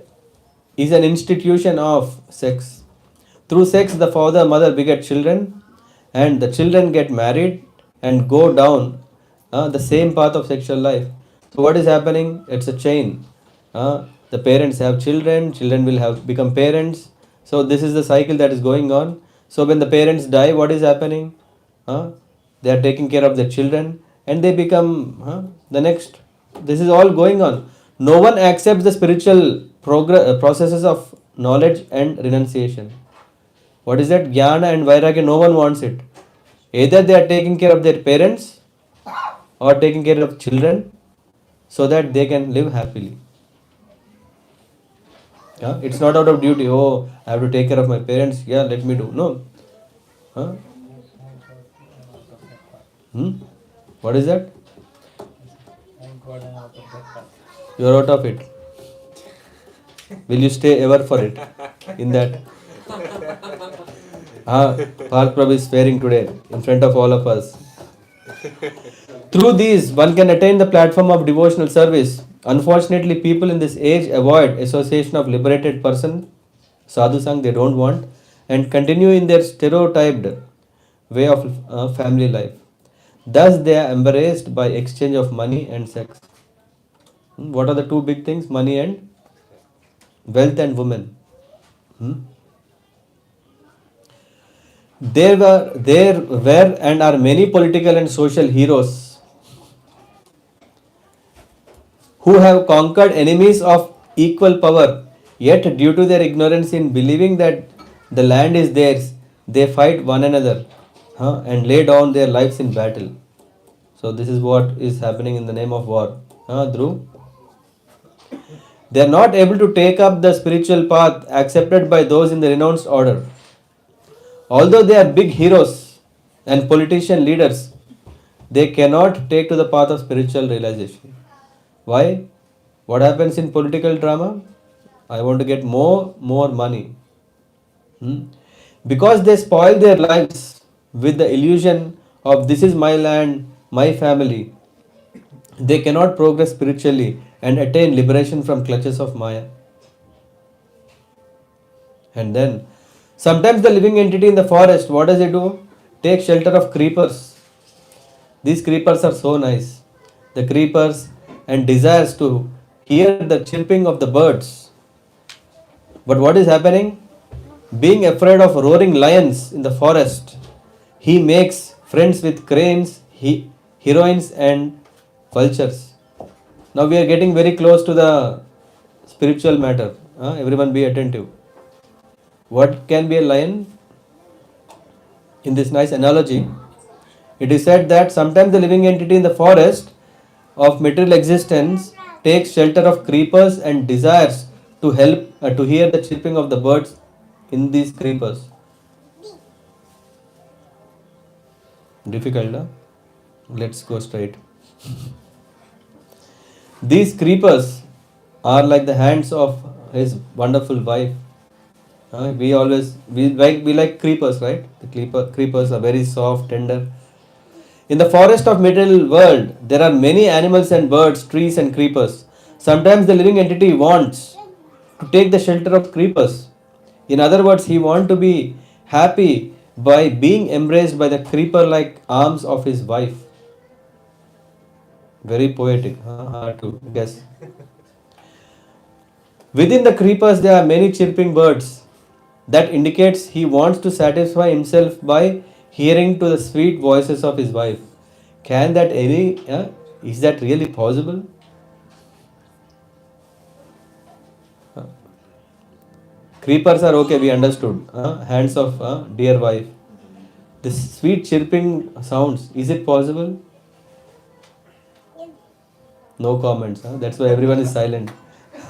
E: is an institution of sex. Through sex, the father, mother beget children, and the children get married and go down the same path of sexual life. So, what is happening? It's a chain. The parents have children, children will have become parents. So, this is the cycle that is going on. So, when the parents die, what is happening? They are taking care of their children, and they become the next. This is all going on. No one accepts the spiritual processes of knowledge and renunciation. What is that? Jnana and Vairagya, no one wants it. Either they are taking care of their parents or taking care of children so that they can live happily. Yeah? It's not out of duty. Oh, I have to take care of my parents. Yeah, let me do. No. Huh? What is that?
B: Thank God I'm out of that path.
E: You are out of it. Will you stay ever for it? In that? Bharat Prabhu is swearing today in front of all of us. Through these, one can attain the platform of devotional service. Unfortunately, people in this age avoid association of liberated person, sadhu sang they don't want, and continue in their stereotyped way of family life. Thus, they are embarrassed by exchange of money and sex. What are the two big things? Money and wealth and women. There were and are many political and social heroes who have conquered enemies of equal power, yet due to their ignorance in believing that the land is theirs, they fight one another and lay down their lives in battle. So this is what is happening in the name of war. Dhruv? They are not able to take up the spiritual path accepted by those in the renounced order. Although they are big heroes and politician leaders, they cannot take to the path of spiritual realization. Why? What happens in political drama? I want to get more money. Because they spoil their lives with the illusion of this is my land, my family. They cannot progress spiritually and attain liberation from clutches of Maya. And then, sometimes the living entity in the forest, what does it do? Take shelter of creepers. These creepers are so nice. The creepers and desires to hear the chirping of the birds. But what is happening? Being afraid of roaring lions in the forest, he makes friends with cranes, heroines, and vultures. Now we are getting very close to the spiritual matter. Everyone be attentive. What can be a lion? In this nice analogy, it is said that sometimes the living entity in the forest of material existence takes shelter of creepers and desires to help to hear the chirping of the birds in these creepers. Difficult, huh? Let's go straight. These creepers are like the hands of his wonderful wife. We like creepers, right? The creepers are very soft, tender. In the forest of material world, there are many animals and birds, trees and creepers. Sometimes the living entity wants to take the shelter of creepers. In other words, he wants to be happy by being embraced by the creeper-like arms of his wife. Very poetic, hard to guess. Within the creepers, there are many chirping birds. That indicates he wants to satisfy himself by hearing to the sweet voices of his wife. Can that is that really possible? Creepers are okay, we understood. Hands of dear wife. This sweet chirping sounds, is it possible? No comments. That's why everyone is silent.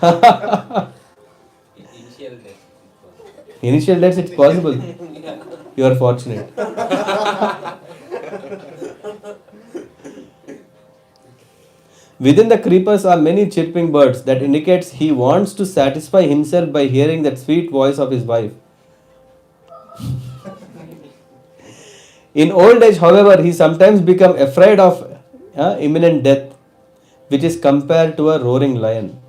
M: Initial death.
E: Initial deaths, it's possible.
M: Yeah.
E: You are fortunate. Within the creepers are many chirping birds. That indicates he wants to satisfy himself by hearing that sweet voice of his wife. In old age, however, he sometimes becomes afraid of imminent death, which is compared to a roaring lion.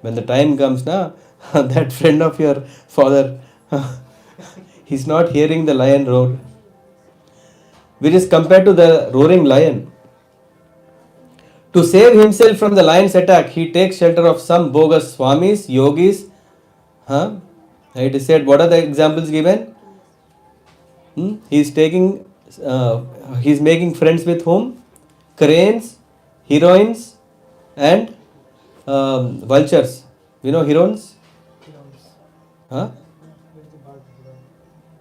E: When the time comes, that friend of your father, he's not hearing the lion roar, which is compared to the roaring lion. To save himself from the lion's attack, he takes shelter of some bogus swamis, yogis. It is said, what are the examples given? He's making friends with whom? Cranes, heroines, and vultures. You know heroines? Huh?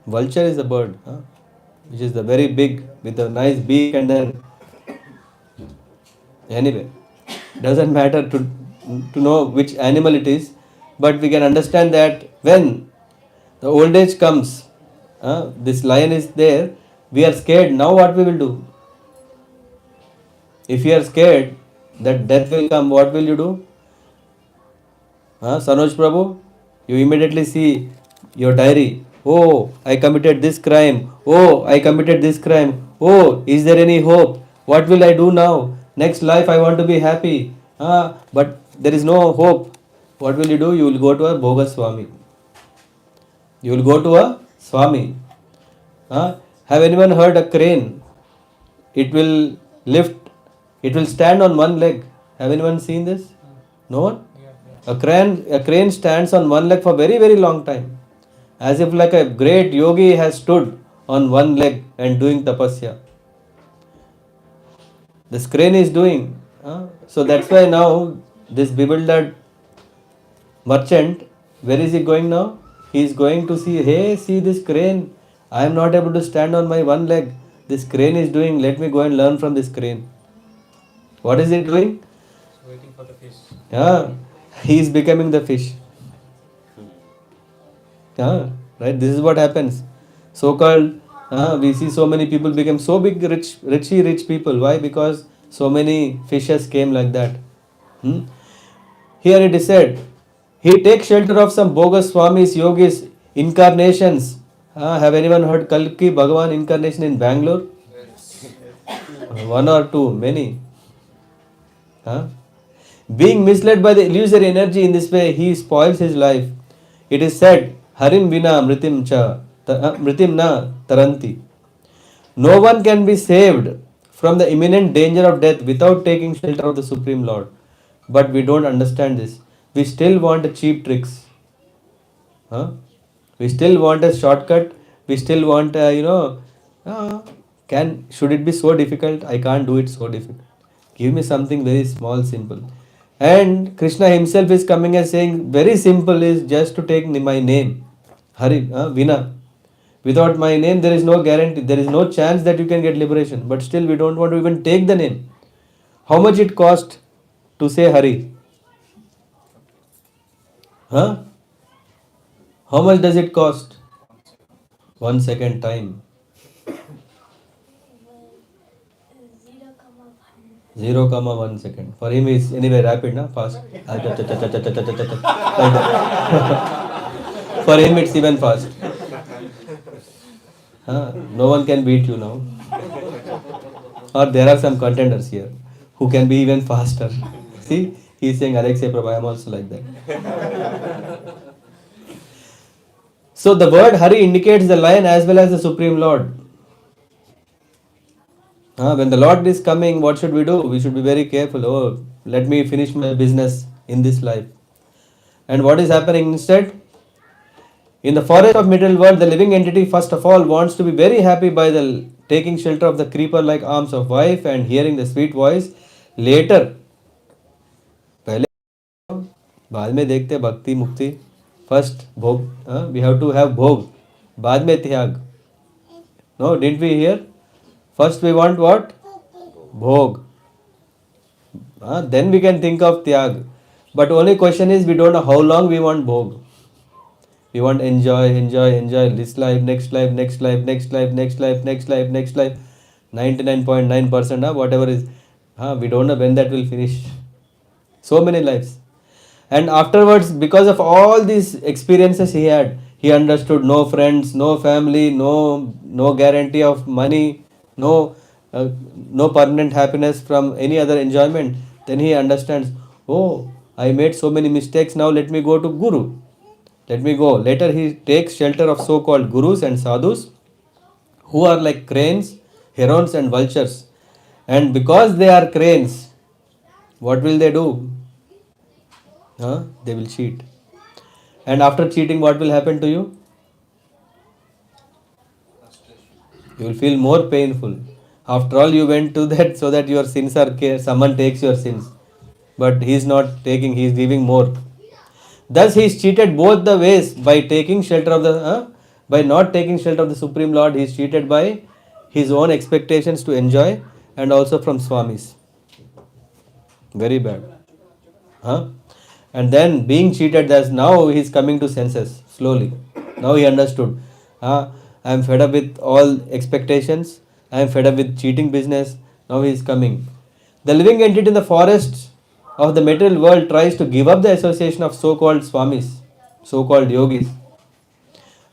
E: Vulture is a bird, huh? Which is the very big with a nice beak and then anyway, doesn't matter to know which animal it is, but we can understand that when the old age comes, this lion is there, we are scared. Now what we will do? If you are scared that death will come, what will you do? Sanoj Prabhu, you immediately see your diary. Oh, I committed this crime. Oh, I committed this crime. Oh, is there any hope? What will I do now? Next life I want to be happy. But there is no hope. What will you do? You will go to a Bhoga Swami. You will go to a Swami. Have anyone heard a crane? It will lift, it will stand on one leg. Have anyone seen this? No one? A crane stands on one leg for very, very long time. As if like a great yogi has stood on one leg and doing tapasya. This crane is doing. So that's why now this bewildered merchant, where is he going now? He is going to see, hey, see this crane. I am not able to stand on my one leg. This crane is doing, let me go and learn from this crane. What is it doing?
B: Waiting for the fish.
E: He is becoming the fish. Right? This is what happens. So-called, we see so many people become so big, rich people. Why? Because so many fishes came like that. Here it is said, he takes shelter of some bogus swamis, yogis, incarnations. Have anyone heard Kalki Bhagavan incarnation in Bangalore? One or two, many. Being misled by the illusory energy in this way, he spoils his life. It is said, Harim vina mritim na taranti. No one can be saved from the imminent danger of death without taking shelter of the Supreme Lord. But we don't understand this. We still want cheap tricks. We still want a shortcut. We still want, should it be so difficult? I can't do it so difficult. Give me something very small, simple. And Krishna himself is coming and saying, very simple is just to take my name. Hari, Vina. Without my name, there is no guarantee. There is no chance that you can get liberation. But still, we don't want to even take the name. How much it cost to say Hari? How much does it cost? 1 second time. 0,1 second. For him is anyway rapid, na? Fast. For him it's even fast. No one can beat you now. Or there are some contenders here who can be even faster. See, he is saying, Alexei Prabhu, I am also like that. So the word Hari indicates the lion as well as the Supreme Lord. When the Lord is coming, what should we do? We should be very careful. Oh, let me finish my business in this life. And what is happening instead? In the forest of middle world, the living entity first of all wants to be very happy by the taking shelter of the creeper-like arms of wife and hearing the sweet voice. Later, पहले बाद में देखते भक्ति मुक्ति. First भोग, we have to have भोग. बाद में त्याग. No, didn't we hear? First we want what? Bhog. Then we can think of tyag. But only question is we don't know how long we want bhog. We want enjoy this life, next life, next life, next life, next life, next life, next life. 99.9%, whatever is. We don't know when that will finish. So many lives. And afterwards, because of all these experiences he had, he understood no friends, no family, no guarantee of money, no permanent happiness from any other enjoyment. Then he understands, oh, I made so many mistakes, now let me go to Guru. Let me go. Later he takes shelter of so-called Gurus and Sadhus who are like cranes, herons and vultures. And because they are cranes, what will they do? They will cheat. And after cheating, what will happen to you? You will feel more painful. After all, you went to that so that your sins are someone takes your sins. But he is not taking, he is giving more. Thus he is cheated both the ways by taking shelter of the by not taking shelter of the Supreme Lord. He is cheated by his own expectations to enjoy and also from Swamis. Very bad. Huh? And then being cheated, as now he is coming to senses slowly. Now he understood. I am fed up with all expectations. I am fed up with cheating business. Now he is coming. The living entity in the forest of the material world tries to give up the association of so-called swamis, so-called yogis,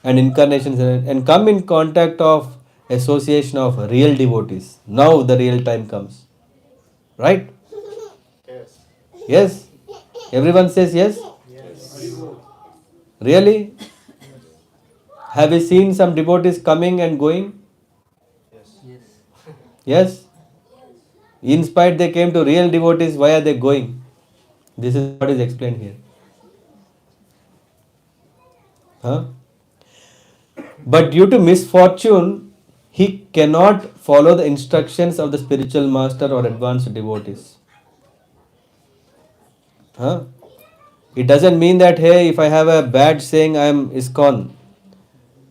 E: and incarnations, and come in contact of association of real devotees. Now the real time comes. Right?
K: Yes.
E: Yes? Everyone says yes? Really? Have you seen some devotees coming and going? Yes? In spite they came to real devotees, why are they going? This is what is explained here. Huh? But due to misfortune, he cannot follow the instructions of the spiritual master or advanced devotees. Huh? It doesn't mean that, hey, if I have a badge saying I am ISKCON,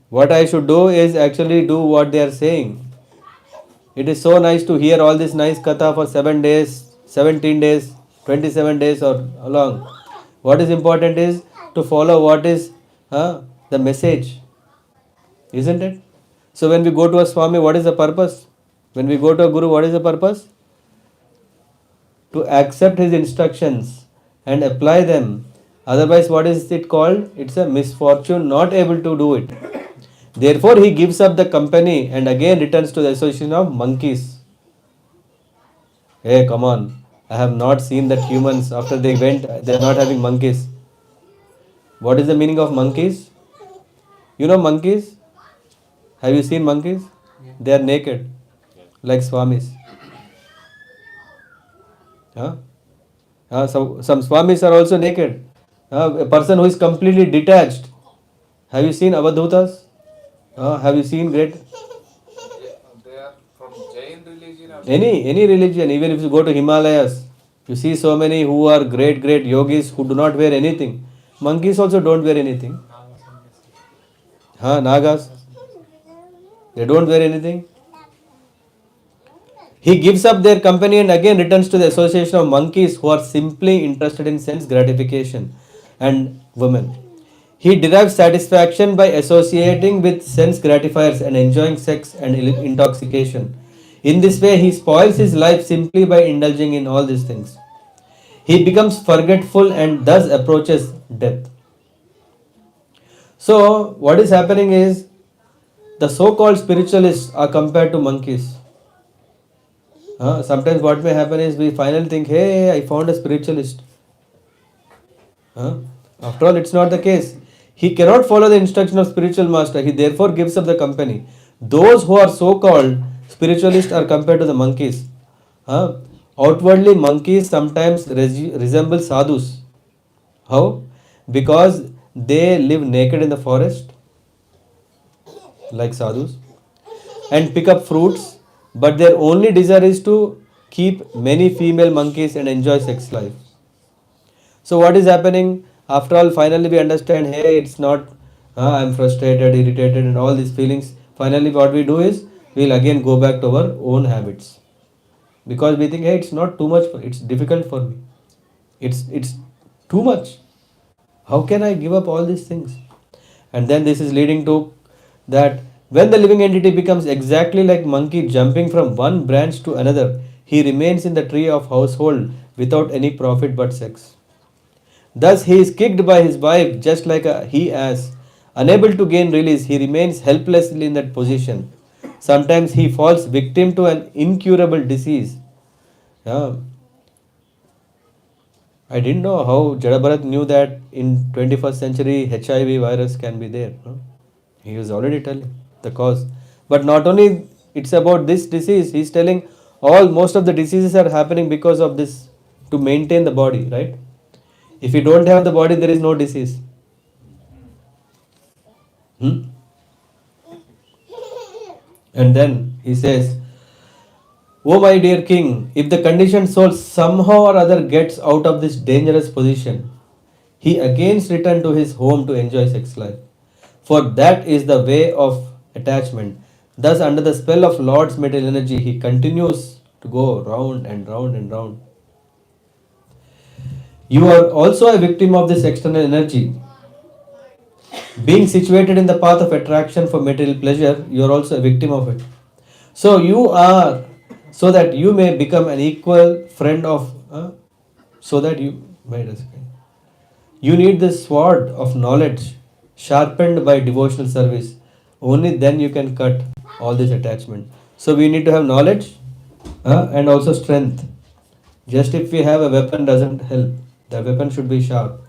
E: what I should do is actually do what they are saying. It is so nice to hear all this nice katha for 7 days, 17 days, 27 days or long. What is important is to follow what is the message. Isn't it? So when we go to a Swami, what is the purpose? When we go to a Guru, what is the purpose? To accept his instructions and apply them. Otherwise, what is it called? It's a misfortune, not able to do it. Therefore, he gives up the company and again returns to the association of monkeys. Hey, come on. I have not seen that humans, after they went, they are not having monkeys. What is the meaning of monkeys? You know monkeys? Have you seen monkeys? They are naked, like Swamis. Huh? So, some Swamis are also naked. A person who is completely detached. Have you seen Avadhutas? Have you seen great?
I: They are from Jain religion or
E: Any religion, even if you go to Himalayas, you see so many who are great yogis who do not wear anything. Monkeys also don't wear anything. Nagas. They don't wear anything. He gives up their company and again returns to the association of monkeys who are simply interested in sense gratification and women. He derives satisfaction by associating with sense gratifiers and enjoying sex and intoxication. In this way, he spoils his life simply by indulging in all these things. He becomes forgetful and thus approaches death. So, what is happening is the so called spiritualists are compared to monkeys. Sometimes what may happen is we finally think, hey, I found a spiritualist. After all, it's not the case. He cannot follow the instruction of spiritual master. He therefore gives up the company. Those who are so-called spiritualists are compared to the monkeys. Outwardly, monkeys sometimes resemble sadhus. How? Because they live naked in the forest, like sadhus, and pick up fruits, but their only desire is to keep many female monkeys and enjoy sex life. So what is happening? After all, finally we understand, hey, it's not, I'm frustrated, irritated and all these feelings. Finally what we do is, we'll again go back to our own habits. Because we think, hey, it's not too much, it's difficult for me. It's too much. How can I give up all these things? And then this is leading to that when the living entity becomes exactly like monkey jumping from one branch to another, he remains in the tree of household without any profit but sex. Thus he is kicked by his wife just like a he-ass. Unable to gain release, he remains helplessly in that position. Sometimes he falls victim to an incurable disease. I didn't know how Bharat knew that in 21st century HIV virus can be there. He was already telling the cause. But not only it's about this disease, he's telling most of the diseases are happening because of this, to maintain the body, right? If you don't have the body, there is no disease. And then he says, "Oh my dear king, if the conditioned soul somehow or other gets out of this dangerous position, he again returned to his home to enjoy sex life. For that is the way of attachment. Thus, under the spell of Lord's material energy, he continues to go round and round and round. You are also a victim of this external energy. Being situated in the path of attraction for material pleasure, you are also a victim of it. So you are, so that you may become an equal friend of, so that you, wait a second. You need the sword of knowledge sharpened by devotional service. Only then you can cut all this attachment. So we need to have knowledge and also strength. Just if we have a weapon doesn't help. The weapon should be sharp.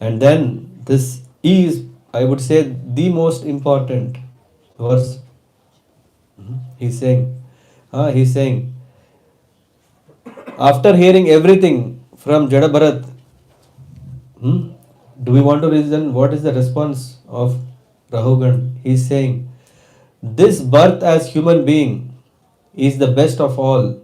E: And then this is, I would say, the most important verse. He's saying, after hearing everything from Jada Bharat, do we want to reason what is the response of Rahugan? He's saying, this birth as human being is the best of all.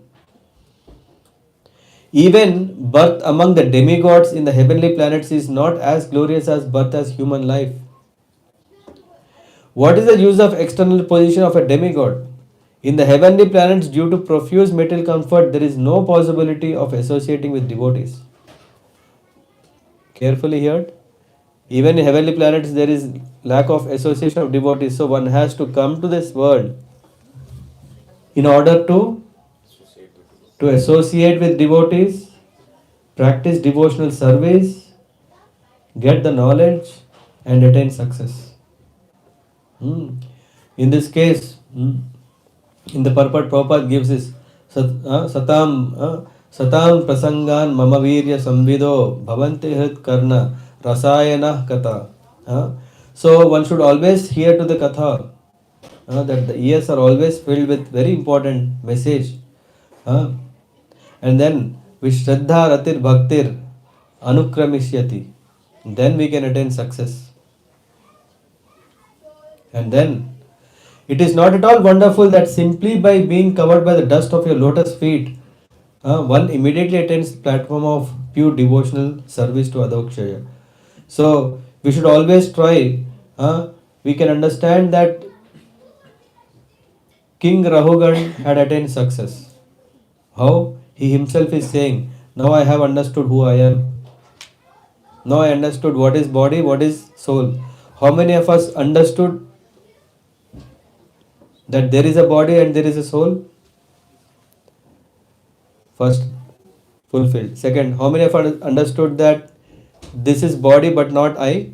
E: Even birth among the demigods in the heavenly planets is not as glorious as birth as human life. What is the use of external position of a demigod? In the heavenly planets, due to profuse material comfort, there is no possibility of associating with devotees. Carefully heard. Even in heavenly planets, there is lack of association of devotees. So one has to come to this world in order to associate with devotees, practice devotional service, get the knowledge, and attain success. In this case, in the purport, Prabhupada gives this satam prasangan mama virya samvido bhavante hrit karna rasayana katha. So one should always hear to the katha. That the ears are always filled with very important message. And then with Shraddha Ratir Bhaktir Anukramishyati. Then we can attain success. And then it is not at all wonderful that simply by being covered by the dust of your lotus feet, one immediately attains the platform of pure devotional service to Adokshaya. So we should always try. We can understand that King Rahugan had attained success. How? He himself is saying, now I have understood who I am. Now I understood what is body, what is soul. How many of us understood that there is a body and there is a soul? First, fulfilled. Second, how many of us understood that this is body but not I?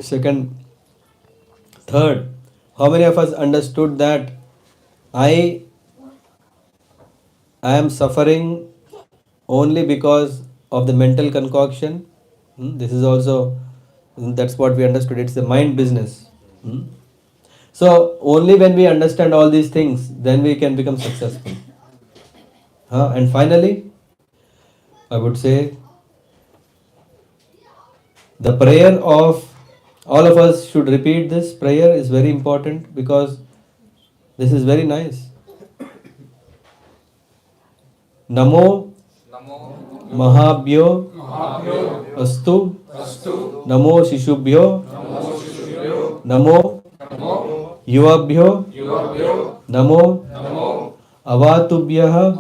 E: Second. Third, how many of us understood that I am suffering only because of the mental concoction? This is also, that's what we understood. It's the mind business. So only when we understand all these things, then we can become successful. And finally, I would say the prayer of all of us should repeat this prayer is very important because this is very nice. Namo Mahabhyo Astu Namo Shishubhyo Namo Yuvabhyo Namo Avatubhyah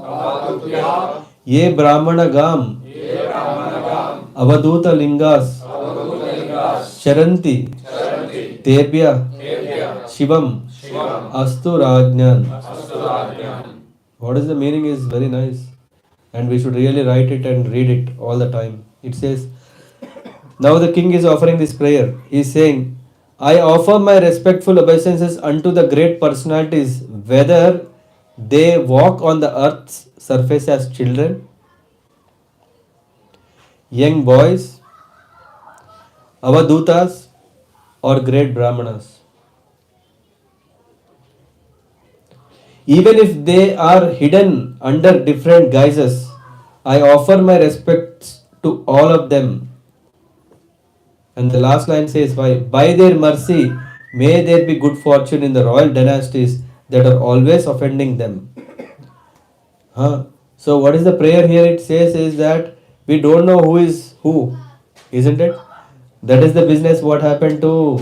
E: Ye Brahmana Gam Avaduta Lingas Charanti Tebhya Shivam Astu Rajnan. What is the meaning is very nice. And we should really write it and read it all the time. It says, now the king is offering this prayer. He is saying, I offer my respectful obeisances unto the great personalities, whether they walk on the earth's surface as children, young boys, avadutas, or great brahmanas. Even if they are hidden under different guises, I offer my respects to all of them. And the last line says, why? By their mercy, may there be good fortune in the royal dynasties that are always offending them. So what is the prayer here? It says is that we don't know who is who, isn't it? That is the business what happened to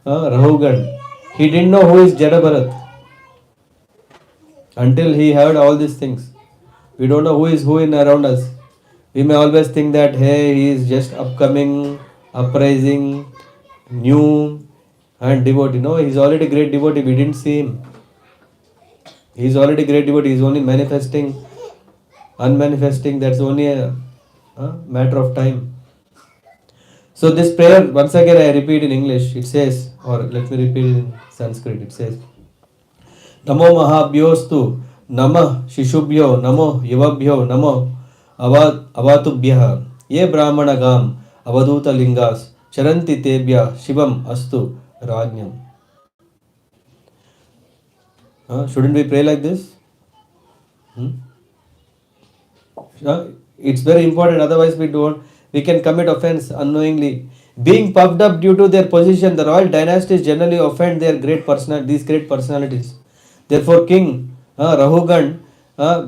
E: Rahugan. He didn't know who is Jada Bharat until he heard all these things. We don't know who is who in around us. We may always think that hey, he is just upcoming, uprising, new and devotee. No, he's already great devotee. We didn't see him. He's already great devotee. He's only manifesting, unmanifesting. That's only a matter of time. So this prayer, once again I repeat in English. It says, or let me repeat in Sanskrit. It says, Namo Mahabhyostu, Namah Shishubhyo, Namo Yavabhyo, Namo Avatubhyaha, Ye Brahmana Gam, Avaduta Lingas, Charanti Tebhya, Shivam Astu, Rajnyam. Shouldn't we pray like this? It's very important, otherwise we can commit offense unknowingly. Being puffed up due to their position, the royal dynasties generally offend these great personalities. Therefore, King Rahugan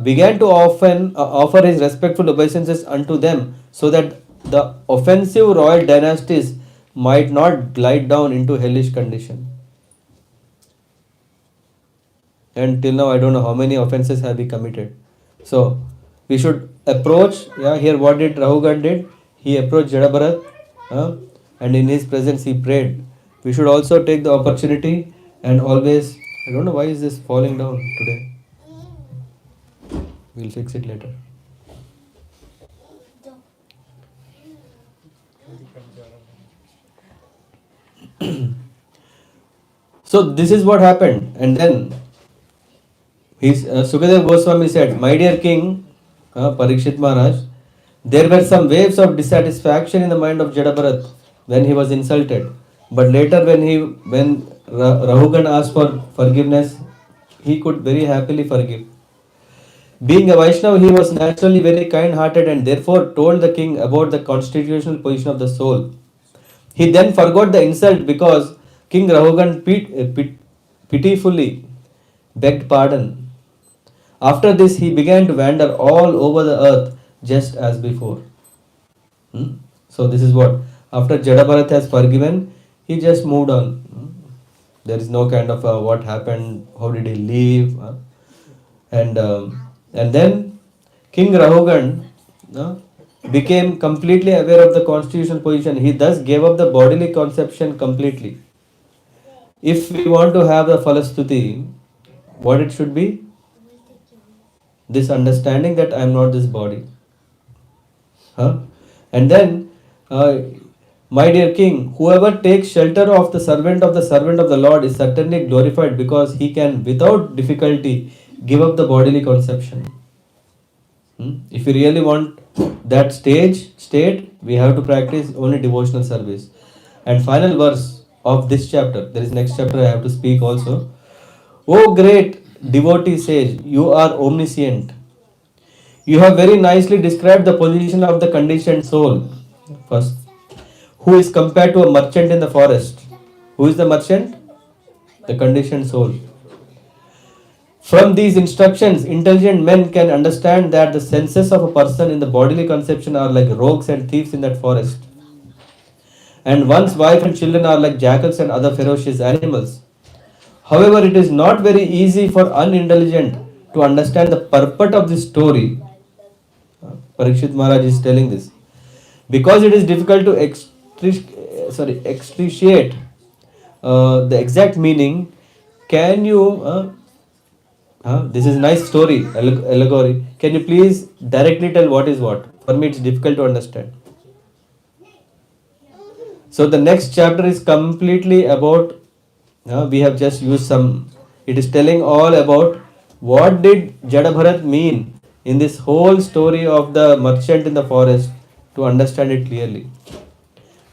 E: began to offer his respectful obeisances unto them, so that the offensive royal dynasties might not glide down into hellish condition. And till now I don't know how many offenses have been committed. So we should approach, here what did Rahugan did? He approached Jada Bharat and in his presence he prayed. We should also take the opportunity and always, I don't know why is this falling down today. We'll fix it later. So this is what happened, and then Sukadev Goswami said, my dear king, Parikshit Maharaj, there were some waves of dissatisfaction in the mind of Jada Bharat when he was insulted. But later when Rahugan asked for forgiveness, he could very happily forgive. Being a Vaishnava, he was naturally very kind-hearted and therefore told the king about the constitutional position of the soul. He then forgot the insult because King Rahugan pitifully begged pardon. After this, he began to wander all over the earth just as before. So this is what, after Jada Bharat has forgiven, he just moved on. There is no kind of what happened, how did he leave, and then King Rahugan became completely aware of the constitutional position. He thus gave up the bodily conception completely. If we want to have the Falastuti, what it should be? This understanding that I am not this body. And then, my dear king, whoever takes shelter of the servant of the Lord is certainly glorified, because he can without difficulty give up the bodily conception. If you really want that state, we have to practice only devotional service. And final verse of this chapter, there is next chapter I have to speak also. O great devotee sage, you are omniscient. You have very nicely described the position of the conditioned soul. First, who is compared to a merchant in the forest. Who is the merchant? The conditioned soul. From these instructions, intelligent men can understand that the senses of a person in the bodily conception are like rogues and thieves in that forest. And one's wife and children are like jackals and other ferocious animals. However, it is not very easy for unintelligent to understand the purport of this story. Parikshit Maharaj is telling this. Because it is difficult to extricate the exact meaning, can you, this is nice story, allegory. Can you please directly tell what is what? For me it's difficult to understand. So the next chapter is completely about, we have just used some, it is telling all about what did Jada Bharat mean in this whole story of the merchant in the forest, to understand it clearly.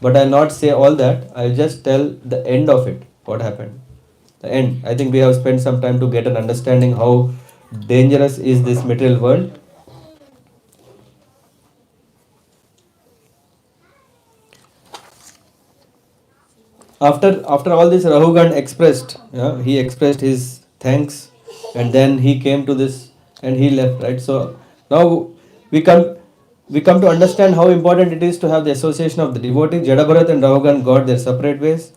E: But I'll not say all that, I'll just tell the end of it, what happened. The end. I think we have spent some time to get an understanding how dangerous is this material world. After all this, Rahugan expressed, he expressed his thanks, and then he came to this and he left, right? So Now we come we come to understand how important it is to have the association of the devotee. Jada and Rahugan got their separate ways,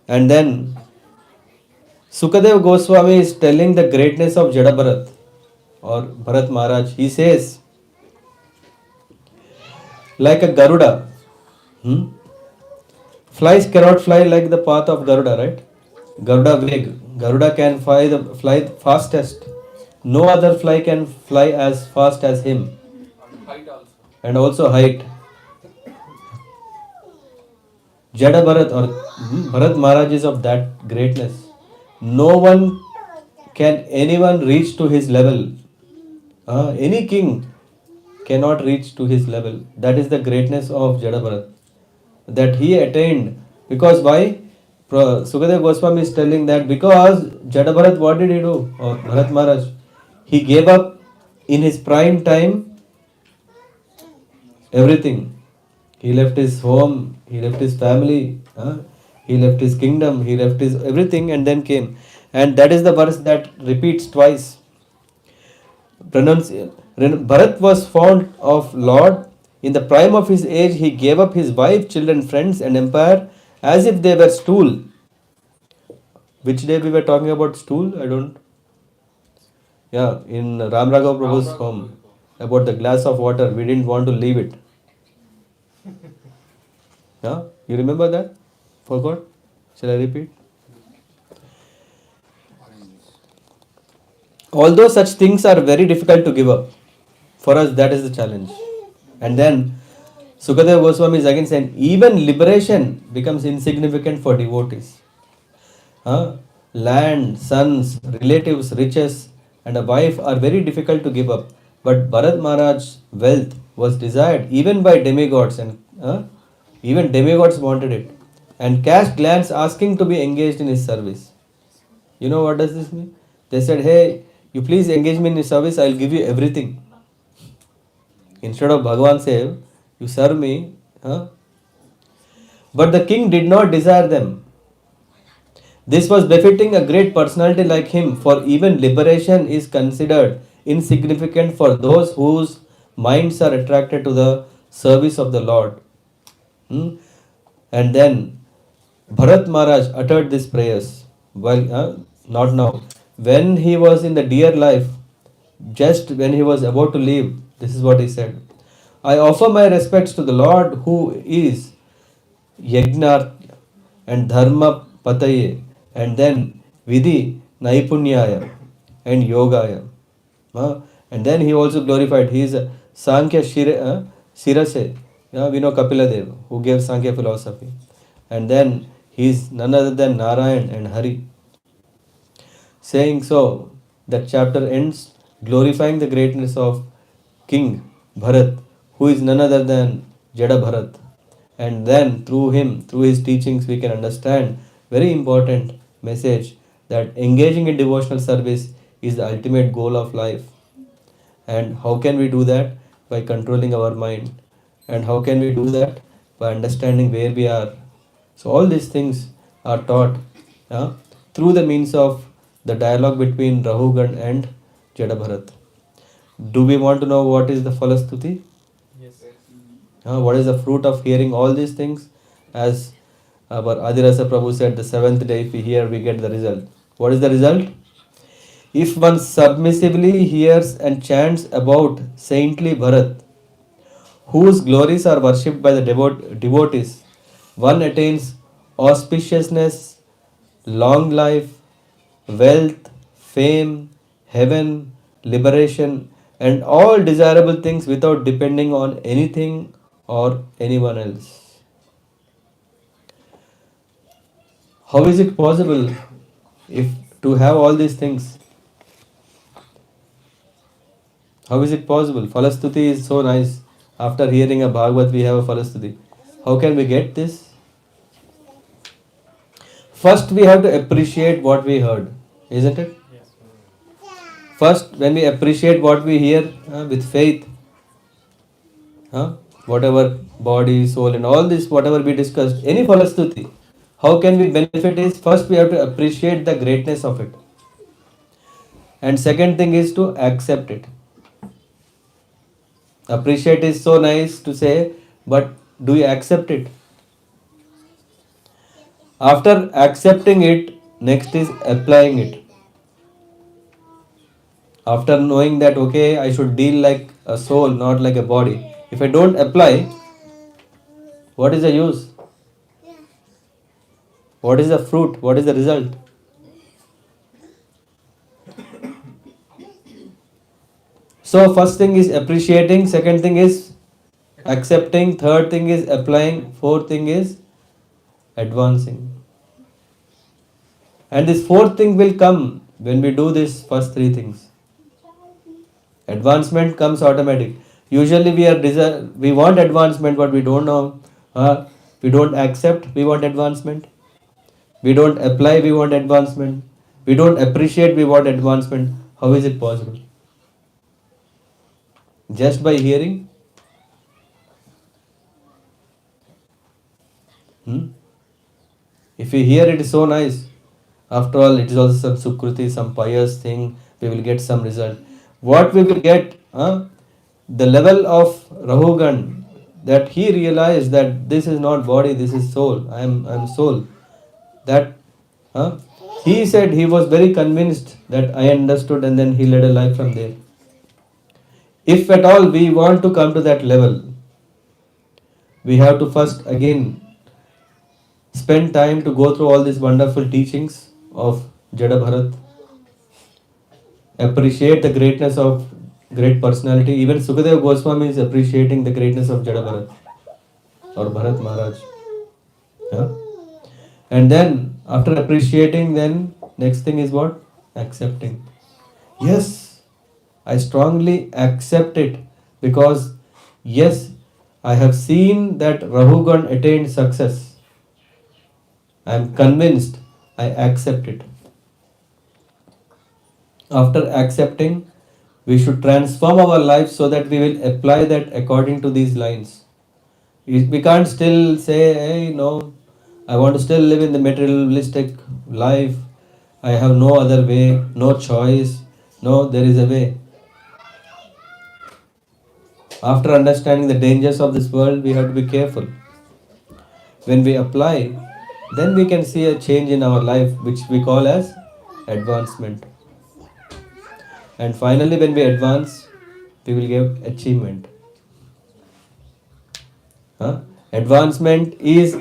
E: and then Sukadev Goswami is telling the greatness of Jada or Bharat Maharaj. He says, like a Garuda, hmm? Flies cannot fly like the path of Garuda, right? Garuda Veg. Garuda can fly fastest. No other fly can fly as fast as him.
I: And height also.
E: And also height. Jada Bharat or Bharat Maharaj is of that greatness. No one can anyone reach to his level. Any king cannot reach to his level. That is the greatness of Jada Bharat. That he attained. Because why? Sukadev Goswami is telling that because Jada Bharat, what did he do? Or Bharat Maharaj? He gave up in his prime time everything. He left his home, he left his family, he left his kingdom, he left his everything and then came. And that is the verse that repeats twice. Bharat was fond of Lord. In the prime of his age, he gave up his wife, children, friends, and empire as if they were stool. Which day we were talking about stool? I don't. Yeah, in Ram Raghav Prabhu's home, about the glass of water. We didn't want to leave it. Yeah, you remember that? Forgot? Shall I repeat? Although such things are very difficult to give up, for us that is the challenge. And then Sukadev Goswami is again saying, even liberation becomes insignificant for devotees. Land, sons, relatives, riches, and a wife are very difficult to give up. But Bharat Maharaj's wealth was desired even by demigods, and even demigods wanted it, and cast glance asking to be engaged in his service. You know what does this mean? They said, hey, you please engage me in your service, I'll give you everything. Instead of Bhagavan save, you serve me. But the king did not desire them. This was befitting a great personality like him, for even liberation is considered insignificant for those whose minds are attracted to the service of the Lord. And then Bharat Maharaj uttered these prayers. Well, not now. When he was in the dear life, just when he was about to leave, this is what he said. I offer my respects to the Lord who is Yagnarth and Dharma Pataye, and then Vidhi Naipunyaya and Yogaya. And then he also glorified, he is Sankhya Sirase. We know Kapila Dev who gave Sankhya philosophy. And then he is none other than Narayan and Hari. Saying so, that chapter ends glorifying the greatness of King Bharat, who is none other than Jada Bharat. And then through him, through his teachings, we can understand very important message that engaging in devotional service is the ultimate goal of life. And how can we do that? By controlling our mind. And how can we do that? By understanding where we are. So all these things are taught through the means of the dialogue between Rahugan and Jada Bharat. Do we want to know what is the Falastuti?
B: Yes.
E: What is the fruit of hearing all these things? As our Adirasa Prabhu said, the seventh day if we hear, we get the result. What is the result? If one submissively hears and chants about saintly Bharat, whose glories are worshipped by the devotees, one attains auspiciousness, long life, wealth, fame, heaven, liberation, and all desirable things without depending on anything or anyone else. How is it possible if to have all these things? How is it possible? Falastuti is so nice. After hearing a Bhagavat, we have a Falastuti. How can we get this? First, we have to appreciate what we heard, isn't it?
B: Yes.
E: First, when we appreciate what we hear with faith, whatever body, soul, and all this, whatever we discussed, any Falastuti, how can we benefit is first we have to appreciate the greatness of it. And second thing is to accept it. Appreciate is so nice to say, but do you accept it? After accepting it, next is applying it. After knowing that, okay, I should deal like a soul, not like a body. If I don't apply, what is the use? What is the fruit? What is the result? So, first thing is appreciating, second thing is accepting, third thing is applying, fourth thing is advancing. And this fourth thing will come when we do this first three things. Advancement comes automatic. Usually we want advancement, but we don't know. We don't accept, we want advancement. We don't apply, we want advancement. We don't appreciate, we want advancement. How is it possible? Just by hearing? If we hear it is so nice. After all, it is also some sukruti, some pious thing. We will get some result. What we will get? The level of Rahugan, that he realized that this is not body, this is soul. I am soul. That he said he was very convinced that I understood, and then he led a life from there. If at all we want to come to that level, we have to first again spend time to go through all these wonderful teachings of Jada Bharat, appreciate the greatness of great personality. Even Sukadeva Goswami is appreciating the greatness of Jada Bharat or Bharat Maharaj. Yeah? And then after appreciating, then next thing is what? Accepting. Yes, I strongly accept it, because yes, I have seen that Rahugan attained success. I am convinced. I accept it. After accepting, we should transform our lives so that we will apply that according to these lines. We can't still say, hey, no, I want to still live in the materialistic life. I have no other way, no choice. No, there is a way. After understanding the dangers of this world, we have to be careful. When we apply, then we can see a change in our life, which we call as advancement. And finally, when we advance, we will get achievement. Advancement is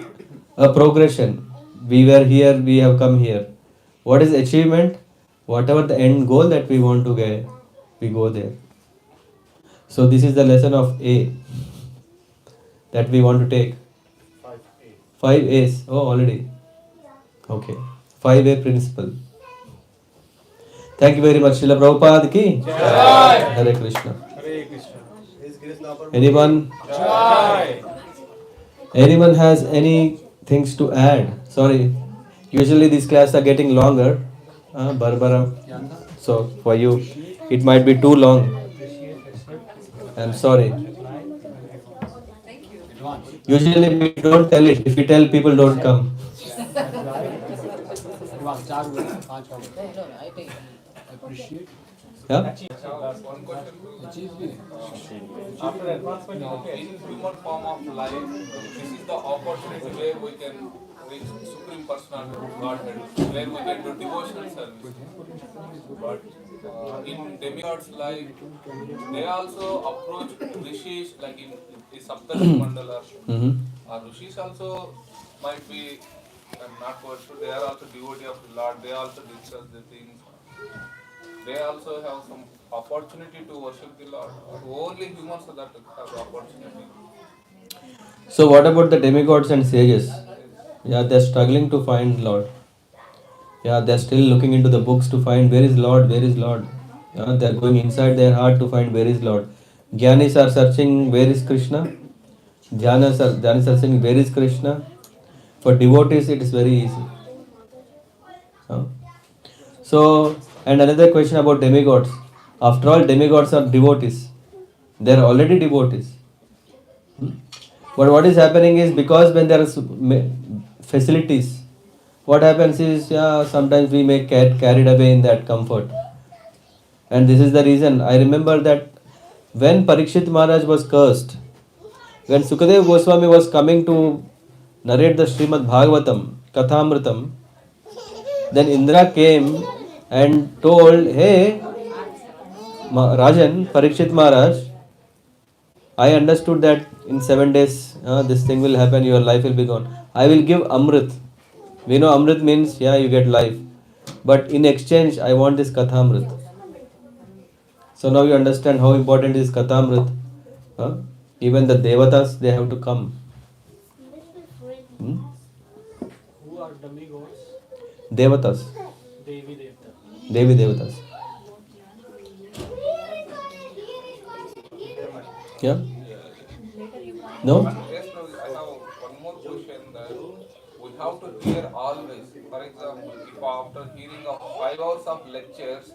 E: a progression. We were here, we have come here. What is achievement? Whatever the end goal that we want to get, we go there. So this is the lesson of A that we want to take. 5 A's. Oh, already. Okay. 5A principle. Thank you very much. Srila Prabhupada ki Jai. Hare Krishna.
J: Hare Krishna.
E: Anyone?
J: Jai.
E: Anyone has any things to add? Sorry. Usually these classes are getting longer. Barbara. So for you, it might be too long. I'm sorry. Usually we don't tell it. If we tell, people don't come.
H: Appreciate.
E: Yeah?
I: One question. After advancement, in human form of life, this is the opportunity where we can reach Supreme Personality of Godhead, where we can do devotional service. But in demigods' life, they also approach rishis, like in the Saptah Mandala. Rishis also might be, I'm not quite sure, they are also devotee of the Lord, they also discuss the things. They also have some opportunity to worship the Lord. Only humans are that have the opportunity.
E: So what about the demigods and sages? Yeah, they're struggling to find Lord. Yeah, they're still looking into the books to find where is Lord, where is Lord. Yeah, they're going inside their heart to find where is Lord. Jnanis are searching where is Krishna. Jnanis are searching where is Krishna. For devotees, it is very easy. So, and another question about demigods. After all, demigods are devotees. They are already devotees. But what is happening is, because when there are facilities, what happens is, sometimes we may get carried away in that comfort. And this is the reason. I remember that when Parikshit Maharaj was cursed, when Sukadev Goswami was coming to narrate the Srimad Bhagavatam, Kathamritam, then Indra came and told, hey, Rajan, Parikshit Maharaj, I understood that in 7 days this thing will happen, your life will be gone. I will give Amrit. We know Amrit means, yeah, you get life. But in exchange, I want this Kathamrit. So now you understand how important is Kathamrit. Huh? Even the Devatas, they have to come. Hmm?
L: Who are demigods?
E: Devatas.
L: Devi Devta.
E: Devi Devatas. Yeah? No?
I: Yes, no, I have one more question that we have to hear always. For example, if after hearing of 5 hours of lectures,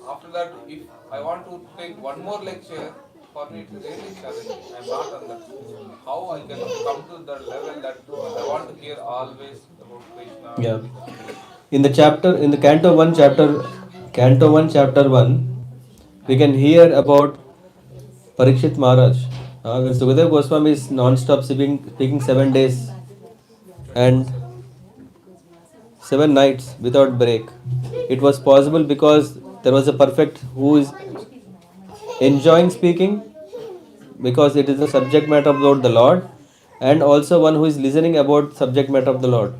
I: after that, if I want to take one more lecture, for me it is really challenging. I am not understanding how I can come to the level that I want to hear always about Krishna.
E: Yeah. In the chapter, in the Canto 1, chapter 1, we can hear about Parikshit Maharaj. When Sukadev Goswami is non-stop speaking 7 days and 7 nights without break. It was possible because there was a perfect who is enjoying speaking because it is the subject matter about the Lord, and also one who is listening about subject matter of the Lord.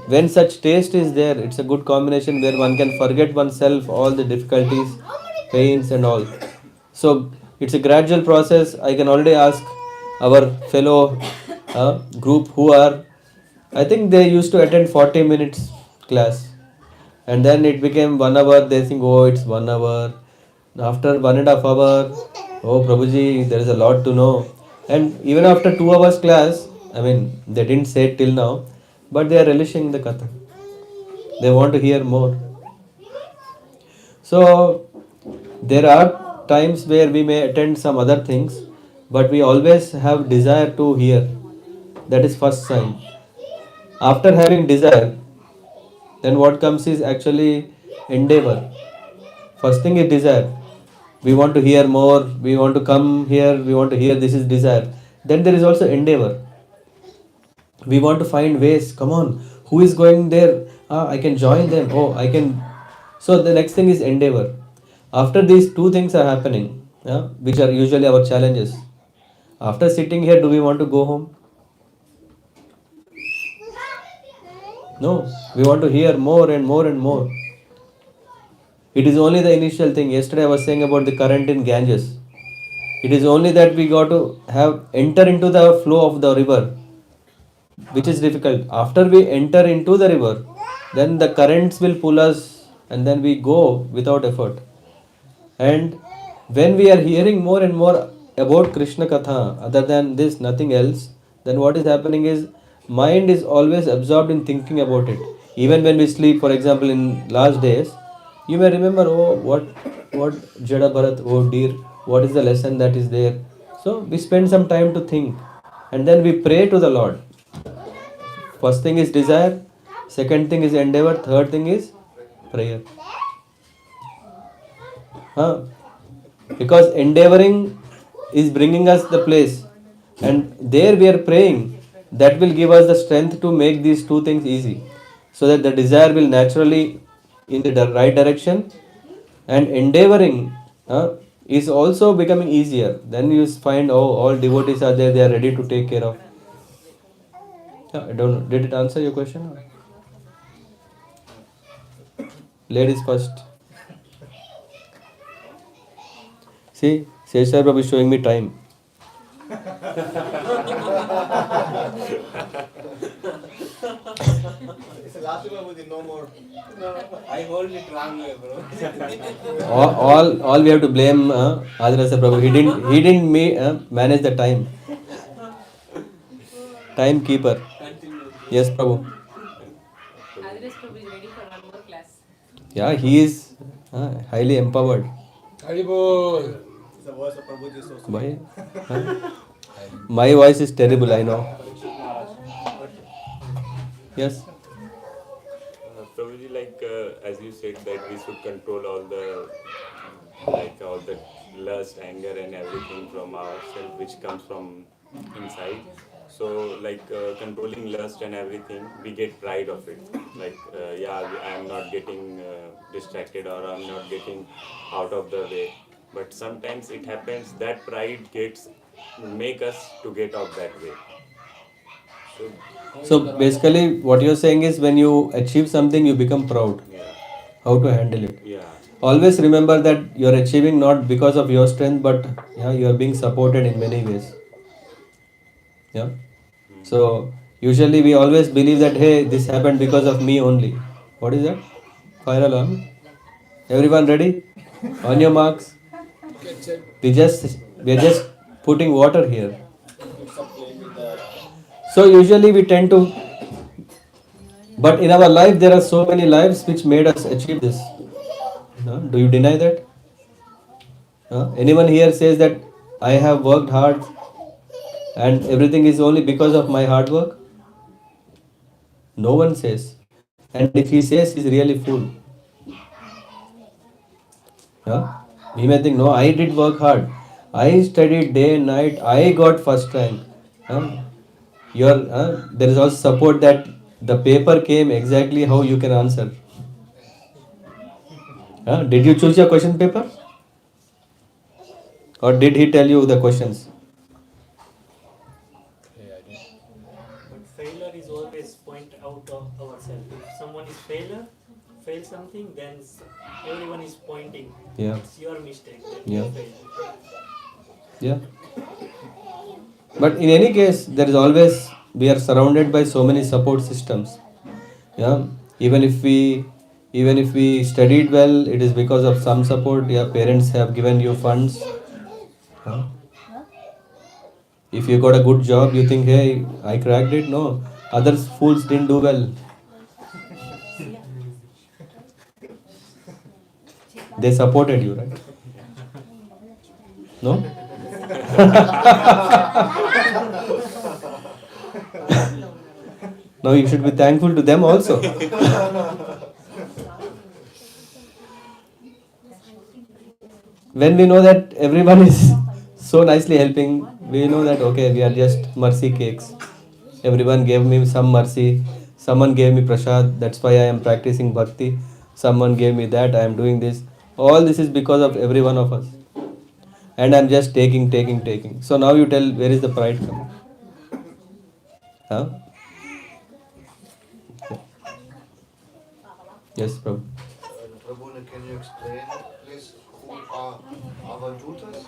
E: When such taste is there, it's a good combination where one can forget oneself, all the difficulties, pains and all. So it's a gradual process. I can already ask our fellow group who are, I think they used to attend 40 minutes class, and then it became 1 hour. They think, oh, it's 1 hour. After 1.5 hours, oh Prabhuji, there is a lot to know. And even after 2 hours class, I mean, they didn't say it till now, but they are relishing the katha. They want to hear more. So there are times where we may attend some other things, but we always have desire to hear. That is first sign. After having desire, then what comes is actually endeavor. First thing is desire. We want to hear more, we want to come here, we want to hear, this is desire. Then there is also endeavor. We want to find ways, come on, who is going there? I can join them. Oh, I can. So the next thing is endeavor. After these two things are happening, which are usually our challenges. After sitting here, do we want to go home? No, we want to hear more and more and more. It is only the initial thing. Yesterday I was saying about the current in Ganges. It is only that we got to have enter into the flow of the river, which is difficult. After we enter into the river, then the currents will pull us and then we go without effort. And when we are hearing more and more about Krishna Katha, other than this, nothing else, then what is happening is mind is always absorbed in thinking about it. Even when we sleep, for example, in last days, you may remember, oh, what Jada Bharat, oh dear, what is the lesson that is there. So we spend some time to think and then we pray to the Lord. First thing is desire, second thing is endeavor, third thing is prayer. Because endeavoring is bringing us the place, and there we are praying. That will give us the strength to make these two things easy, so that the desire will naturally in the right direction, and endeavoring is also becoming easier. Then you find, oh, all devotees are there; they are ready to take care of. I don't know. Did it answer your question? Ladies first. See, Seshar Prabhu is showing me time.
J: It's the last one with no more. I hold it wrong way, bro.
E: all we have to blame Adirasa Prabhu. He didn't manage the time. Timekeeper. Yes, Prabhu.
C: Adres Prabhu is ready for one more class.
E: Yeah, he is highly empowered.
J: Haribol. It's the voice of Prabhuji so sweet.
E: Why? My voice is terrible, I know. Yes.
N: Prabhuji, like as you said that we should control all the all the lust, anger, and everything from ourselves, which comes from inside. So controlling lust and everything, we get pride of it. Yeah, I am not getting distracted, or I'm not getting out of the way. But sometimes it happens that pride gets make us to get out that way.
E: So basically, what you're saying is when you achieve something, you become proud.
N: Yeah.
E: How to handle it?
N: Yeah.
E: Always remember that you're achieving not because of your strength, but yeah, you are being supported in many ways. Yeah. So usually we always believe that hey, this happened because of me only. What is that? Fire alarm. Everyone ready? On your marks. We are just putting water here. So usually we tend to, but in our life there are so many lives which made us achieve this. Do you deny that? Anyone here says that I have worked hard and everything is only because of my hard work? No one says. And if he says, he's really fool. We may think, no, I did work hard. I studied day and night. I got first rank. There is also support that the paper came exactly how you can answer. Did you choose your question paper? Or did he tell you the questions?
L: But failure is always point out of ourselves. If someone is fail something, then everyone is pointing.
E: Yeah.
L: It's your mistake that
E: Yeah.
L: you failed.
E: Yeah. But in any case, there is always, we are surrounded by so many support systems. Yeah. Even if we studied well, it is because of some support. Yeah, parents have given you funds. If you got a good job, you think, hey, I cracked it. No, other fools didn't do well. They supported you, right? No? Now you should be thankful to them also. When we know that everyone is so nicely helping, we know that okay, we are just mercy cakes. Everyone gave me some mercy. Someone gave me prasad. That's why I am practicing bhakti. Someone gave me that. I am doing this. All this is because of every one of us. And I'm just taking. So now you tell, where is the pride coming? Huh? Yes, Prabhu.
K: Prabhu, can you explain, please, who are avadutas?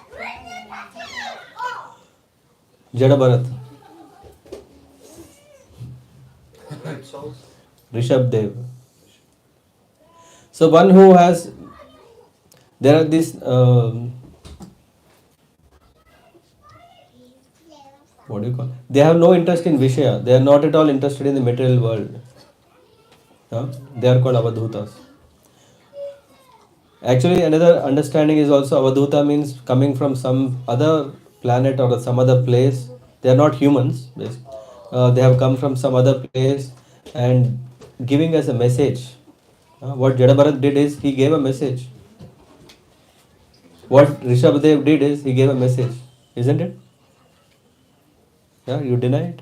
E: Jada Bharat.
K: Red souls?
E: Rishabh Dev. So one who has, there are these, what do you call? They have no interest in Vishaya. They are not at all interested in the material world. They are called Avadhutas. Actually, another understanding is also Avadhuta means coming from some other planet or some other place. They are not humans. They have come from some other place and giving us a message. What Jadabharat did is he gave a message. What Rishabdev did is he gave a message. Isn't it? Yeah, you deny it?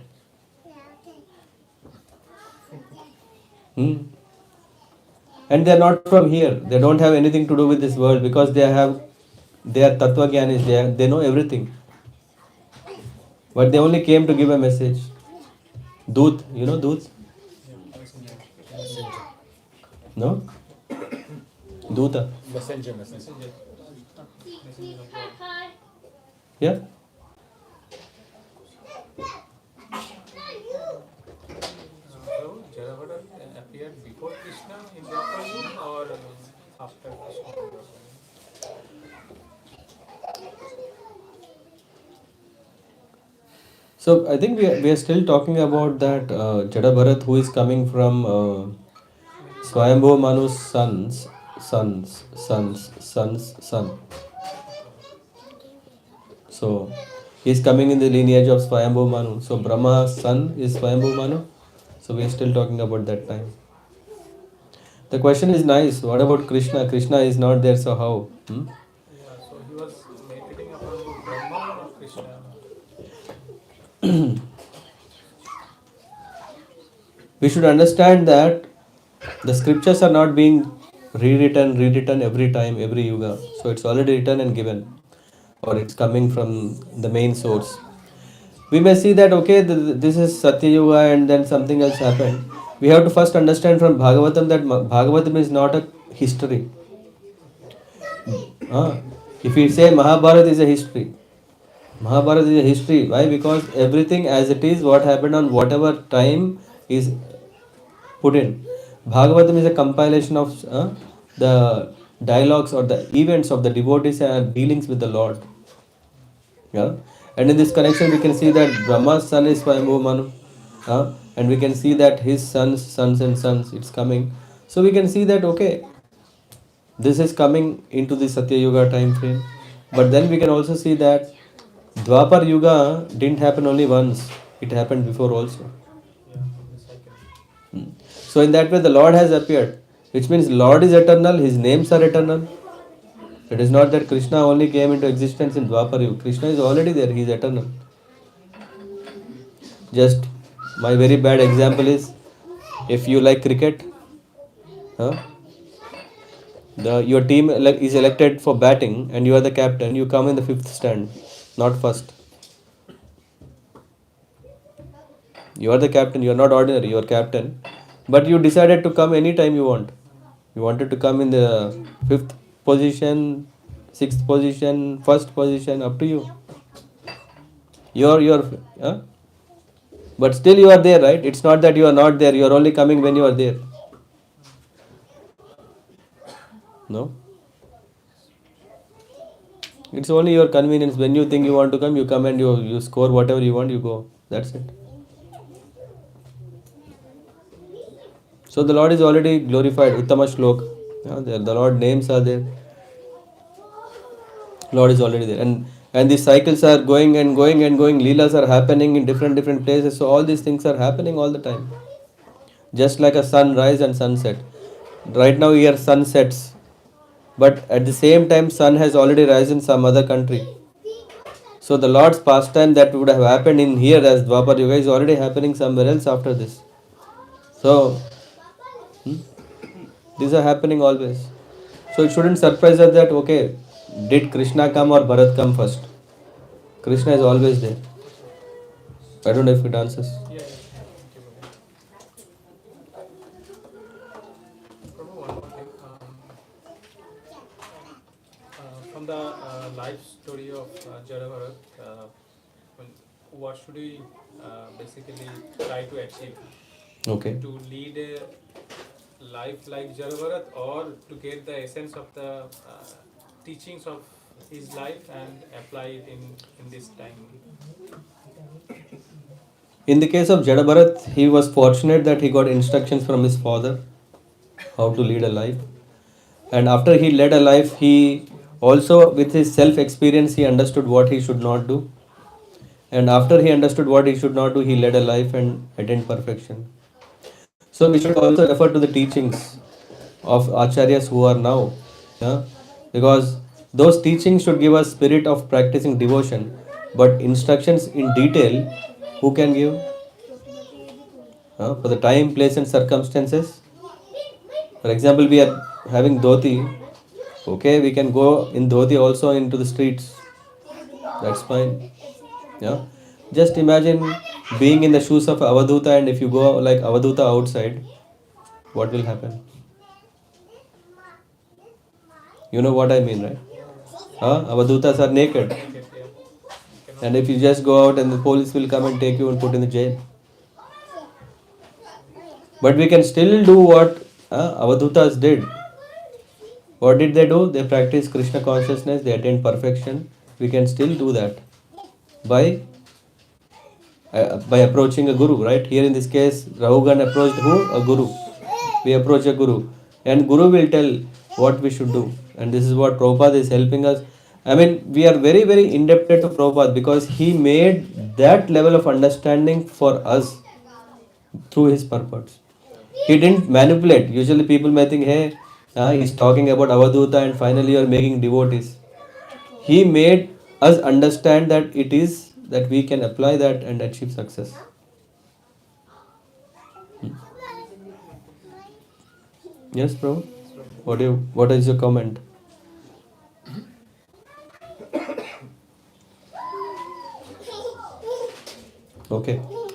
E: And they are not from here. They don't have anything to do with this world because they are Tattva Gyanis. They know everything. But they only came to give a message. Doot, you know Doot? No? Doota.
H: Messenger.
E: Yeah?
B: So, Jadavada appeared before Krishna in Dwapar Yuga or after Krishna?
E: So I think we are still talking about that Jada Bharat who is coming from Swayambhu Manu's son. So he is coming in the lineage of Swayambhu Manu. So Brahma's son is Swayambhu Manu. So we are still talking about that time. The question is nice. What about Krishna? Krishna is not there, so how?
B: Yeah, so he was meditating upon Brahma or Krishna?
E: We should understand that the scriptures are not being rewritten every time, every yuga. So it's already written and given, or it's coming from the main source. We may see that okay, this is Satya Yuga, and then something else happened. We have to first understand from Bhagavatam that Bhagavatam is not a history. If we say Mahabharata is a history, Mahabharata is a history. Why? Because everything as it is, what happened on whatever time is put in. Bhagavatam is a compilation of the dialogues or the events of the devotees and dealings with the Lord. Yeah, and in this connection we can see that Brahma's son is Swayambhu Manu, and we can see that his sons and sons it's coming. So we can see that okay, this is coming into the Satya Yuga time frame. But then we can also see that Dwapar Yuga didn't happen only once; it happened before also. So in that way, the Lord has appeared, which means Lord is eternal. His names are eternal. It is not that Krishna only came into existence in Dwapar Yuga. Krishna is already there. He is eternal. Just my very bad example is, if you like cricket, your team is elected for batting and you are the captain. You come in the fifth stand, not first. You are the captain. You are not ordinary. You are captain, but you decided to come anytime you want. You wanted to come in the fifth position, sixth position, first position. Up to you. You're but still you are there, right? It's not that you are not there. You are only coming when you are there. No. It's only your convenience. When you think you want to come, you come and you score whatever you want, you go. That's it. So the Lord is already glorified. Uttama Shlok. The Lord names are there. Lord is already there. And these cycles are going and going and going. Leelas are happening in different places. So all these things are happening all the time. Just like a sunrise and sunset. Right now here sun sets. But at the same time sun has already risen in some other country. So the Lord's pastime that would have happened in here as Dwapar Yuga is already happening somewhere else after this. So these are happening always. So it shouldn't surprise us that okay, did Krishna come or Bharat come first? Krishna is always there. I don't know if it answers.
B: From the life story of Jada Bharat, what should we basically try to achieve?
E: Okay.
B: To lead a life like Jada Bharat, or to get the essence of the teachings of his life and apply it in this time?
E: In the case of Jada Bharat, he was fortunate that he got instructions from his father how to lead a life. And after he led a life, he also, with his self experience, he understood what he should not do. And after he understood what he should not do, he led a life and attained perfection. So we should also refer to the teachings of acharyas who are now, because those teachings should give us spirit of practicing devotion, but instructions in detail, who can give? For the time, place, and circumstances. For example, we are having dhoti. Okay, we can go in dhoti also into the streets. That's fine. Yeah. Just imagine being in the shoes of Avadhuta, and if you go like Avadhuta outside, what will happen? You know what I mean, right? Avadhutas are naked. And if you just go out and the police will come and take you and put in the jail. But we can still do what Avadhutas did. What did they do? They practiced Krishna consciousness, they attained perfection. We can still do that by approaching a guru, right? Here in this case, Rahugan approached who? A guru. We approach a guru, and guru will tell what we should do. And this is what Prabhupada is helping us. I mean, we are very, very indebted to Prabhupada because he made that level of understanding for us through his purpose. He didn't manipulate. Usually people may think, hey, he's talking about Avaduta and finally you are making devotees. He made us understand that it is that we can apply that and achieve success. Yes, bro. What is your comment? Okay.
G: One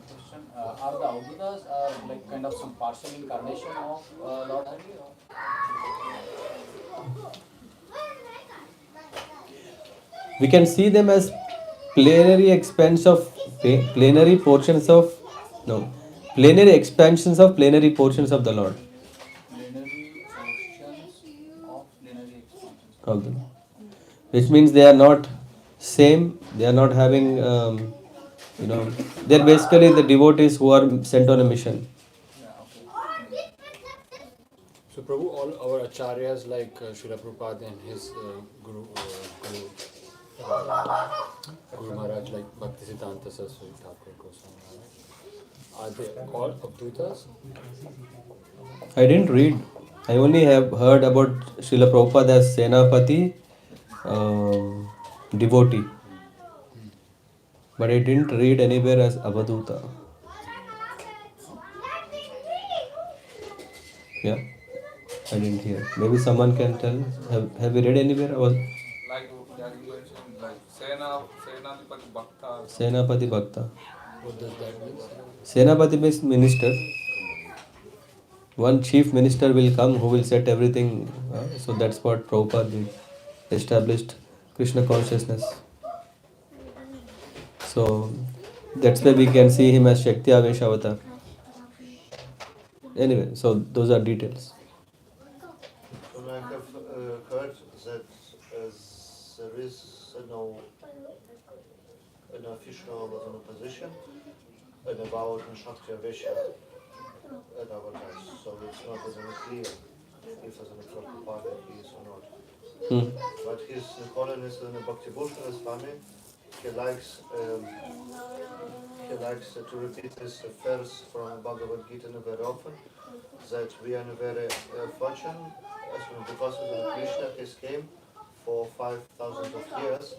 G: question. Are the Avdutas like kind of some partial incarnation of Lord Hari?
E: We can see them as plenary portions of no plenary expansions of plenary portions of the Lord.
G: Plenary portions of plenary expansions.
E: Of them. Which means they are not same, they are not having they're basically the devotees who are sent on a mission.
H: So Prabhu, all our acharyas like Srila Prabhupada and his Guru Maharaj like Bhaktisiddhanta Saraswati Thakur Goswami Maharaj, are they all Avdutas?
E: I didn't read. I only have heard about Srila Prabhupada as Senapati devotee. But I didn't read anywhere as Avaduta. Yeah, I didn't hear. Maybe someone can tell. Have you read anywhere?
I: Like you mentioned, like Senapati Bhakta.
E: Senapati Bhakta.
H: What does that mean?
E: Senapati means minister. One chief minister will come who will set everything. So that's what Prabhupada did. Established Krishna consciousness. So that's why we can see him as Shakti Avesh Avatar. Anyway, so those are details.
K: Well, I have heard that there is no an official position about Shakti Avesha at our time, so it's not very clear if as a Prabhupada he is or not. But his holiness and Bhakti Bhushan Swami, he likes to repeat this verse from Bhagavad Gita very often, that we are very fortunate because of Krishna has came for 5,000 of years,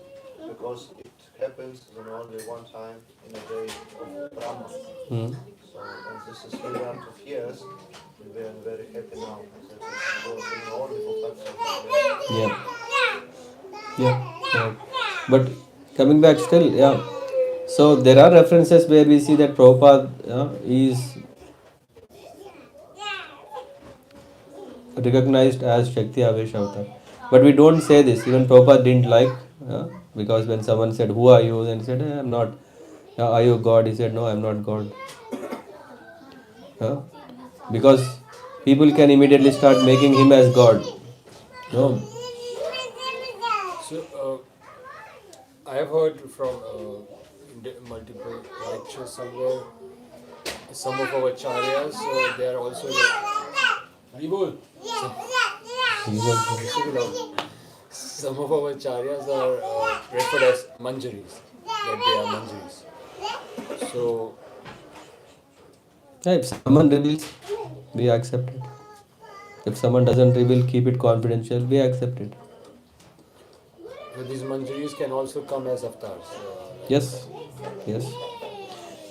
K: because it happens only one time in a day of Brahma. So, and this is millions of years, we are very happy now that it goes only for 5,000 years.
E: Yeah. But coming back still, yeah. So there are references where we see that Prabhupada is recognized as Shakti Avesh Avatar. But we don't say this. Even Prabhupada didn't like, because when someone said, "Who are you?" Then he said, "I'm not." "Are you God?" He said, "No, I'm not God." Because people can immediately start making him as God. No.
H: So I have heard from multiple lectures somewhere. Some of our acharyas, they are also some of our acharyas are referred as manjaris, that they are manjaris. So
E: If someone reveals, we accept it. If someone doesn't reveal, keep it confidential, we accept it.
H: so these manjaris can also come as avatars.
E: Yes.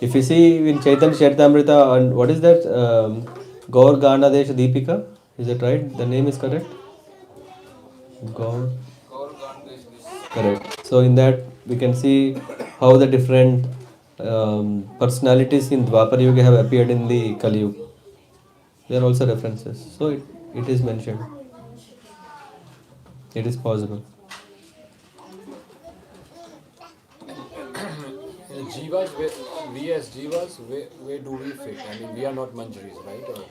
E: If you see in Chaitanya Charitamrita, and what is that? Gaur Ganadesh Deepika? Is that right? The name is correct? Gaur. Correct. So in that we can see how the different personalities in Dwapar Yuga have appeared in the Kali Yuga. There are also references. So it is mentioned. It is possible.
H: Jivas, we as Jivas, where do we fit? I mean, we are not manjaris, right? Or,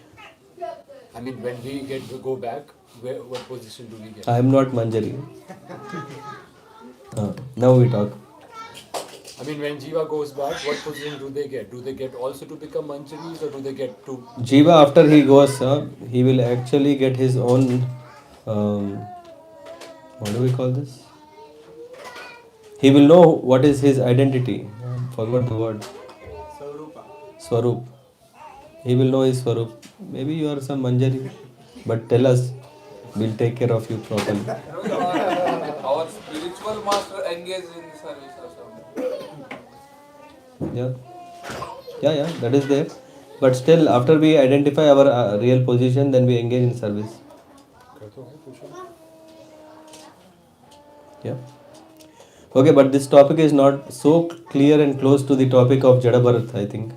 H: I mean, when we go back, what position do we get?
E: I am not Manjari. Now we talk.
H: I mean, when Jiva goes back, what position do they get? Do they get also to become manjaris, or do they get to...
E: Jiva, after he goes, he will actually get his own, what do we call this? He will know what is his identity. Forgot the word. Swarup. He will know his Swarup. Maybe you are some Manjari, but tell us, we'll take care of you properly.
I: Our spiritual master engaged in service also.
E: Yeah, yeah, that is there. But still, after we identify our real position, then we engage in service. Yeah. Okay, but this topic is not so clear and close to the topic of Jada Bharat, I think.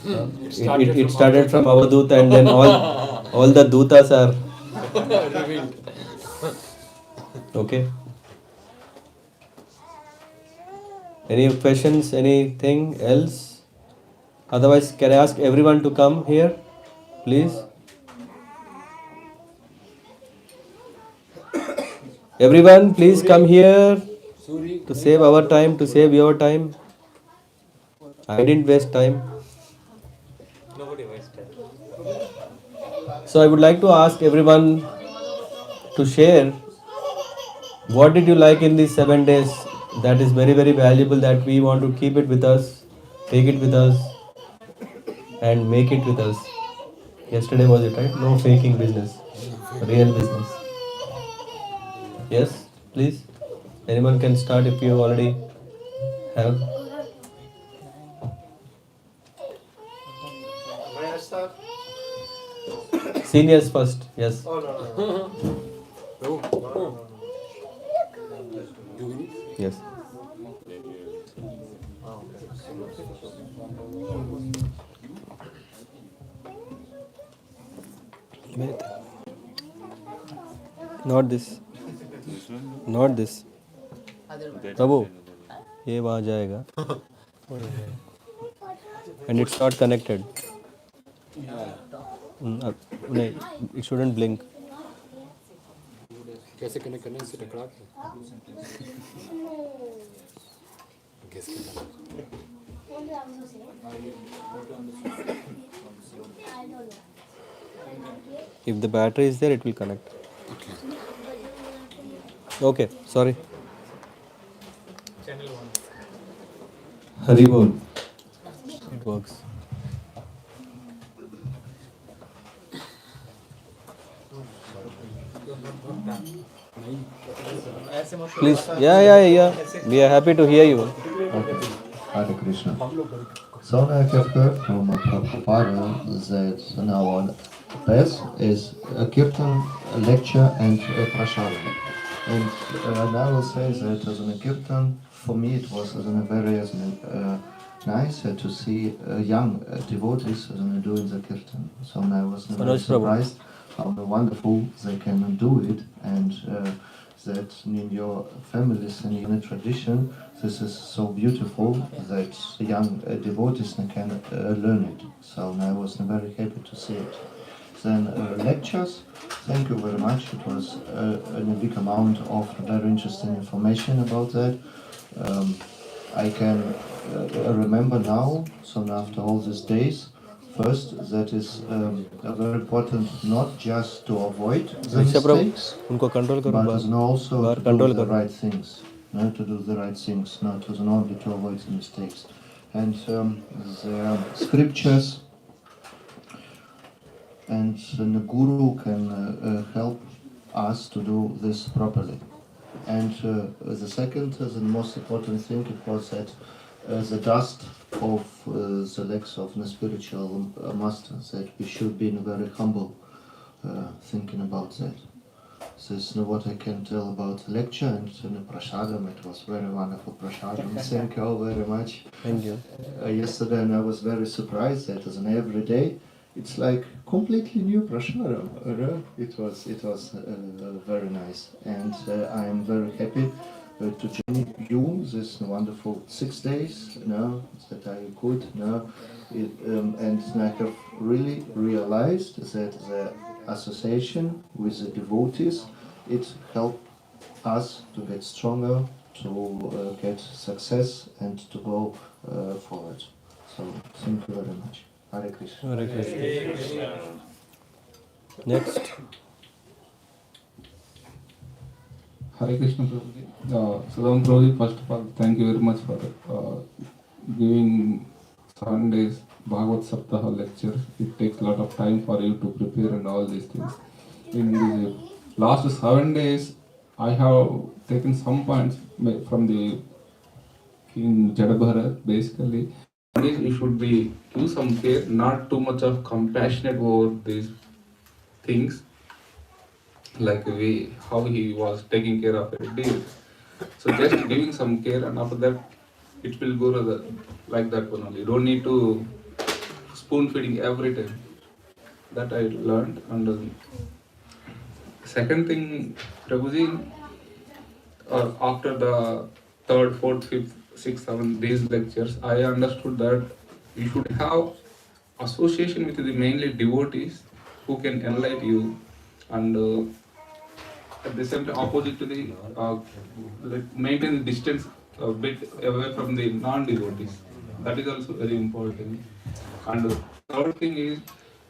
E: It started from Avadut, and then all the Dutas are okay. Any questions? Anything else? Otherwise, can I ask everyone to come here, please? Everyone, please come here to save our time, to save your time. I didn't waste time.
B: Nobody wasted.
E: So I would like to ask everyone to share what did you like in these 7 days that is very, very valuable, that we want to keep it with us, take it with us, and make it with us. Yesterday was it, right? No faking business, real business. Yes, please. Anyone can start if you already have.
K: May I start?
E: Seniors first, yes.
K: Oh, no.
E: Yes. Not this. Not this. Prabhu, ये वहाँ जाएगा. And it's not connected. नहीं, it shouldn't blink.
H: कैसे connect करना है इसे टकरा के
E: If the battery is there, it will connect. Okay, sorry.
B: Channel 1.
E: Hari bol. It works. Please, yeah. We are happy to hear you.
K: Okay. Hare Krishna. So now I have heard from Prabhupada that in our path is a kirtan, a lecture, and a prashadam. And I will say that as a kirtan, for me it was very nice to see young devotees doing the kirtan. So I was very surprised how wonderful they can do it, and that in your families and in a tradition, this is so beautiful that young devotees can learn it. So I was very happy to see it. Then lectures, thank you very much. It was a big amount of very interesting information about that. I can remember now, so after all these days, first, that is very important not just to avoid the mistakes, but also to do the right things. Not to do the right things, not only to avoid the mistakes. And the scriptures and the guru can help us to do this properly. And the second, the most important thing, it was that the dust of the legs of the spiritual master, that we should be very humble thinking about that. This is what I can tell about the lecture, and the prasadam. It was very wonderful prasadam. Thank you all very much.
E: Thank you.
K: Yesterday, and I was very surprised that as an every day, it's like completely new prasadam. It was very nice, and I am very happy to join you this wonderful 6 days. That I could and I have really realized that the association with the devotees, it helped us to get stronger, to get success, and to go forward. So thank you very much. Hare Krishna.
E: Hare Krishna. Next.
O: Hare Krishna Prabhuji. Salam Prabhuji, first of all, thank you very much for giving 7 days Bhagavat Saptah lecture. It takes a lot of time for you to prepare and all these things. In the last 7 days, I have taken some points from the King Jadabharat. Basically, one is you should be give some care, not too much of compassionate over these things, like how he was taking care of a deer. So just giving some care, and after that, it will go like that one only. You don't need to spoon feeding every time. That I learned. And second thing, Prabhuji, after the third, fourth, fifth, sixth, seventh these lectures, I understood that you should have association with the mainly devotees who can enlighten you, and at the same time opposite to the like maintain the distance a bit away from the non-devotees. That is also very important. And the third thing is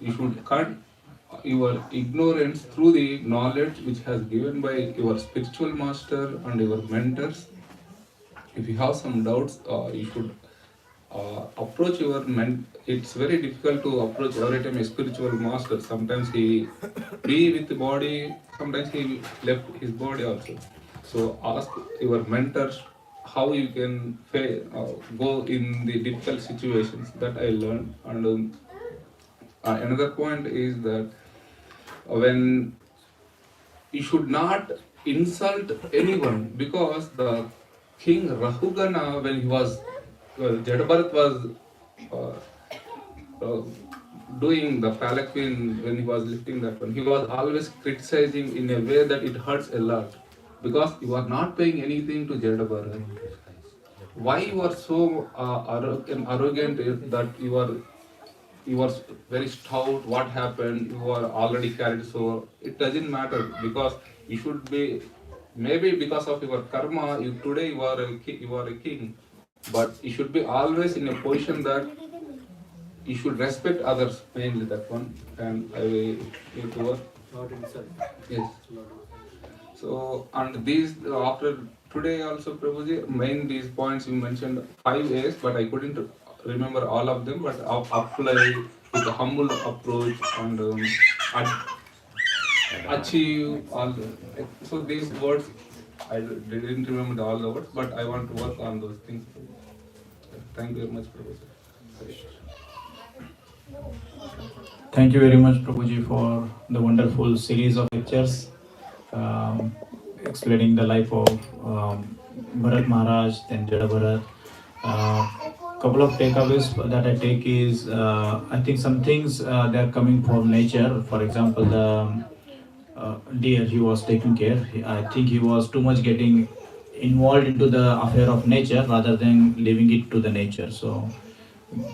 O: you should cut your ignorance through the knowledge which has given by your spiritual master and your mentors. If you have some doubts, you should approach your it's very difficult to approach every time a spiritual master. Sometimes he be with the body, sometimes he left his body also. So ask your mentors how you can go in the difficult situations. That I learned. And another point is that when you should not insult anyone, because the king Rahugana, when he was Jadabharat was uh, doing the palanquin, when he was lifting that one, he was always criticizing in a way that it hurts a lot, because you are not paying anything to Jadabharat. Why you are so arrogant that you are very stout? What happened? You are already carried, so it doesn't matter, because you should be, maybe because of your karma, today you are a king, but you should be always in a position that you should respect others, mainly that one. And I will need to work.
E: Not insult.
O: Yes. So, and these after today also, Prabhuji, main these points you mentioned 5 A's, but I couldn't remember all of them. But apply with a humble approach and achieve all. So these words, I didn't remember all the words, but I want to work on those things. Thank you very much, Prabhuji.
P: Thank you very much, Prabhuji, for the wonderful series of lectures explaining the life of Bharat Maharaj, then Jada Bharat. Couple of takeaways that I take is I think some things they are coming from nature. For example, the deer he was taking care. I think he was too much getting involved into the affair of nature rather than leaving it to the nature. So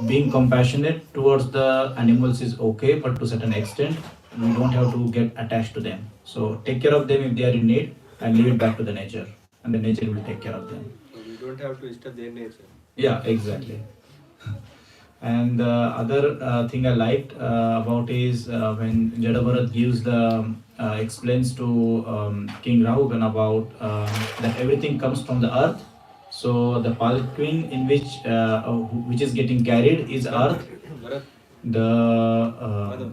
P: being compassionate towards the animals is okay, but to certain extent, we don't have to get attached to them. So take care of them if they are in need and leave it back to the nature, and the nature will take care of them.
E: So we don't have to disturb their nature.
P: Yeah, exactly. And the other thing I liked about is when Jadabharat gives the explains to King Rahugan about that everything comes from the earth. So the palanquin in which is getting carried is earth. The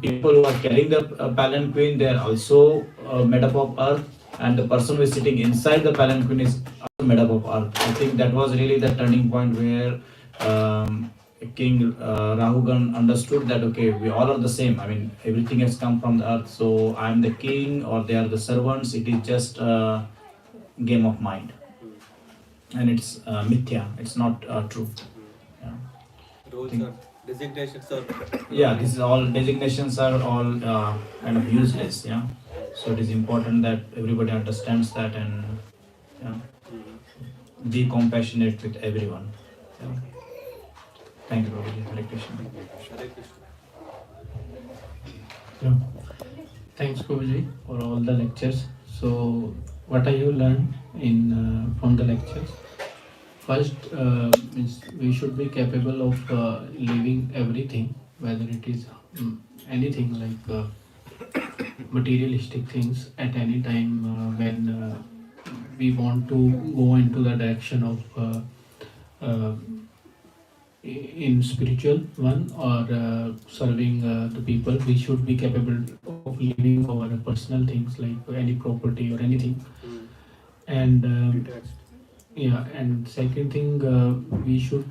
P: people who are carrying the palanquin, they are also made up of earth, and the person who is sitting inside the palanquin is also made up of earth. I think that was really the turning point where King Rahugan understood that okay, we all are the same. I mean, everything has come from the earth. So I am the king, or they are the servants. It is just a game of mind, and it's mithya. It's not true. Yeah.
E: Roles are designations are.
P: Yeah, this is all designations are all kind of useless. Yeah, so it is important that everybody understands that and be compassionate with everyone. Yeah. Thank you, Prabhuji. Hare Krishna.
E: Hare Krishna.
Q: Yeah. Thanks, Prabhuji, for all the lectures. So, what I have learned in from the lectures? First, means we should be capable of leaving everything, whether it is anything like materialistic things, at any time when we want to go into the direction of in spiritual one or serving the people, we should be capable of leaving our personal things like any property or anything. And yeah, and second thing, we should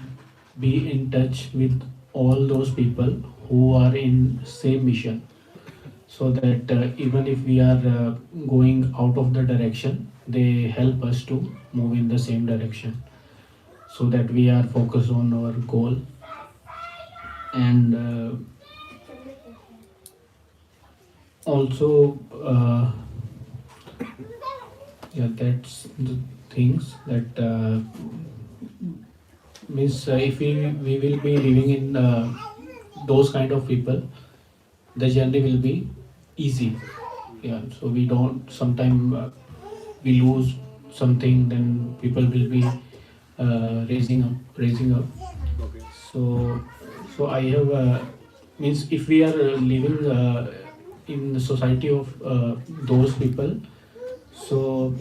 Q: be in touch with all those people who are in same mission, so that even if we are going out of the direction, they help us to move in the same direction, so that we are focused on our goal. And also yeah, that's the things that means if we will be living in those kind of people, the journey will be easy. Yeah, so we don't sometime we lose something, then people will be raising up. So I have means if we are living in the society of those people, so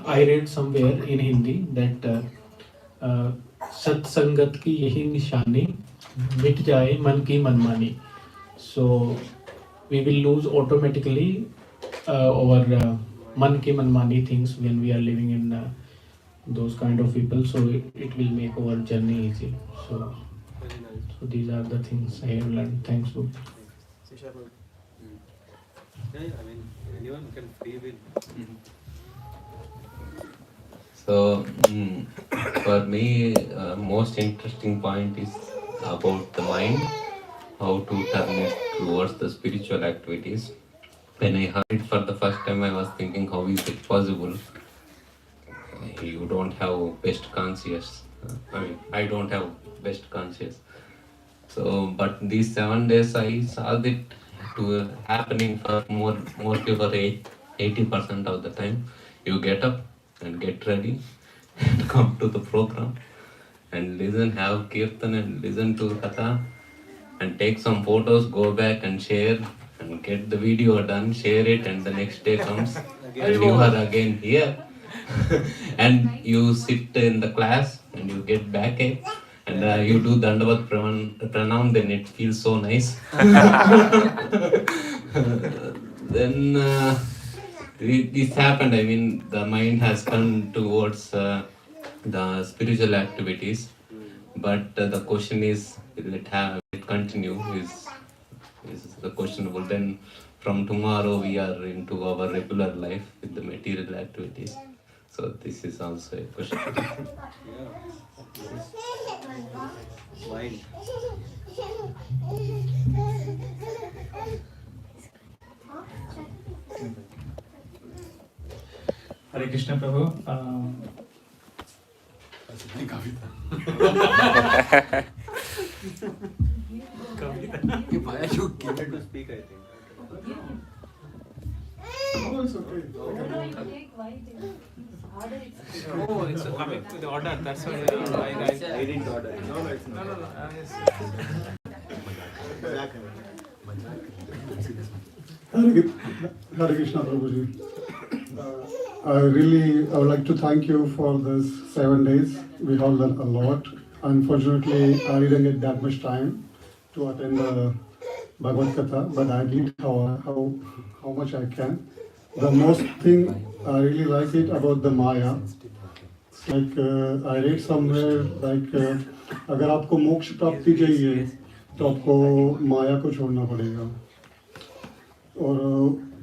Q: I read somewhere in Hindi that सत्संगत की यही निशानी, मिट जाए मन की मनमानी. So we will lose automatically our man ki manmani things when we are living in those kind of people. So it will make our journey easy. So these are the things I have learned. Thanks, Book.
E: I mean, anyone can free will.
M: So, for me, most interesting point is about the mind, how to turn it towards the spiritual activities. When I heard it for the first time, I was thinking, how is it possible? You don't have best conscious. I mean, I don't have best conscious. So, but these 7 days, I saw that to happening for mostly for 80% of the time. You get up and get ready and come to the program and listen, have kirtan and listen to katha and take some photos, go back and share and get the video done, share it, and the next day comes and you are again here and you sit in the class and you get back and you do Dandavat Pranam, then it feels so nice. Then this happened. I mean, the mind has turned towards the spiritual activities, but the question is, will it continue? Is the questionable. Then from tomorrow we are into our regular life with the material activities. So this is also a question.
E: Mind.
P: Hare Krishna Prabhu.
E: Why are you given to speak, I think?
P: No, it's okay.
B: Oh, it's coming to the order. That's why
E: I didn't order. No, it's not.
B: No. Yes.
R: Hare Krishna Prabhuji. I would like to thank you for this 7 days. We have learned a lot. Unfortunately, I didn't get that much time to attend the Bhagavat Katha, but I did how much I can. The most thing I really like it about the Maya. It's like I read somewhere like अगर आपको मोक्ष प्राप्ति चाहिए तो आपको माया को छोड़ना पड़ेगा. और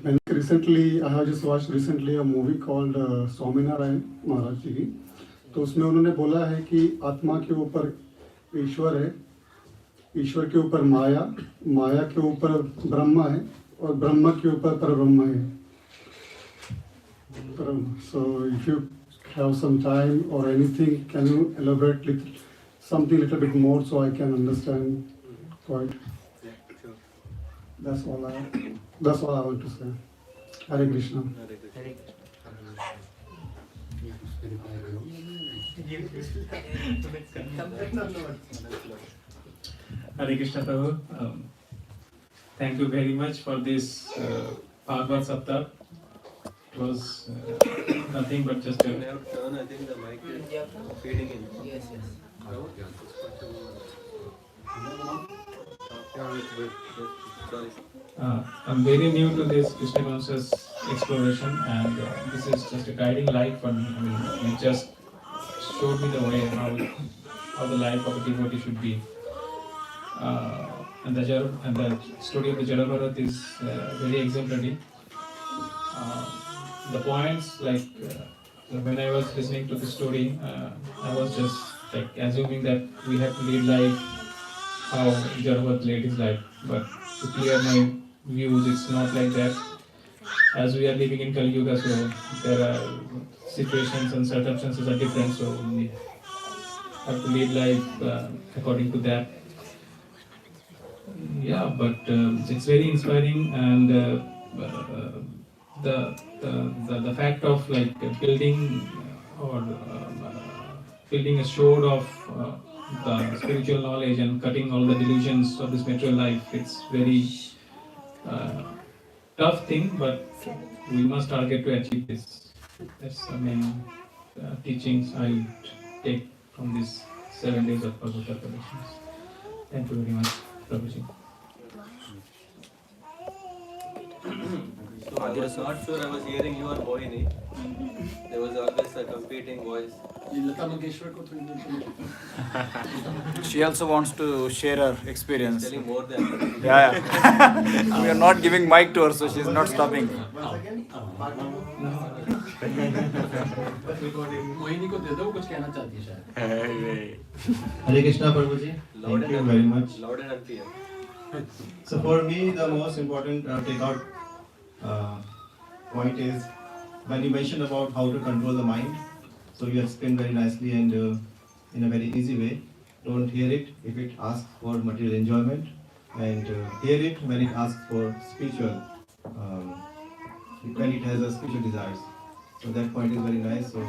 R: I have just watched recently a movie called Swaminarayan महाराज जी की. तो उसमें उन्होंने बोला है कि आत्मा के ऊपर ईश्वर है, ईश्वर के ऊपर माया, माया के ऊपर ब्रह्म है और ब्रह्म के ऊपर परब्रह्म है. So if you have some time or anything, can you elaborate something little bit more so I can understand quite?
E: Yeah, sure.
R: That's all I want to say. Hare Krishna.
E: Hare
P: Hare Krishna Prabhu. Thank you very much for this Bhagavat Saptah. It was nothing but just a...
E: I think the mic is feeding in.
C: Yes.
Q: I'm very new to this Krishna conscious exploration, and this is just a guiding light for me. I mean, it just showed me the way how the life of a devotee should be. And the story of the Jada Bharat is very exemplary. The points, like when I was listening to the story, I was just like assuming that we have to lead life how Jada Bharat led his life, but to clear my views, it's not like that. As we are living in Kali Yuga, so there are situations and circumstances are different, so we have to lead life according to that. Yeah, but it's very inspiring, and the fact of like building or building a sword of the spiritual knowledge and cutting all the delusions of this material life, it's very tough thing, but we must target to achieve this. That's the main teachings I take from these 7 days of Bhagavad Gita. Thank you very much, Prabhuji.
E: So I was not sure I was hearing you or Mohini. There was always a competing voice.
G: She also wants to share her experience.
E: Telling more than.
G: Yeah. We are not giving mic to her, so she's not stopping.
J: Mohini को दे दो, कुछ कहना चाहती है शायद.
D: Hare Krishna Prabhuji. Thank you very much.
E: Loud and unclear.
D: So for me, the most important takeout point is when you mentioned about how to control the mind. So you explained very nicely and in a very easy way. Don't hear it if it asks for material enjoyment, and hear it when it asks for spiritual, when it has a spiritual desires. So that point is very nice. So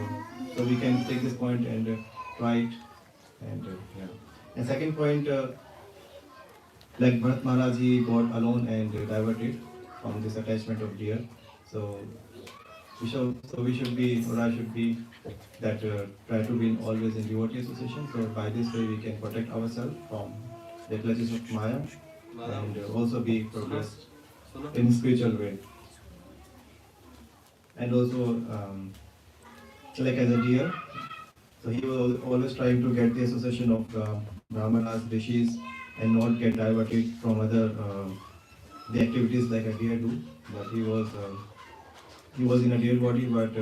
D: we can take this point and try it. And yeah. And second point, like Bharat Maharaj, he got alone and diverted from this attachment of deer. So we should be, or I should be, that try to be always in devotee association. So by this way we can protect ourselves from the clutches of Maya and also be progressed in spiritual way. And also, like as a deer, so he was always trying to get the association of Brahmanas, Rishis, and not get diverted from other the activities like a deer do. But he was in a deer body, but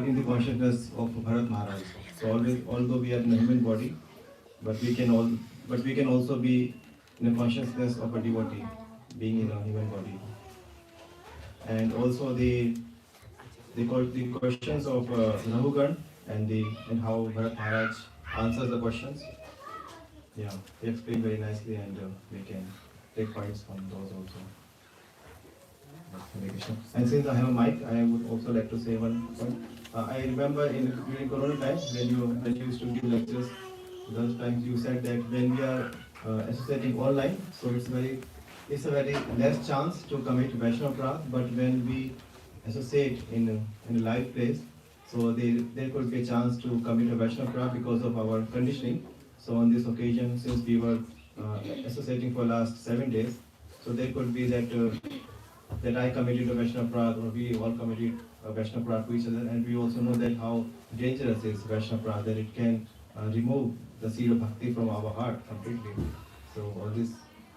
D: in the consciousness of Bharat Maharaj. So always, although we are in a human body, but we can also be in a consciousness of a devotee, being in a human body. And also the questions of Rahugan and how Bharat Maharaj answers the questions. Yeah, they explain very nicely, and we can take points from those also. And since I have a mic, I would also like to say one point. I remember during Corona time when you used to give lectures, those times you said that when we are associating online, so it's a very less chance to commit Vaishnava Prath, but when we associate in a live place, so there could be a chance to commit a Vaishnava Prath because of our conditioning. So on this occasion, since we were associating for last 7 days, so there could be that I committed a Vaishnava Prath, or we all committed a Vaishnava Prath to each other, and we also know that how dangerous is Vaishnava Prath, that it can remove the seed of bhakti from our heart completely. So on this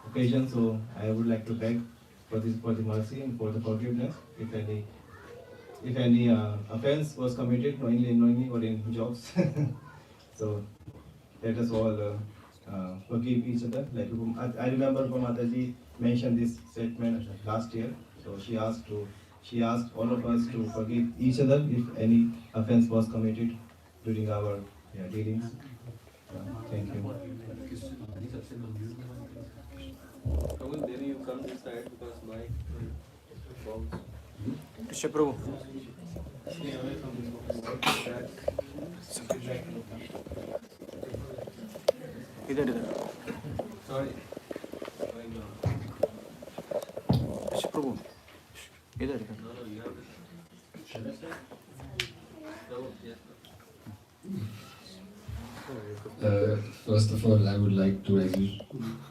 D: occasion, so I would like to beg for the mercy and for the forgiveness if any offense was committed knowingly or in jokes. So let us all forgive each other. Like I remember Mataji mentioned this statement last year. So she asked all of us to forgive each other if any offense was committed during our dealings. Thank you.
E: Maybe you come this side because my bounce.
G: Krishna Prabhu. इधर
E: Sorry.
G: Krishna प्रभु इधर
E: No, you have to. No, yes.
S: First of all, I would like to, as you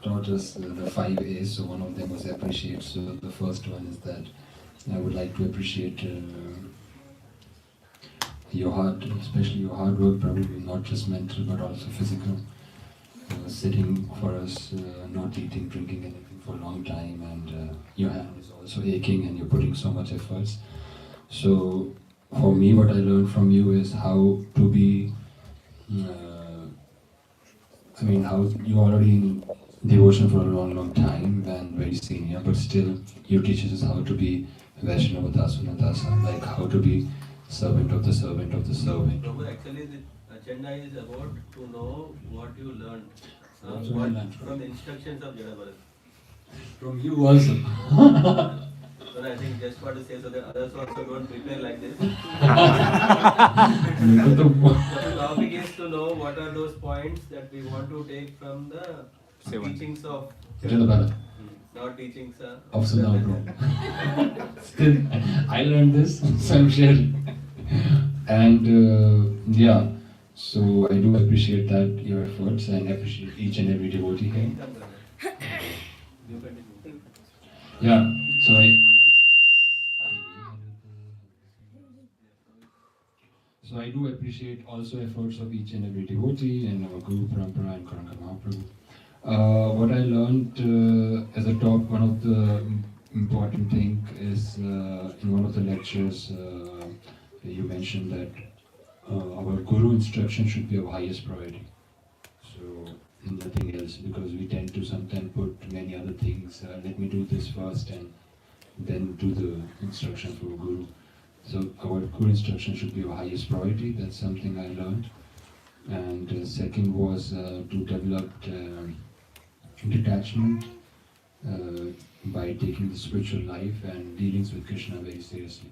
S: taught us the 5 A's, so one of them was appreciate. So the first one is that I would like to appreciate your hard, especially your hard work, probably not just mental but also physical. Sitting for us, not eating, drinking anything for a long time, and your hand is also aching and you're putting so much efforts. So for me, what I learned from you is how to be, how you already in devotion for a long time and very senior, but still you teach us how to be Vaishnava Dasunadasa, like how to be servant of the servant of the servant.
E: Prabhu, actually the agenda is about to know what you learned.
S: That's what I learned
E: from the instructions of Jada
S: from you also.
E: So I think just want to say so that others also don't prepare like this. The topic is to know what are those points that we want to take from the teachings of
S: Jada Bharat.
E: not teachings
S: of Sudham. Still, I learned this, so I'm sharing. And yeah, so I do appreciate that your efforts and appreciate each and every devotee here. Yeah, so I do appreciate also efforts of each and every devotee and our Guru Parampara and Karanga Mahaprabhu. What I learned as a top, one of the important thing is in one of the lectures you mentioned that our Guru instruction should be our highest priority. So nothing else, because we tend to sometimes put many other things. Let me do this first and then do the instruction for Guru. So our Guru instruction should be our highest priority. That's something I learned. And second was to develop detachment by taking the spiritual life and dealings with Krishna very seriously.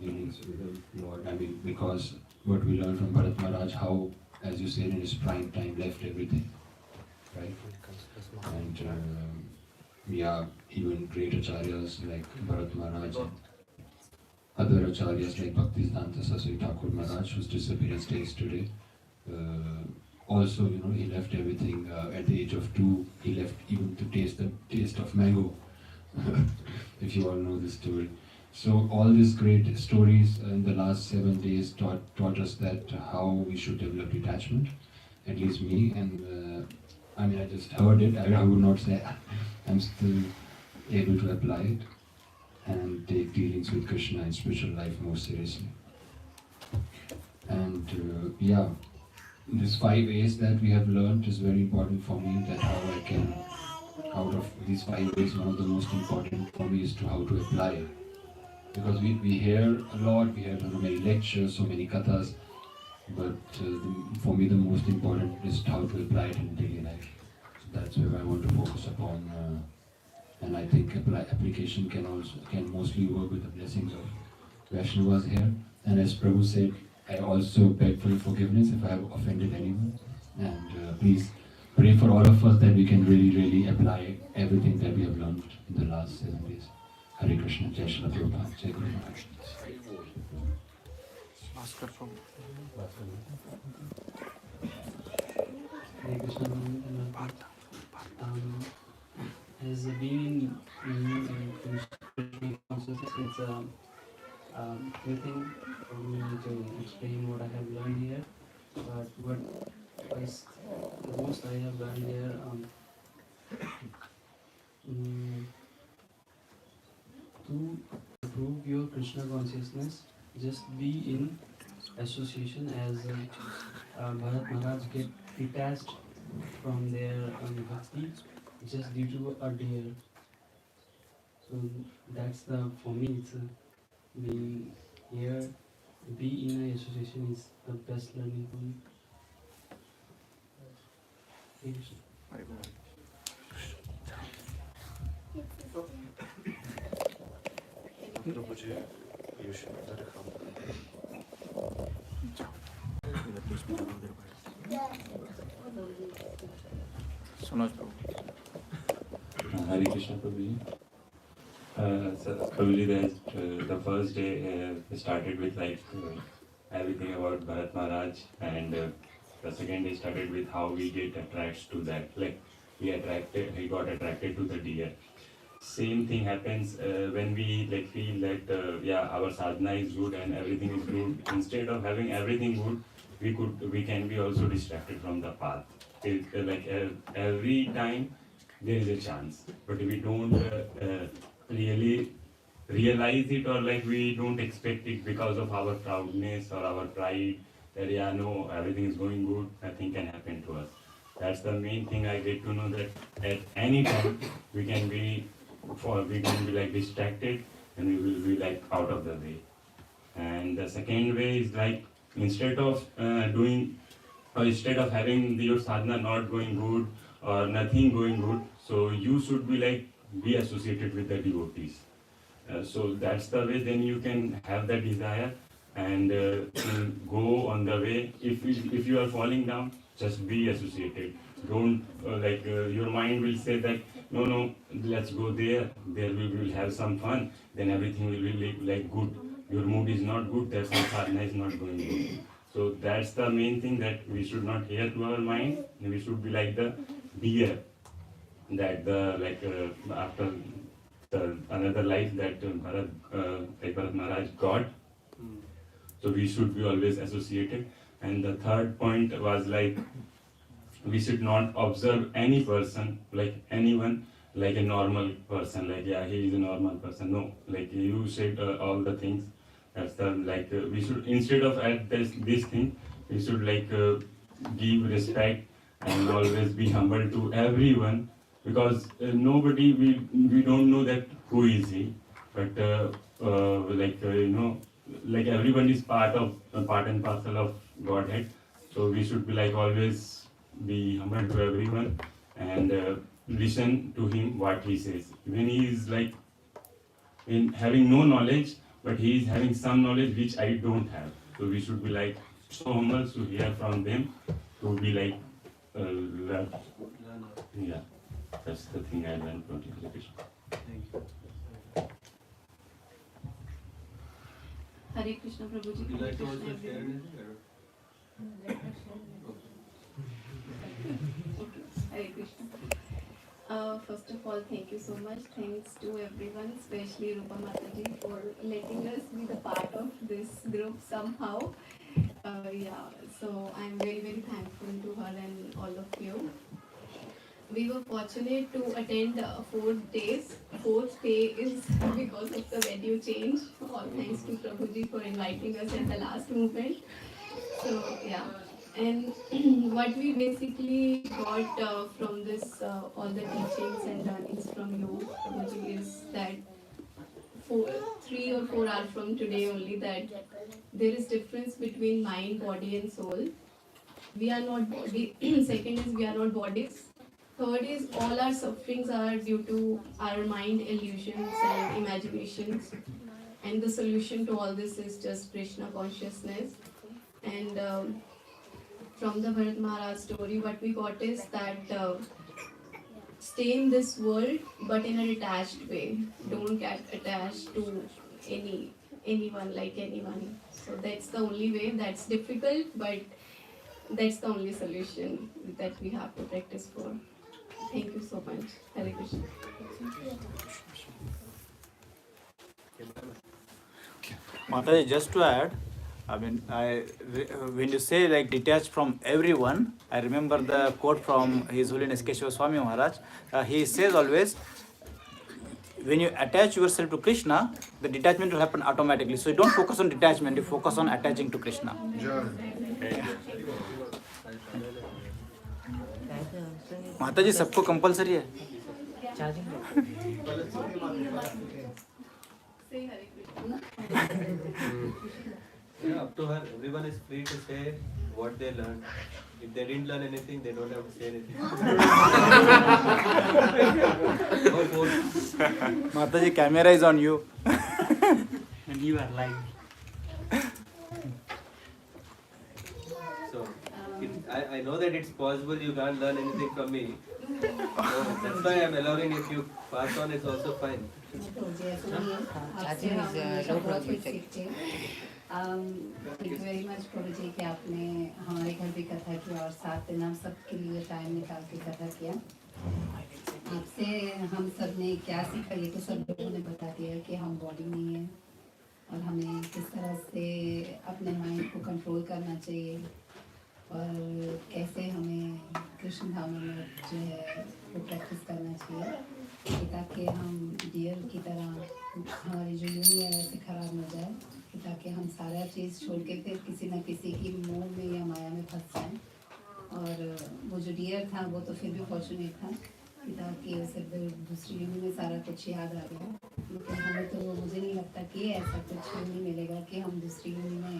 S: Dealings with the Lord. Because what we learned from Bharat Maharaj, how, as you said, in his prime time, left everything, right? And yeah, even great acharyas like Bharat Maharaj and other acharyas like Bhaktisiddhanta Saraswati Thakur Maharaj, whose disappearance days today. Also, he left everything at the age of 2. He left even to taste the taste of mango, if you all know this story. So all these great stories in the last 7 days taught us that how we should develop detachment, at least me. And I just heard it. I would not say I'm still able to apply it and take dealings with Krishna and spiritual life more seriously. And yeah, these 5 A's that we have learned is very important for me, that how I can, out of these 5 A's, one of the most important for me is to how to apply it. Because we hear a lot, we hear many lectures, so many kathas, but for me the most important is how to apply it in daily life. So that's where I want to focus upon, and I think application can mostly work with the blessings of Vaishnavas here. And as Prabhu said, I also beg for your forgiveness if I have offended anyone, and please pray for all of us that we can really apply everything that we have learned in the last 7 days. Hare Krishna, Jai Shri Prabhupada, Jai Guru Maharaj.
Q: Hare Krishna. As being in Krishna consciousness, it's a new thing for me to explain what I have learned here. But the most I have learned here, to improve your Krishna consciousness, just be in association as Bharat Maharaj get detached from their bhakti just due to a deer. So that's for me, it's being here, be in a association is the best learning for me.
N: Hare Krishna Prabhuji. So Prabhuji, the first day we started with everything about Bharat Maharaj, and The second day started with how we get attracted to that. Like he got attracted to the deer. Same thing happens when we like feel that our sadhana is good and everything is good. Instead of having everything good, we can be also distracted from the path. Every time there is a chance, but we don't really realize it, or like we don't expect it because of our proudness or our pride that no, everything is going good, nothing can happen to us. That's the main thing I get to know, that at any time we can be like distracted and we will be like out of the way. And the second way is like instead of instead of having your sadhana not going good or nothing going good, so you should be associated with the devotees. So that's the way then you can have that desire and go on the way. If you are falling down, just be associated. Don't your mind will say that no, let's go there we will have some fun, then everything will be like good. Your mood is not good, that's why sadhana is not going good. So that's the main thing, that we should not hear to our mind. We should be like the deer that after another life that Bharat Maharaj got. So we should be always associated. And the third point was like we should not observe any person, like anyone, like a normal person, like he is a normal person. No, like you said all the things. That's the we should, instead of at this thing, we should give respect and always be humble to everyone, because nobody, we don't know that who is he, but everyone is part and parcel of Godhead. So we should be always be humble to everyone and listen to him what he says. When he is in having no knowledge, but he is having some knowledge which I don't have. So we should be so humble to hear from them, to be love. Yeah, that's the thing I learned from Krishna.
E: Thank you.
C: Hare Krishna, Prabhuji.
E: Would you like to also share anything?
C: Hare Krishna. First of all, thank you so much. Thanks to everyone, especially Rupa Mataji, for letting us be the part of this group somehow. So I'm very, very thankful to her and all of you. We were fortunate to attend 4 days. 4th day is because of the venue change. All thanks to Prabhuji for inviting us at the last moment. So yeah. And what we basically got from this, all the teachings and learnings from you, Prabhuji, is that 3 or 4 hours from today only, that there is difference between mind, body and soul. We are not body. Second is we are not bodies. Third is all our sufferings are due to our mind illusions and imaginations. And the solution to all this is just Krishna consciousness. And from the Bharat Maharaj story, what we got is that stay in this world, but in a detached way. Don't get attached to anyone, like anyone. So that's the only way. That's difficult, but that's the only solution that we have to practice for. Thank you so much. Hare Krishna.
G: Mataji, just to add, when you say detached from everyone, I remember the quote from His Holiness Keshava Swami Maharaj. He says always, when you attach yourself to Krishna, the detachment will happen automatically. So you don't focus on detachment, you focus on attaching to Krishna. माता जी सबको compulsory है
E: Up to her, everyone is free to say what they learned. If they didn't learn anything, they don't have to say anything. No force.
G: Mataji, camera is on you. And you are live.
E: So, I know that it's possible you can't learn anything from me, That's why I'm allowing. If you pass on, it's also fine.
C: आपसे हम हमेशा बहुत कुछ सीखते हैं। Thank you very much प्रभु जी कि आपने हमारे घर भी कथा की और 7 दिन हम सबके लिए टाइम निकाल के कथा किया। आपसे हम सब ने क्या सीखा ये तो सब लोगों ने बता दिया कि हम बॉडी नहीं है और हमें किस तरह से अपने माइंड को कंट्रोल करना चाहिए और कैसे हमें कृष्ण भावना में जो है वो प्रैक्टिस करना चाहिए ताकि हम डियर की तरह हमारी जो यूनी है वैसे ख़राब न जाए, ताकि हम सारा चीज़ छोड़ के फिर किसी न किसी की मोह में या माया में फंस जाएँ। और वो जो डियर था वो तो फिर भी फॉर्चुनेट था ताकि उसे दूसरी यूनी में सारा कुछ याद आ गया, लेकिन हमें तो मुझे नहीं लगता कि ऐसा कुछ यूनी मिलेगा कि हम दूसरी यूनी में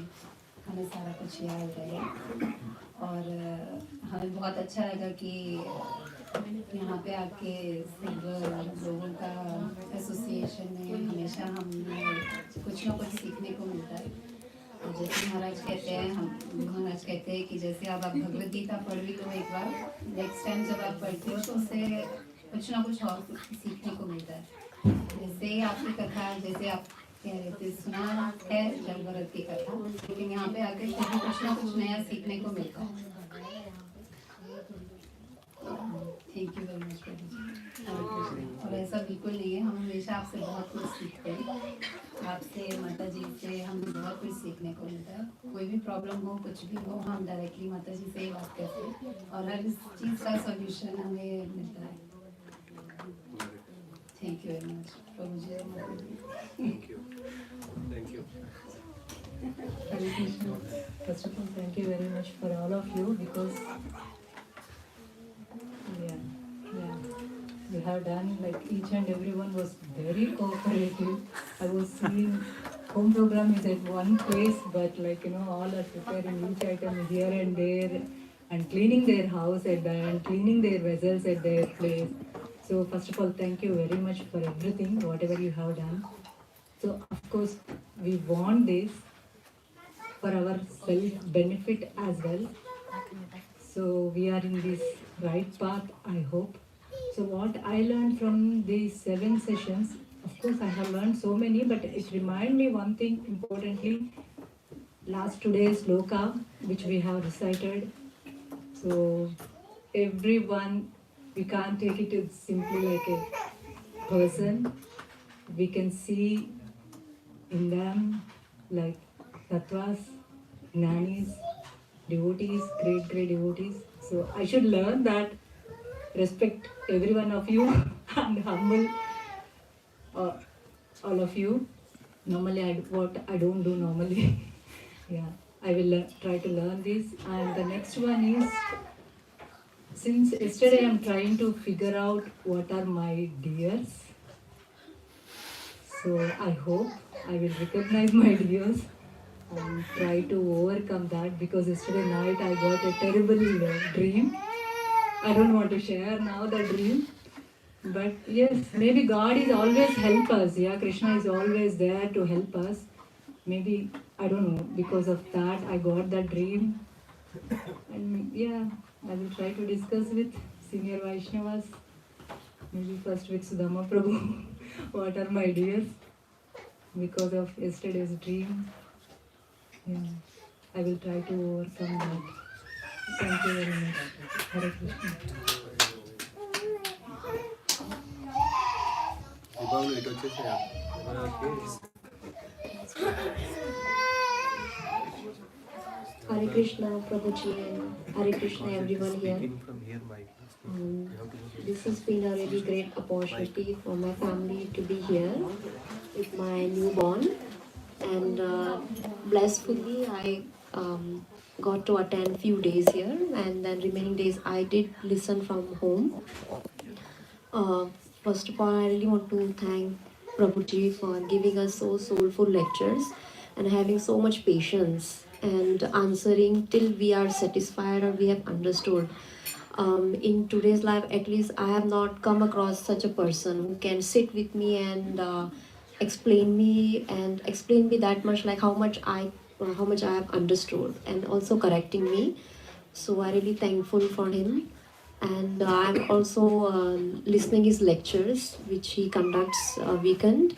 C: हमें सारा कुछ याद रहे। और हमें बहुत अच्छा लगा कि यहाँ पे आके सिंगल लोगों का एसोसिएशन में हमेशा हमें कुछ ना कुछ सीखने को मिलता है। और जैसे महाराज कहते हैं, हम महाराज कहते हैं कि जैसे अब आप भगवद गीता पढ़ भी लो एक बार, नेक्स्ट टाइम जब आप पढ़ते हो तो उससे कुछ ना कुछ और सीखने को मिलता है। जैसे ही आपकी कथा, जैसे आप कह रहे थे, सुना है जब भरत की कथा, लेकिन यहाँ पे आकर फिर भी कुछ ना कुछ नया सीखने को मिलता है। थैंक यू वेरी मच प्रभु जी। और ऐसा बिल्कुल नहीं है, हम हमेशा आपसे बहुत कुछ सीखते हैं। आपसे, माता जी से हमें बहुत कुछ सीखने को मिलता है। कोई भी प्रॉब्लम हो, कुछ भी हो, हम डायरेक्टली माता जी से ही बात करते हैं और हर चीज़ का सॉल्यूशन हमें मिलता है। थैंक यू वेरी मच प्रभु जी और माता जी।
E: Thank you. Thank you.
F: Hare Krishna. First of all, thank you very much for all of you because you have done like each and everyone was very cooperative. I was seeing home program is at one place, but like all are preparing each item here and there and cleaning their house at that and cleaning their vessels at their place. So first of all, thank you very much for everything, whatever you have done. So of course, we want this for our self-benefit as well. So we are in this right path, I hope. So what I learned from these 7 sessions, of course I have learned so many, but it reminded me one thing importantly, last today's sloka, which we have recited. So everyone, we can't take it as simply like a person. We can see in them like tattvas, gnanis, devotees, great devotees. So I should learn that, respect every one of you and humble all of you. Normally, what I don't do normally. Yeah, I will try to learn this. And the next one is, since yesterday I'm trying to figure out what are my dears. So I hope I will recognize my dears and try to overcome that, because yesterday night I got a terrible dream. I don't want to share now the dream, but yes, maybe God is always help us. Yeah, Krishna is always there to help us. Maybe, I don't know, because of that I got that dream. And yeah, I will try to discuss with senior Vaishnavas, maybe first with Sudama Prabhu, what are my dears, because of yesterday's dream. Yeah, I will try to overcome that. Thank you very much. Hare Krishna.
T: Hare Krishna, Prabhuji, and Hare Krishna, everyone here. This has been a really great opportunity for my family to be here with my newborn, and blessedly I got to attend few days here, and then remaining days I did listen from home. First of all, I really want to thank Prabhuji for giving us so soulful lectures and having so much patience and answering till we are satisfied or we have understood. In today's life, at least I have not come across such a person who can sit with me and explain me that much, like how much I have understood, and also correcting me. So I really thankful for him. And I'm also listening his lectures, which he conducts a weekend.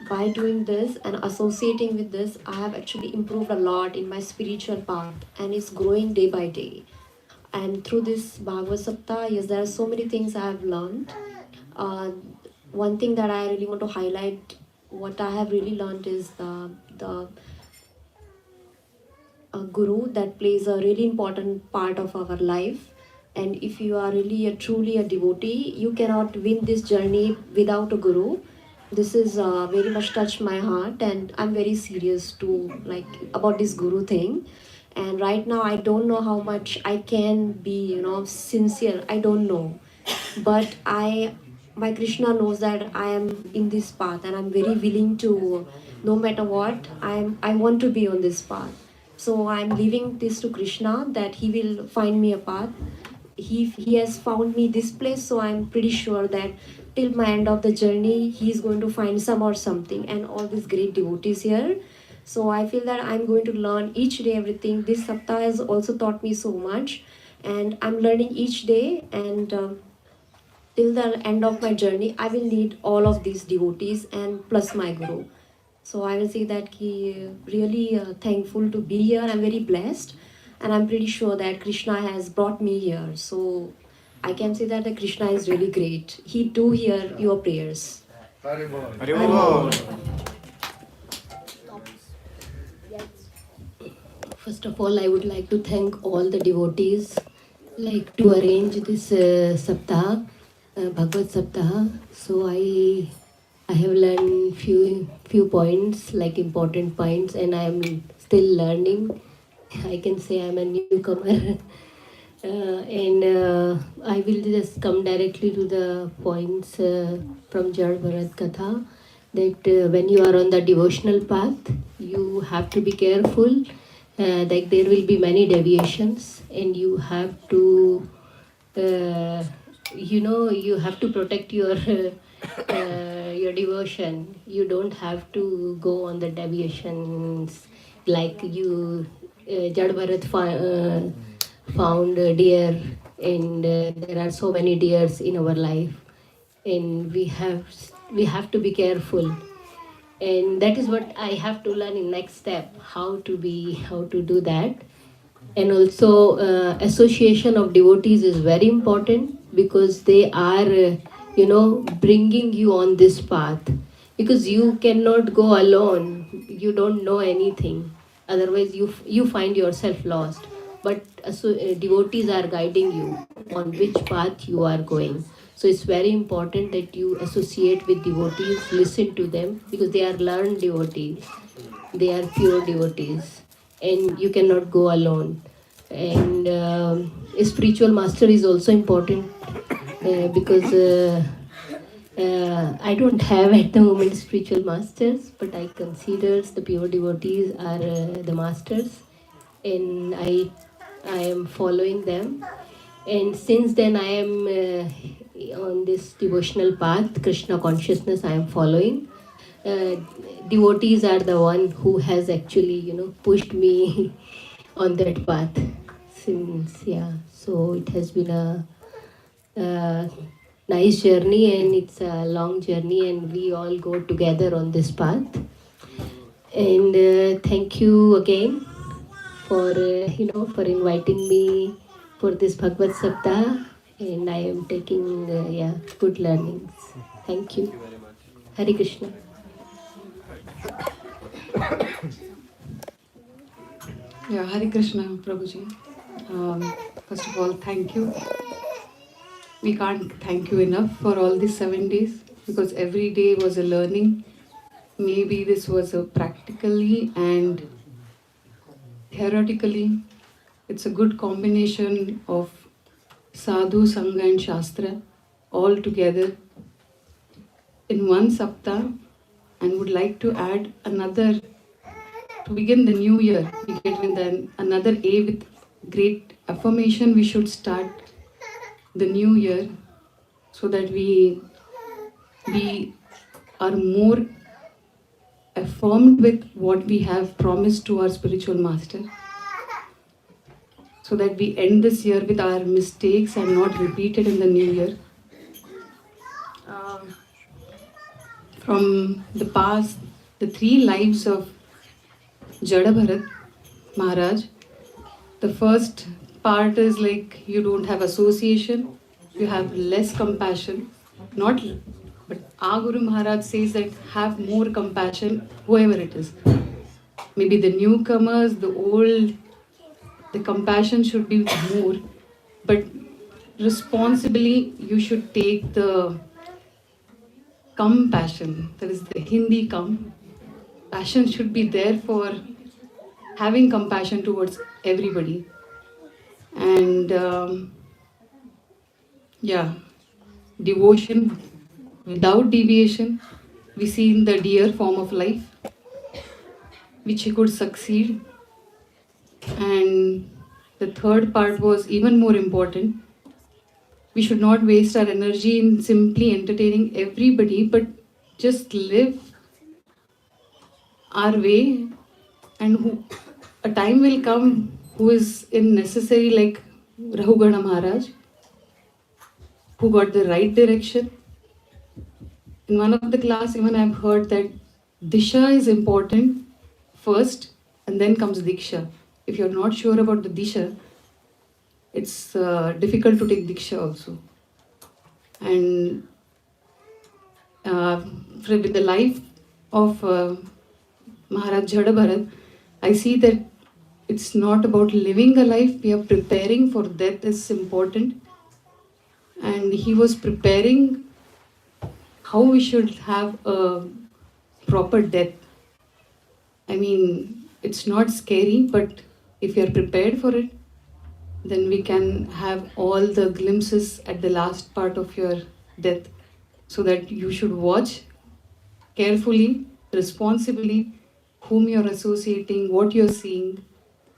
T: By doing this and associating with this, I have actually improved a lot in my spiritual path, and it's growing day by day. And through this Bhagavat Saptah, yes, there are so many things I have learned. Uh, One thing that I really want to highlight, what I have really learned is the a guru that plays a really important part of our life. And if you are really truly a devotee, you cannot win this journey without a guru. This is very much touched my heart, and I'm very serious to like about this guru thing. And right now I don't know how much I can be, sincere. I don't know, but my Krishna knows that I am in this path, and I'm very willing to, no matter what, I want to be on this path. So I'm leaving this to Krishna, that he will find me a path. He has found me this place, so I'm pretty sure that till my end of the journey, he's going to find some or something, and all these great devotees here. So I feel that I'm going to learn each day everything. This Saptah has also taught me so much, and I'm learning each day. And till the end of my journey, I will need all of these devotees and plus my guru. So I will say that he really thankful to be here. I'm very blessed, and I'm pretty sure that Krishna has brought me here. So I can say that the Krishna is really great. He do hear your prayers.
A: Haribol.
T: First of all, I would like to thank all the devotees like to arrange this Saptah, Bhagavad Saptah. So I have learned few points, like important points, and I am still learning. I can say I'm a newcomer. And I will just come directly to the points from Jad Bharat Katha, that when you are on the devotional path, you have to be careful. Like there will be many deviations, and you have to, you have to protect your devotion. You don't have to go on the deviations, like Jad Bharat found a deer, and there are so many deers in our life, and we have to be careful. And that is what I have to learn in next step, how to do that. And also association of devotees is very important, because they are bringing you on this path, because you cannot go alone. You don't know anything, otherwise you find yourself lost. But devotees are guiding you on which path you are going. So it's very important that you associate with devotees, listen to them, because they are learned devotees, they are pure devotees, and you cannot go alone. And a spiritual master is also important, because I don't have at the moment spiritual masters, but I consider the pure devotees are the masters, and I am following them. And since then I am on this devotional path, Krishna consciousness I am following. Devotees are the one who has actually pushed me on that path since, yeah. So it has been a nice journey, and it's a long journey, and we all go together on this path. And thank you again for for inviting me for this Bhagavad Saptah, and I am taking good learnings. Thank you. Hare Krishna.
U: Yeah, Hare Krishna, Prabhuji. First of all, thank you. We can't thank you enough for all these 7 days, because every day was a learning. Maybe this was a practically and theoretically. It's a good combination of sadhu, sangha and shastra all together in one saptah, and would like to add another to begin the new year. We get with another A with great affirmation. We should start the new year so that we are more affirmed with what we have promised to our spiritual master. so that we end this year with our mistakes and not repeat it in the new year. From the past, the 3 lives of Jada Bharat Maharaj, the first part is like you don't have association, you have less compassion, not, but our Guru Maharaj says that have more compassion, whoever it is. Maybe the newcomers, the old, the compassion should be more, but responsibly you should take the compassion, that is the Hindi passion should be there for having compassion towards everybody. And devotion without deviation, we see in the deer form of life, which he could succeed. And the third part was even more important. We should not waste our energy in simply entertaining everybody, but just live our way, and a time will come who is in necessary, like Rahugana Maharaj, who got the right direction. In one of the class, even I've heard that Disha is important first and then comes Diksha. If you're not sure about the Disha, it's difficult to take Diksha also. And with the life of Maharaj Jada Bharat, I see that it's not about living a life, we are preparing for death is important. And he was preparing how we should have a proper death. I mean, it's not scary, but if you are prepared for it, then we can have all the glimpses at the last part of your death. So that you should watch carefully, responsibly, whom you're associating, what you're seeing,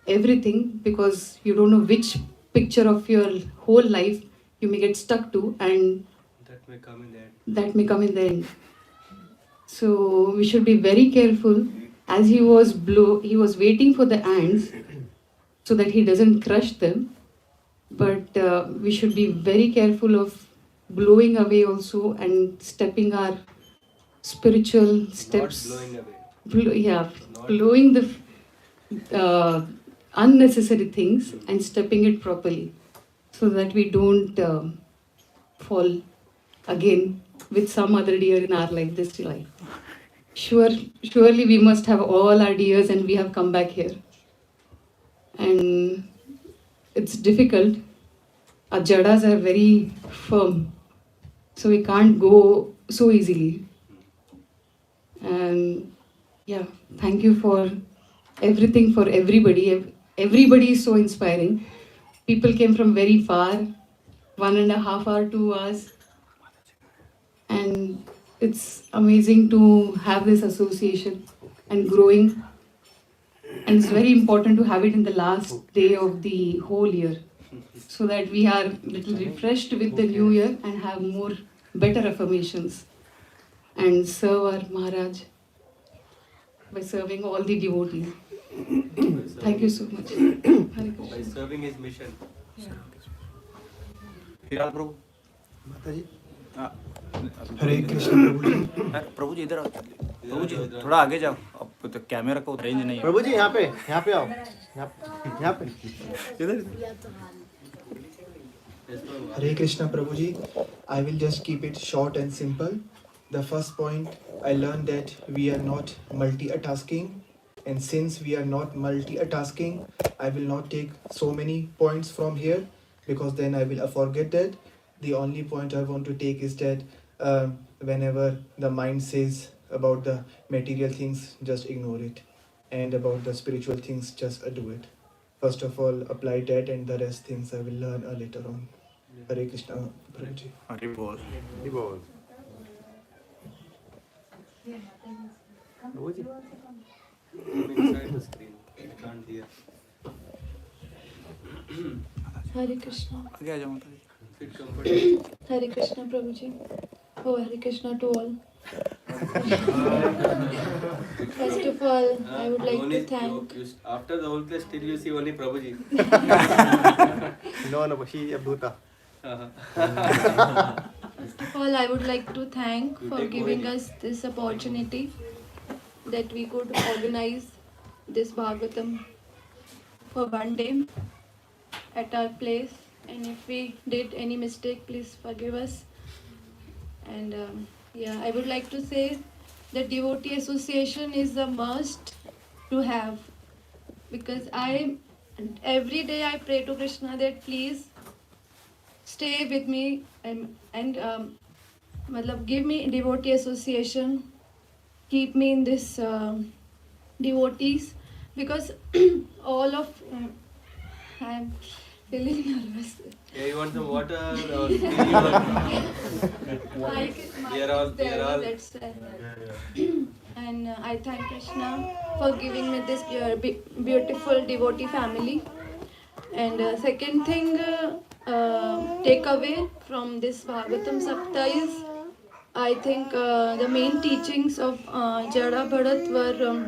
U: everything, because you don't know which picture of your whole life you may get stuck to, and
E: that may come in the end.
U: That may come in the end. So we should be very careful. As he was waiting for the ants so that he doesn't crush them. But we should be very careful of blowing away also and stepping our spiritual steps.
E: Not blowing away.
U: Blowing the unnecessary things and stepping it properly, so that we don't fall again with some other deer in our life, this life. Surely we must have all our deers, and we have come back here. And it's difficult. Our jadas are very firm, so we can't go so easily. And thank you for everything for everybody. Everybody is so inspiring. People came from very far, 1.5 hours, 2 hours. And it's amazing to have this association and growing. And it's very important to have it in the last day of the whole year, so that we are little refreshed with the new year and have more better affirmations and serve our Maharaj by serving all the devotees. Thank you so much.
E: By serving his mission.
A: Prabhu.
L: Mataji.
A: हरे कृष्ण प्रभु जी प्रभु जी इधर आओ प्रभु जी थोड़ा आगे जाओ अब तो camera को range नहीं है
L: प्रभु जी यहाँ पे आओ यहाँ पे
A: इधर
V: Hare Krishna Prabhuji, I will just keep it short and simple. The first point, I learned that we are not multitasking, and since we are not multitasking, I will not take so many points from here, because then I will forget that. The only point I want to take is that whenever the mind says about the material things, just ignore it, and about the spiritual things, just do it. First of all, apply that, and the rest things I will learn later on. Hare Krishna Prabhuji.
A: Hare Bol.
L: Hare Bol.
E: Prabhuji. Inside the screen. I can't hear.
W: Hare Krishna.
A: आगे आ जाओ माता जी
E: Sit comfortably.
W: Hare Krishna Prabhuji. Oh, Hare Krishna to all. First of all, I would like to thank.
E: After the whole place, still you see only Prabhuji.
L: No, she a Bhuta.
W: First of all, I would like to thank for giving us this opportunity that we could organize this Bhagavatam for one day at our place. And if we did any mistake, please forgive us. And I would like to say that devotee association is a must to have, because every day I pray to Krishna that please stay with me and give me devotee association, keep me in this devotees, because all of I'm feeling nervous.
E: Yeah, you want some water or
W: We
E: are all.
W: That's and I thank Krishna for giving me this beautiful devotee family. And second thing, takeaway from this Bhagavatam Saptah is, I think the main teachings of Jada Bharat were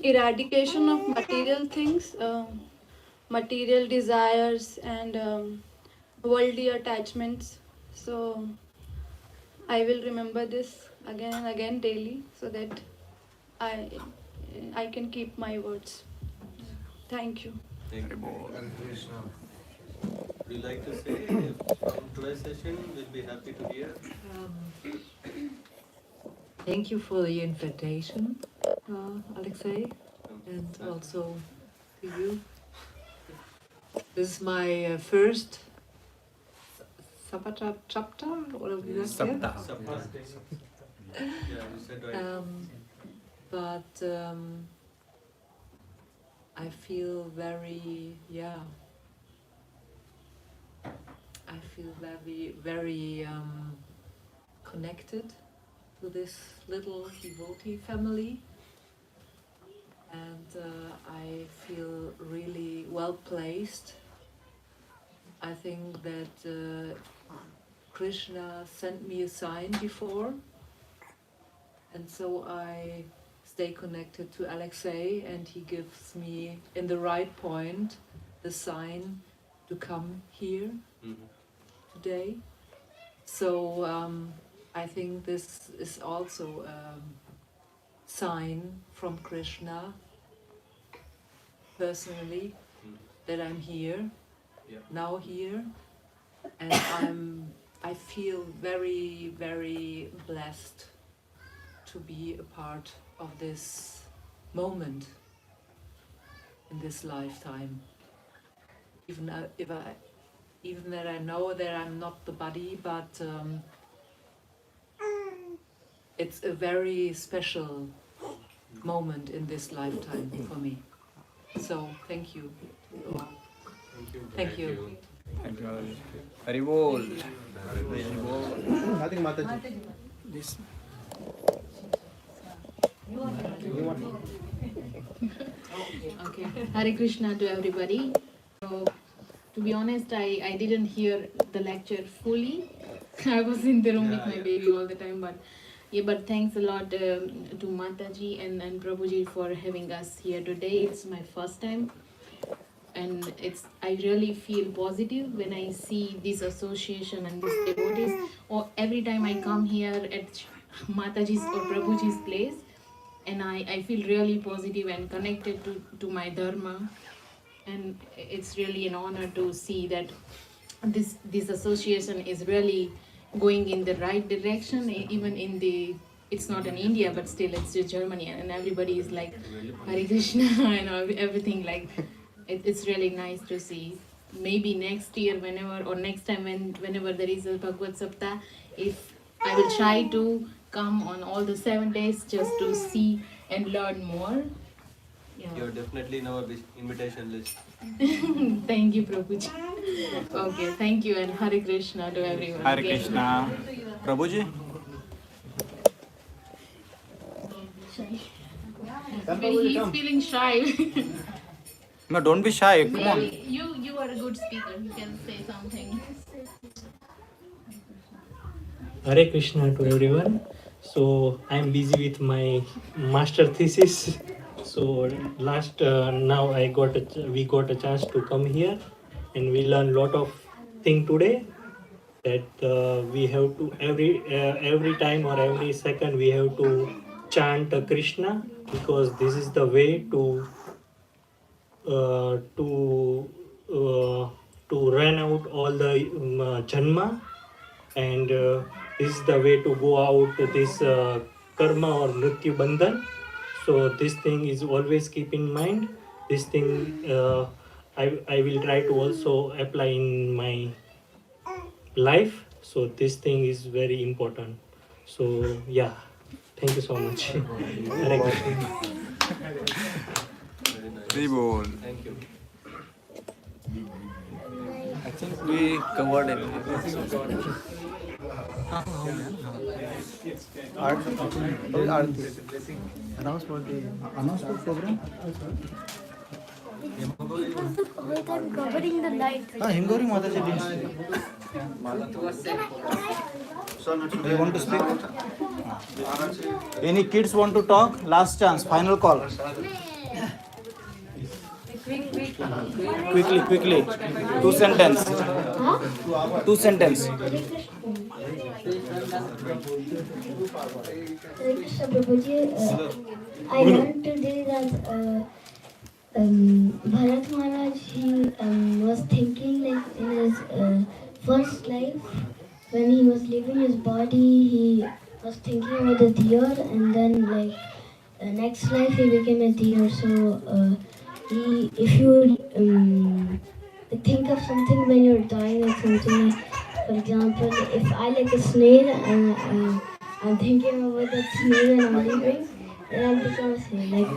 W: eradication of material things, material desires, and worldly attachments. So I will remember this again and again daily, so that I can keep my words. Thank you.
E: Thank you. Would you like to say from today's session? We'll be happy to hear.
F: Thank you for the invitation, Alexei, and also to you. This is my first Saptah chapter, or
B: Saptah.
E: Yeah, you said right.
F: But I feel very, I feel very connected to this little devotee family, and I feel really well placed. I think that Krishna sent me a sign before, and so I stay connected to Alexei, and he gives me in the right point the sign to come here today. So I think this is also a sign from Krishna personally that I'm here, now here, and I feel very, very blessed to be a part of this moment in this lifetime. Even that I know that I'm not the body, but it's a very special moment in this lifetime for me. So thank you. Thank you.
B: Thank you. Hari Bol.
L: Nothing, Mataji.
B: This.
H: Okay. Hare Krishna to everybody. So, to be honest, I didn't hear the lecture fully. I was in the room with my baby all the time, but thanks a lot to Mataji and Prabhuji for having us here today. It's my first time, and I really feel positive when I see this association and these devotees. Or every time I come here at Mataji's or Prabhuji's place, and I feel really positive and connected to my dharma, and it's really an honor to see that this association is really going in the right direction, even in it's not in India, but still it's in Germany, and everybody is like Hare Krishna and everything, like it's really nice to see. Maybe next year, next time whenever there is a Bhagavat Saptah, if I will try to come on all the 7 days just to see and learn more.
E: You're definitely in our invitation list.
H: Thank you, Prabhuji. Okay, thank you, and Hare Krishna to everyone.
B: Hare Krishna. Prabhuji?
H: He's feeling shy.
B: No, don't be shy. Come on.
H: You are a good speaker. You can say something.
Q: Hare Krishna to everyone.
I: So I'm busy with my master thesis. So last now we got a chance to come here, and we learn lot of thing today. That we have to every time or every second we have to chant Krishna, because this is the way to uh, to uh, to run out all the janma, and this is the way to go out this karma or mrityu bandhan. So this thing is always keep in mind. This thing I will try to also apply in my life. So this thing is very important. So yeah, thank you so much. Hare Krishna.
A: Ribol.
E: Thank you.
A: I think we covered everything.
L: Announce for program.
K: Covering the light.
L: Hingori Mataji
G: Do you want to speak? Any kids want to talk? Last chance, final call. Quickly. 2 sentence. 2 sentence.
K: Krishna Prabhuji, I learned today that Bharat Maharaj, he was thinking like in his first life, when he was leaving his body, he was thinking about the deer, and then like next life he became a deer. So if you think of something when you're dying, like something like, for example, if I like a snail and I'm thinking about that snail and I'm leaving, then I'll become a snail.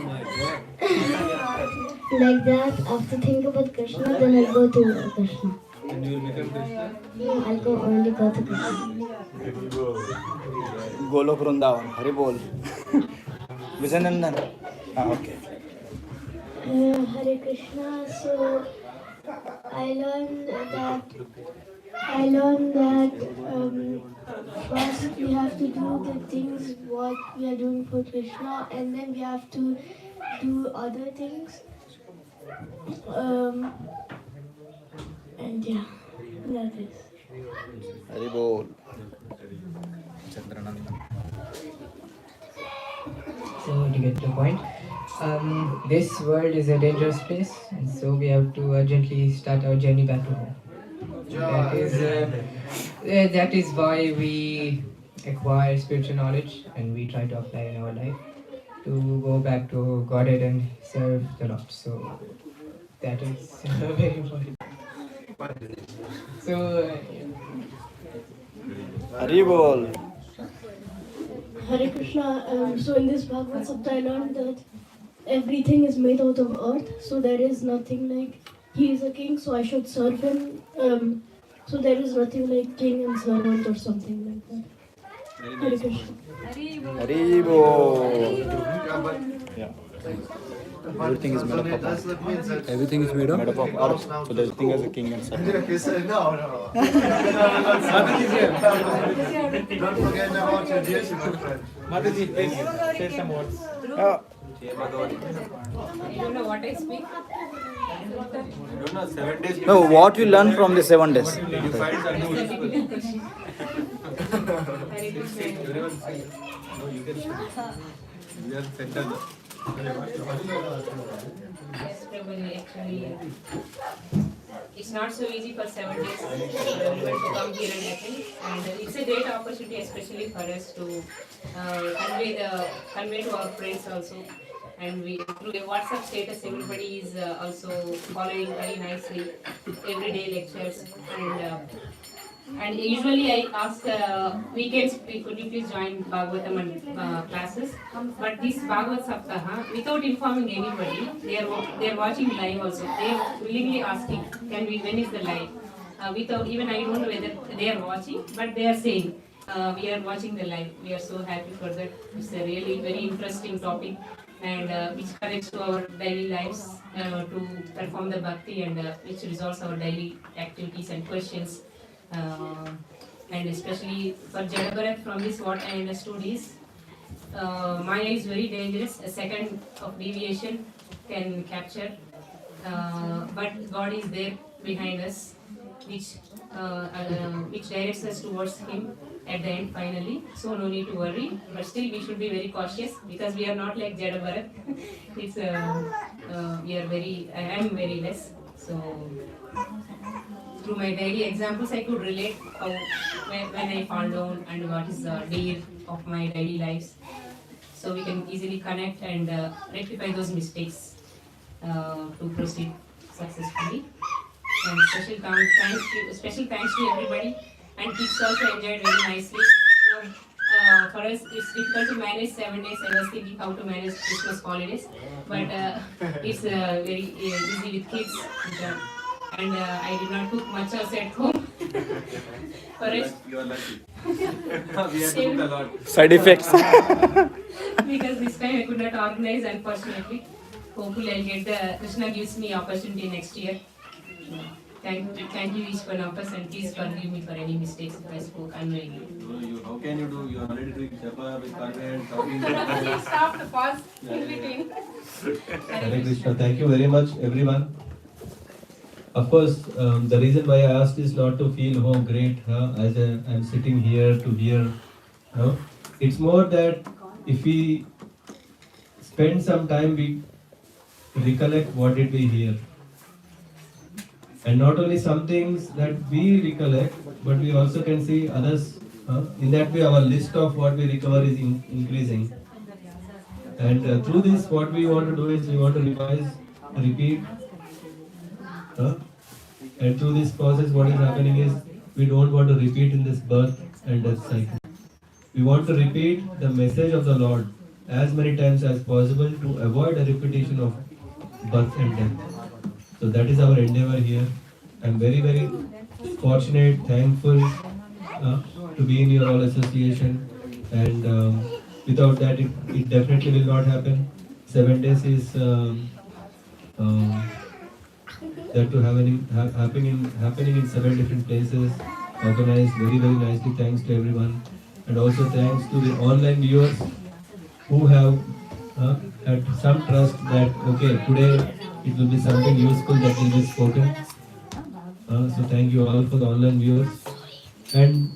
K: Like that, after thinking about Krishna, then I'll go to Krishna.
E: And you will become Krishna?
K: No, I'll only go to Krishna.
G: Golok Vrindavan. Hari bol. Vijayanandan. Okay.
K: Hare Krishna. So I learned that first we have to do the things what we are doing for Krishna, and then we have to do other things. And yeah, that is.
G: Hari bol.
O: So to get to the point, this world is a dangerous place, and so we have to urgently start our journey back to home. That is why we acquire spiritual knowledge and we try to apply in our life to go back to Godhead and serve the Lord. So that is very important. So
G: Hari bol.
K: Hare Krishna. So in this Bhagavat Saptah, I learned that everything is made out of earth. So there is nothing like he is a king, so I should serve him. So there is nothing like king and servant or something like that. Hare Krishna.
G: Hari bol. Yeah.
A: Everything is made up of earth. Everything is made up of earth. So there's nothing as a king and servant.
L: Don't forget about your dear friend.
B: Mataji, please say some words.
H: You don't know what I speak?
E: don't know, 7 days.
G: No, what you learn from the 7 days?
E: You find something useful. No, you can speak. We are centered.
H: Yes, Prabhuji, actually, it's not so easy for 7 days for everyone to come here and attend. And it's a great opportunity, especially for us to convey to our friends also. And we through a WhatsApp status, everybody is also following very nicely everyday lectures. And usually I ask weekends, could you please join Bhagavatam and classes? But this Bhagavat Saptah, without informing anybody, they are watching live also. They are willingly asking, when is the live? Without even I don't know whether they are watching, but they are saying we are watching the live. We are so happy for that. It's a really very interesting topic, and which connects to our daily lives to perform the bhakti, and which resolves our daily activities and questions. And especially for Jada Bharat, from this what I understood is
M: Maya is very dangerous. A second of deviation can capture. But God is there behind us, which directs us towards Him at the end finally. So no need to worry. But still we should be very cautious because we are not like Jada Bharat. It's we are very. I am very less. So through my daily examples, I could relate how when I fall down and what is the deal of my daily lives. So we can easily connect and rectify those mistakes to proceed successfully. And special thanks to everybody. And kids also enjoyed very nicely. You know, for us, it's difficult to manage 7 days. I was thinking how to manage Christmas holidays, but it's very easy with kids. And I did not cook much else at home. For us,
E: You are lucky. We have to cook a lot.
A: Side effects.
M: Because this time I could not organize, unfortunately. Hopefully I'll get the Krishna gives me opportunity next year. Thank you each one of us, and please forgive me for any mistakes if I spoke unknowingly.
E: How can you do? You are already doing japa with convent, talking.
M: Please stop the pause in between.
E: Hare Krishna. Thank you very much, everyone. Of course, the reason why I asked is not to feel, oh great, as I'm sitting here to hear. No? It's more that if we spend some time, we recollect what did we hear. And not only some things that we recollect, but we also can see others. In that way, our list of what we recover is increasing. And through this, what we want to do is we want to revise, repeat. And through this process, what is happening is we don't want to repeat in this birth and death cycle. We want to repeat the message of the Lord as many times as possible to avoid a repetition of birth and death. So that is our endeavor here. I am very, very fortunate, thankful to be in your all association. And without that, it definitely will not happen. 7 days is that to happening in 7 different places, organized very, very nicely. Thanks to everyone. And also thanks to the online viewers who have had some trust that, okay, today it will be something useful that will be spoken. So thank you all for the online viewers. And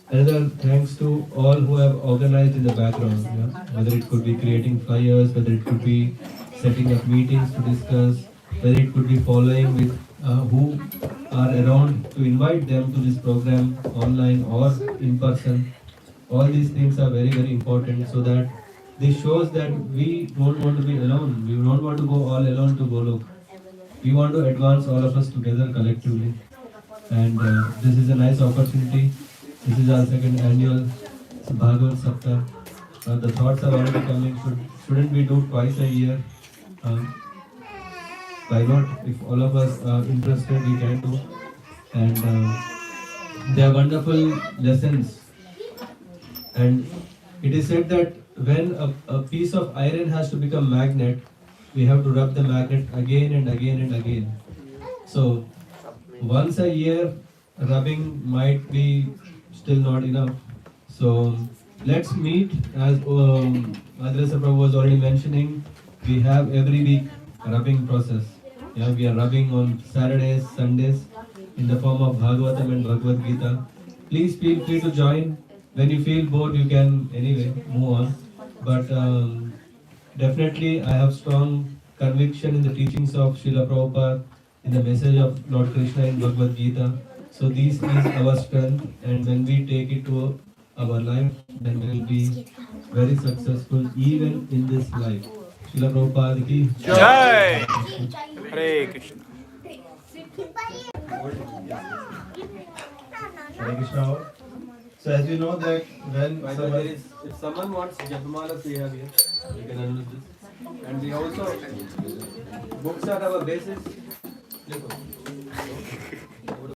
E: another thanks to all who have organized in the background, whether it could be creating flyers, whether it could be setting up meetings to discuss, whether it could be following with who are around to invite them to this program online or in person. All these things are very, very important, so that this shows that we don't want to be alone. We don't want to go all alone to Golok. We want to advance all of us together collectively. And this is a nice opportunity. This is our second annual Bhagavat Saptah. The thoughts are already coming. Shouldn't we do twice a year? Why not? If all of us are interested, we can do. And they are wonderful lessons. And it is said that when a piece of iron has to become magnet, we have to rub the magnet again and again and again. So once a year rubbing might be still not enough. So let's meet, as Madrasa Prabhu was already mentioning. We have every week a rubbing process. Yeah, we are rubbing on Saturdays, Sundays in the form of Bhagavatam and Bhagavad Gita. Please feel free to join. When you feel bored, you can anyway move on. But definitely, I have strong conviction in the teachings of Srila Prabhupada, in the message of Lord Krishna in Bhagavad Gita. So this is our strength, and when we take it to our life, then we will be very successful even in this life. Srila Prabhupada ki
A: Jai! Hare Krishna.
D: Hare Krishna. So as you know that when
E: if someone wants Japamalas, we have here. You can unload this. And we also, books are our basis.